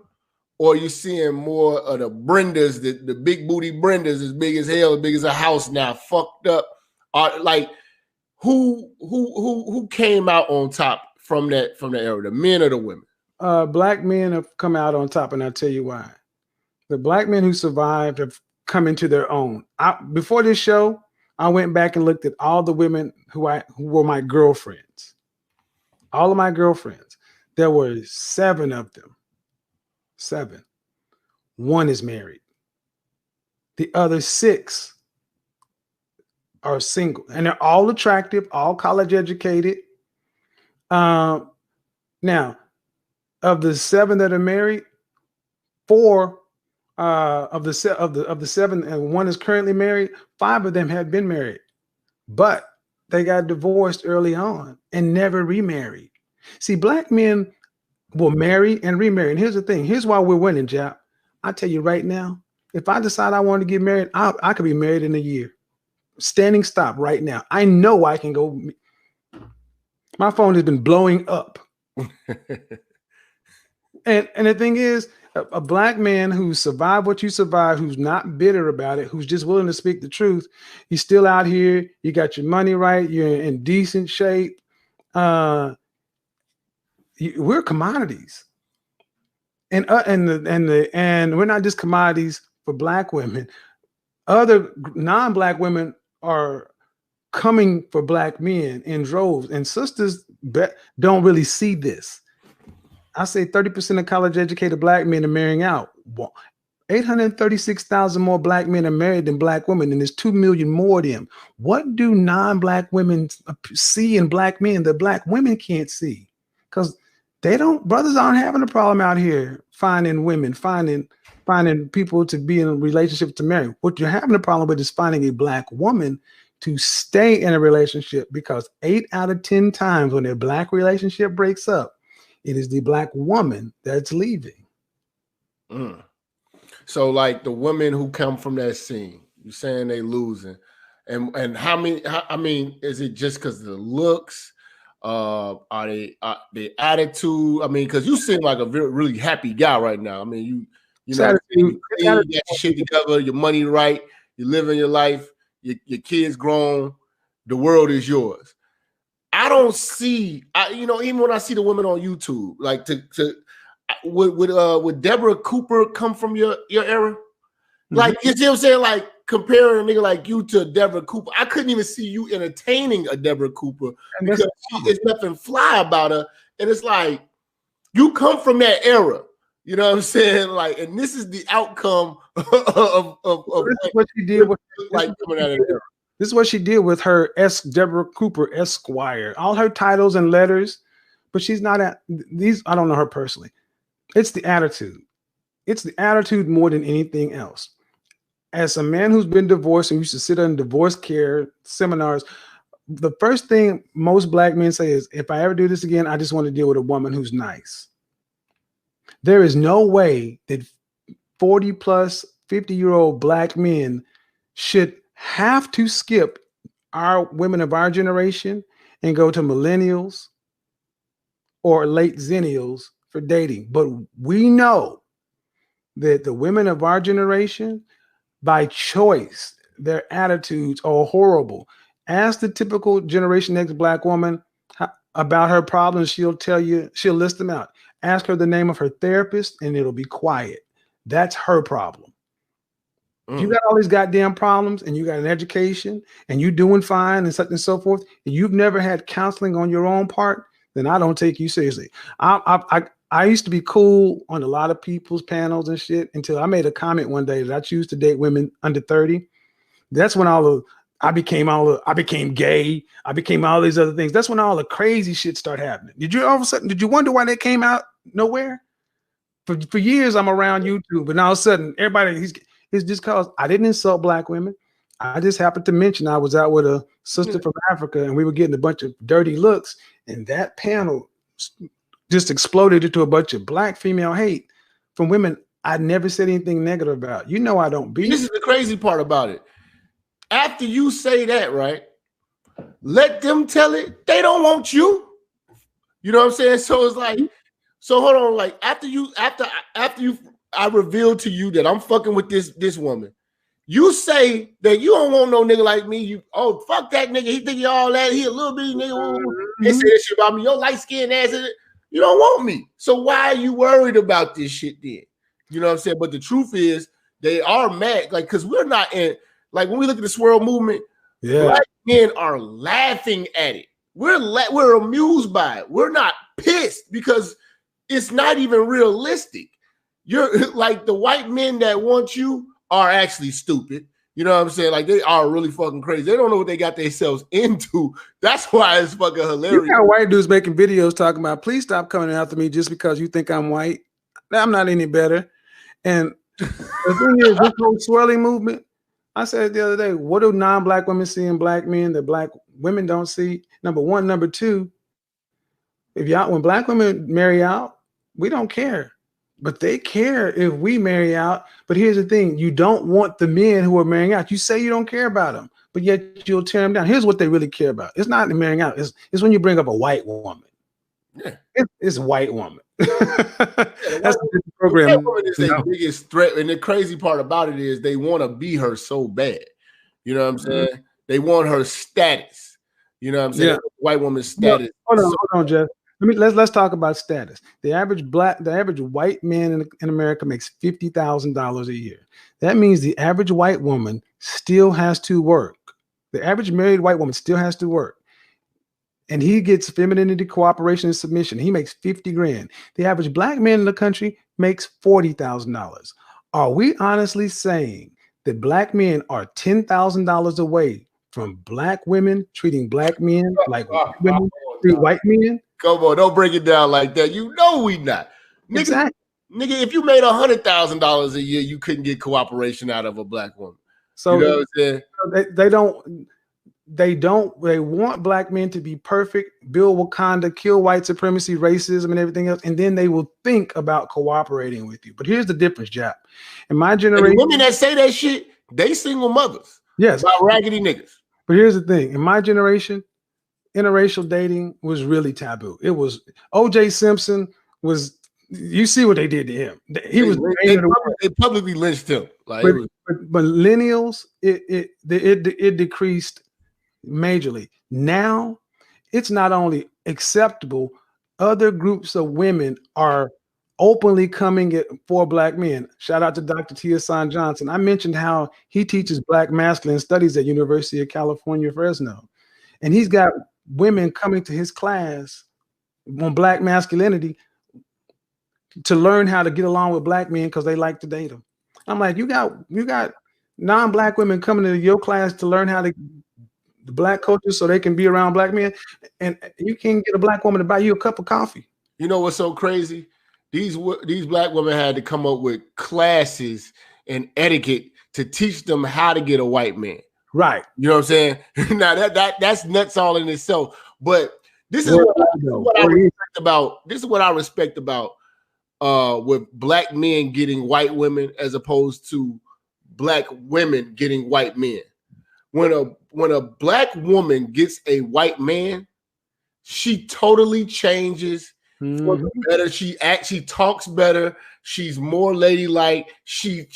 Speaker 2: Or are you seeing more of the Brendas, the big booty Brendas, as big as hell, as big as a house now, fucked up? Like who came out on top from that era, the men or the women?
Speaker 1: Black men have come out on top, and I'll tell you why. The black men who survived have come into their own. Before this show, I went back and looked at all the women who were my girlfriends. All of my girlfriends. There were 7 of them. 7. 1 is married. The other 6 are single, and they're all attractive, all college educated. Now, of the 7 that are married, 4 of the 7, and 1 is currently married. 5 of them had been married, but they got divorced early on and never remarried. See, black men will marry and remarry. And here's the thing. Here's why we're winning, Jap. I tell you right now, if I decide I want to get married, I could be married in a year. Standing stop right now. I know I can go. My phone has been blowing up. And the thing is, a black man who survived what you survived, who's not bitter about it, who's just willing to speak the truth, he's still out here. You got your money right. You're in decent shape. We're commodities, and we're not just commodities for black women. Other non-black women are coming for black men in droves, and sisters don't really see this. I say 30% of college-educated black men are marrying out. 836,000 more black men are married than black women, and there's 2 million more of them. What do non-black women see in black men that black women can't see? Because brothers aren't having a problem out here finding women, finding people to be in a relationship to marry. What you're having a problem with is finding a black woman to stay in a relationship, because 8 out of 10 times when a black relationship breaks up, it is the black woman that's leaving.
Speaker 2: So like the women who come from that scene, you're saying they losing. And how many, I mean, is it just because of the looks? Are they the attitude? I mean, because you seem like a really happy guy right now. I mean, You know, you got your shit together, your money right, you're living your life, your kids grown, the world is yours. I don't see, even when I see the women on YouTube, like would Deborah Cooper come from your era? Like, you see what I'm saying? Like, comparing a nigga like you to Deborah Cooper, I couldn't even see you entertaining a Deborah Cooper because there's nothing fly about her. And it's like, you come from that era. You know what I'm saying? Like, and this is the outcome of
Speaker 1: what she did with like coming out of the era. This is what she did with her Deborah Cooper Esquire. All her titles and letters, but she's not at these. I don't know her personally. It's the attitude. It's the attitude more than anything else. As a man who's been divorced and used to sit in divorce care seminars, the first thing most black men say is, if I ever do this again, I just want to deal with a woman who's nice. There is no way that 40 plus 50-year-old black men should have to skip our women of our generation and go to millennials or late zennials for dating. But we know that the women of our generation, by choice, their attitudes are horrible. Ask the typical Generation X black woman about her problems. She'll tell you, she'll list them out. Ask her the name of her therapist and it'll be quiet. That's her problem. If you got all these goddamn problems and you got an education and you doing fine and such and so forth, and you've never had counseling on your own part, then I don't take you seriously. I used to be cool on a lot of people's panels and shit until I made a comment one day that I choose to date women under 30. That's when I became gay. I became all these other things. That's when all the crazy shit started happening. Did you wonder why they came out nowhere? For years I'm around YouTube, and all of a sudden everybody it's just because I didn't insult black women. I just happened to mention I was out with a sister from Africa and we were getting a bunch of dirty looks, and that panel just exploded into a bunch of black female hate from women I never said anything negative about. You know I don't beat.
Speaker 2: This is the crazy part about it. After you say that, right? Let them tell it. They don't want you. You know what I'm saying? So it's like, so hold on, like after I reveal to you that I'm fucking with this woman, you say that you don't want no nigga like me. You fuck that nigga. He think you all that. He a little bitty nigga. They say that shit about me. Your light skinned ass. You don't want me. So why are you worried about this shit then? You know what I'm saying? But the truth is, they are mad. Like, because we're not in, like, when we look at the swirl movement, black men are laughing at it. We're amused by it. We're not pissed because it's not even realistic. You're like, the white men that want you are actually stupid. You know what I'm saying? Like, they are really fucking crazy. They don't know what they got themselves into. That's why it's fucking hilarious.
Speaker 1: You got white dudes making videos talking about, please stop coming after me just because you think I'm white. I'm not any better. And the thing is, this whole swirling movement, I said the other day, what do non-black women see in black men that black women don't see? Number one. Number two, when black women marry out, we don't care. But they care if we marry out. But here's the thing. You don't want the men who are marrying out. You say you don't care about them, but yet you'll tear them down. Here's what they really care about. It's not the marrying out. It's when you bring up a white woman. Yeah. It's a white woman. That's the program.
Speaker 2: White woman is their biggest threat. And the crazy part about it is they want to be her so bad. You know what I'm saying? They want her status. You know what I'm saying? Yeah. White woman's status.
Speaker 1: Hold on, Jeff. Let's talk about status. The average white man in America makes $50,000 a year. That means the average white woman still has to work. The average married white woman still has to work. And he gets femininity, cooperation, and submission. He makes 50 grand. The average black man in the country makes $40,000. Are we honestly saying that black men are $10,000 away from black women treating black men like women treat white men?
Speaker 2: Come on, don't break it down like that. You know we not. Nigga,
Speaker 1: exactly.
Speaker 2: Nigga, if you made $100,000 a year, you couldn't get cooperation out of a black woman.
Speaker 1: So you know what I'm saying? They want black men to be perfect, build Wakanda, kill white supremacy, racism, and everything else, and then they will think about cooperating with you. But here's the difference, Jap. In my generation,
Speaker 2: and the women that say that shit, they single mothers.
Speaker 1: Yes,
Speaker 2: by raggedy niggas.
Speaker 1: But here's the thing: in my generation, interracial dating was really taboo. It was O.J. Simpson was You see what they did to him.
Speaker 2: They publicly lynched him. Like,
Speaker 1: but millennials, it decreased majorly. Now, it's not only acceptable, other groups of women are openly coming for black men. Shout out to Dr. Tia San Johnson. I mentioned how he teaches black masculine studies at University of California, Fresno. And he's got women coming to his class on black masculinity to learn how to get along with black men because they like to date them. I'm like, you got non-black women coming to your class to learn how to the black culture so they can be around black men, and you can get a black woman to buy you a cup of coffee.
Speaker 2: You know what's so crazy? These black women had to come up with classes and etiquette to teach them how to get a white man.
Speaker 1: Right.
Speaker 2: You know what I'm saying? Now that's nuts all in itself. But this is what I respect about. This is what I respect about with black men getting white women as opposed to black women getting white men. When a black woman gets a white man, she totally changes for the better. She talks better. She's more ladylike. She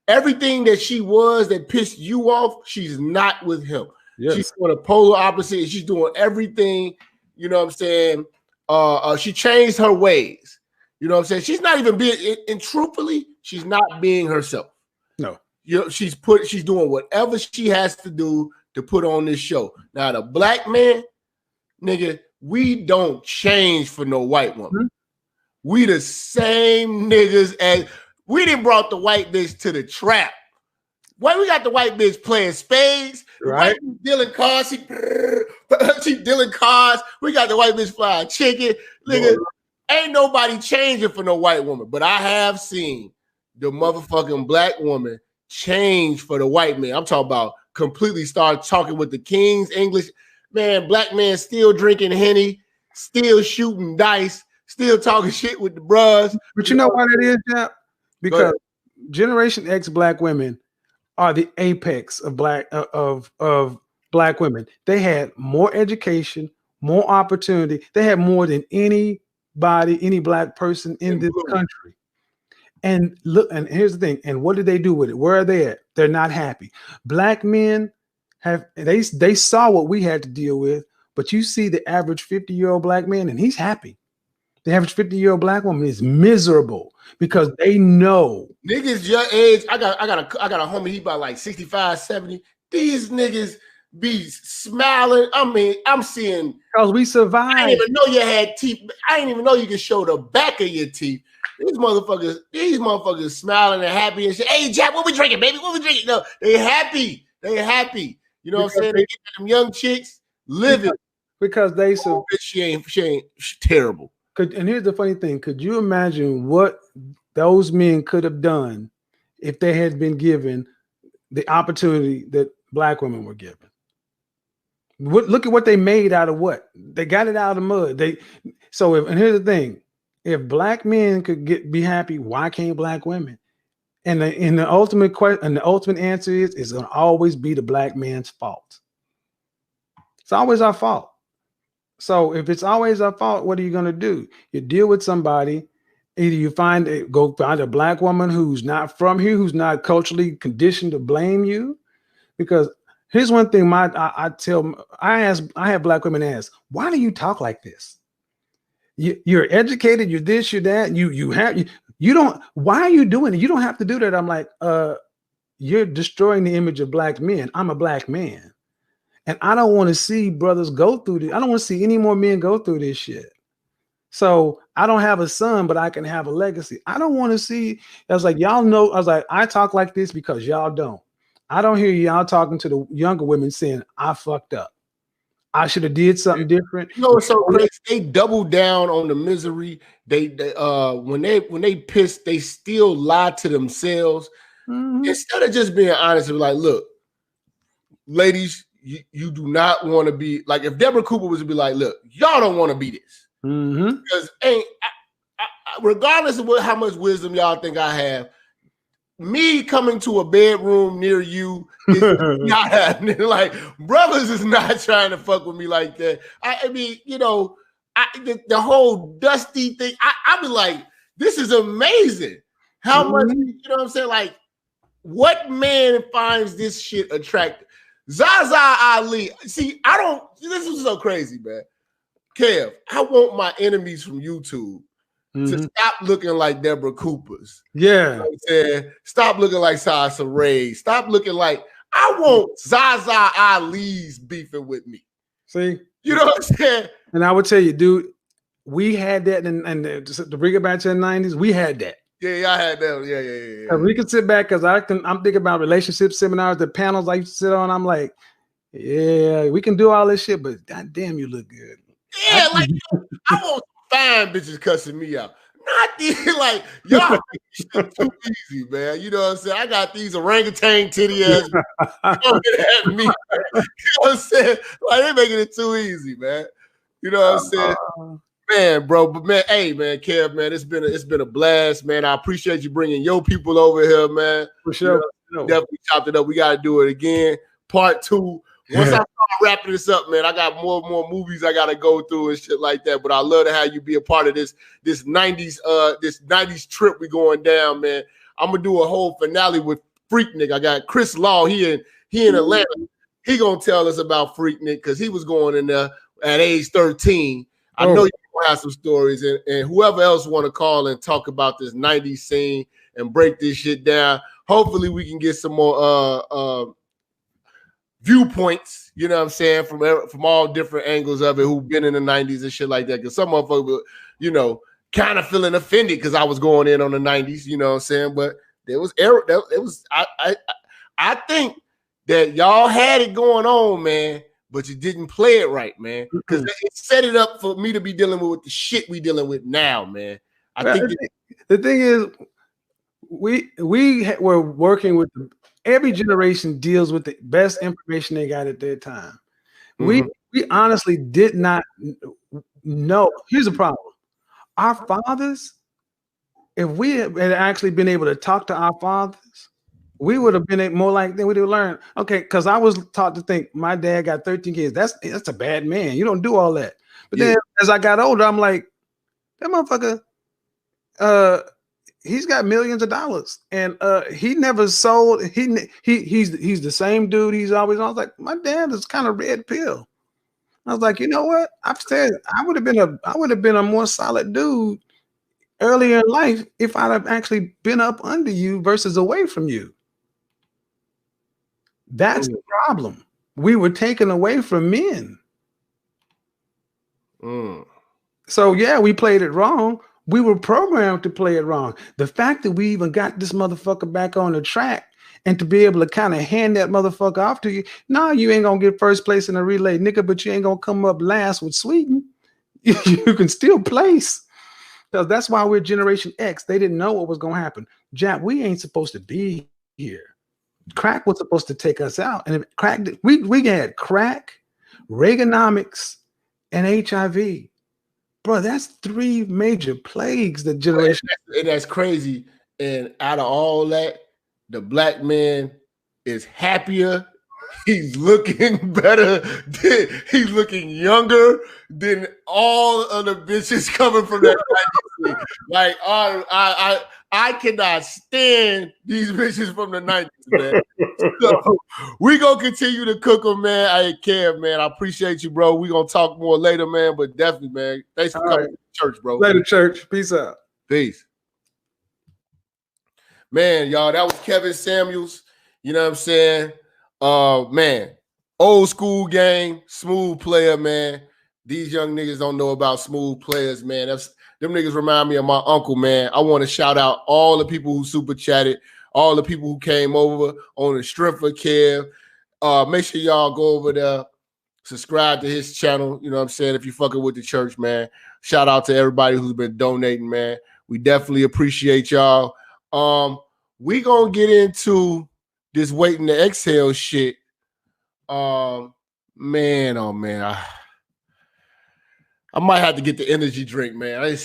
Speaker 2: everything that she was that pissed you off, she's not with him. Yes. She's doing a polar opposite. She's doing everything. You know what I'm saying? She changed her ways. You know what I'm saying? She's not even being, and truthfully, she's not being herself.
Speaker 1: No.
Speaker 2: You know, she's doing whatever she has to do to put on this show. Now, the black man, nigga, we don't change for no white woman. Mm-hmm. We the same niggas as we done brought the white bitch to the trap. Why we got the white bitch playing spades?
Speaker 1: Right.
Speaker 2: Dealing cars. She dealing cars. We got the white bitch flying chicken. Nigga, ain't nobody changing for no white woman. But I have seen the motherfucking black woman change for the white man. I'm talking about completely start talking with the king's English. Man, black man still drinking Henny, still shooting dice, still talking shit with the bros.
Speaker 1: But you know why that is, Jap? Because Generation X black women are the apex of black women. They had more education, more opportunity. They had more than any black person in this country. And look, and here's the thing. And what did they do with it? Where are they at? They're not happy. Black men they saw what we had to deal with, but you see the average 50-year-old black man, and he's happy. The average 50-year-old black woman is miserable because they know.
Speaker 2: Niggas your age, I got a homie, he about like 65, 70. These niggas be smiling. I mean, I'm seeing
Speaker 1: because we survived.
Speaker 2: I didn't even know you had teeth. I didn't even know you could show the back of your teeth. These motherfuckers smiling and happy and shit. Hey, Jap, what we drinking, baby? What we drinking? No, they happy. They happy. You know what I'm saying? They get them young chicks living
Speaker 1: because they so
Speaker 2: she ain't terrible.
Speaker 1: And here's the funny thing: could you imagine what those men could have done if they had been given the opportunity that black women were given? Look at what they made out of what they got it out of the mud. And here's the thing. If black men could be happy, why can't black women? And the ultimate question and the ultimate answer is it's going to always be the black man's fault. It's always our fault. So if it's always our fault, what are you going to do? You deal with somebody. Either you go find a black woman who's not from here, who's not culturally conditioned to blame you. Because here's one thing I have black women ask, why do you talk like this? You're educated, you're this, you're that, you don't, why are you doing it? You don't have to do that. I'm like, you're destroying the image of black men. I'm a black man. And I don't want to see brothers go through this. I don't want to see any more men go through this shit. So I don't have a son, but I can have a legacy. I don't want to see, I was like, y'all know, I was like, I talk like this because y'all don't. I don't hear y'all talking to the younger women saying, I fucked up. I should have did something different.
Speaker 2: You know, it's so crazy. They double down on the misery. They when they piss, they still lie to themselves. Mm-hmm. Instead of just being honest and be like, look, ladies, you do not want to be like, if Deborah Cooper was to be like, look, y'all don't want to be this. Mm-hmm. Because regardless of how much wisdom y'all think I have, me coming to a bedroom near you is not happening. Like, brothers is not trying to fuck with me like that. I mean, you know, the whole Dusty thing, I be like, this is amazing. How much, you know what I'm saying? Like, what man finds this shit attractive? Zaza Ali. See, this is so crazy, man. Kev, I want my enemies from YouTube to stop looking like Deborah Cooper's.
Speaker 1: Yeah.
Speaker 2: You know what I'm saying? Stop looking like Sasha Ray. Stop looking like, I want Zaza Ali's beefing with me.
Speaker 1: See?
Speaker 2: You know what I'm saying?
Speaker 1: And I would tell you, dude, we had that, and to bring it back to the 90s, we had that.
Speaker 2: Yeah, I had that. Yeah.
Speaker 1: We can sit back because I'm thinking about relationship seminars, the panels I used to sit on. I'm like, yeah, we can do all this shit, but goddamn, you look good.
Speaker 2: Yeah, like I want fine bitches cussing me out. Not these, like, y'all make this shit too easy, man. You know what I'm saying? I got these orangutan titty ass coming at me. You know what I'm saying? Like, they making it too easy, man. You know what I'm saying? Man, bro, but man, hey, man, Kev, man, it's been a blast, man. I appreciate you bringing your people over here, man.
Speaker 1: For sure.
Speaker 2: You know, definitely chopped it up. We got to do it again. Part 2. Once I start wrapping this up, man, I got more movies I got to go through and shit like that. But I love to have you be a part of this 90s trip we going down, man. I'm gonna do a whole finale with Freaknik. I got Chris Law. He in Atlanta. He gonna tell us about Freaknik because he was going in there at age 13. I know you gonna have some stories, and whoever else want to call and talk about this 90s scene and break this shit down. Hopefully, we can get some more viewpoints, you know what I'm saying, from all different angles of it, who've been in the 90s and shit like that. Because some motherfuckers, you know, kind of feeling offended because I was going in on the 90s, you know what I'm saying? But there was error. It was I think that y'all had it going on, man, but you didn't play it right, man. Because it set it up for me to be dealing with the shit we dealing with now, man.
Speaker 1: The thing is, we were working with every generation deals with the best information they got at their time. We honestly did not know. Here's the problem. Our fathers, if we had actually been able to talk to our fathers, we would have been more like we would have learned. Okay, because I was taught to think my dad got 13 kids. That's a bad man. You don't do all that. But then as I got older, I'm like, that motherfucker, he's got millions of dollars, and he never sold. He's the same dude. He's always. I was like, my dad is kind of red pill. I was like, you know what? I've said I would have been a more solid dude earlier in life if I'd have actually been up under you versus away from you. That's the problem. We were taken away from men. So yeah, we played it wrong. We were programmed to play it wrong. The fact that we even got this motherfucker back on the track and to be able to kind of hand that motherfucker off to you. No, you ain't gonna get first place in a relay, nigga, but you ain't gonna come up last with Sweden. You can still place. Because that's why we're Generation X. They didn't know what was gonna happen. Jap, we ain't supposed to be here. Crack was supposed to take us out. And if crack, we had crack, Reaganomics, and HIV. Bro, that's 3 major plagues that generation.
Speaker 2: And that's crazy. And out of all that, the black man is happier. He's looking better. He's looking younger than all of the bitches coming from that 90s. Like, I cannot stand these bitches from the 90s, man. So we gonna continue to cook them, man. I ain't care, man. I appreciate you, bro. We gonna talk more later, man. But definitely, man. Thanks for coming to church, bro.
Speaker 1: Later, church. Peace out.
Speaker 2: Peace. Man, y'all, that was Kevin Samuels. You know what I'm saying? Man, old school game, smooth player, man. These young niggas don't know about smooth players, man. Them niggas remind me of my uncle, man. I want to shout out all the people who super chatted, all the people who came over on the strength of Kev. Make sure y'all go over there, subscribe to his channel. You know what I'm saying? If you fucking with the church, man. Shout out to everybody who's been donating, man. We definitely appreciate y'all. We gonna get into this waiting to exhale shit. Man, oh man, I might have to get the energy drink, man.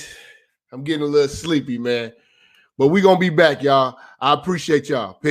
Speaker 2: I'm getting a little sleepy, man. But we gonna be back, y'all. I appreciate y'all. Peace.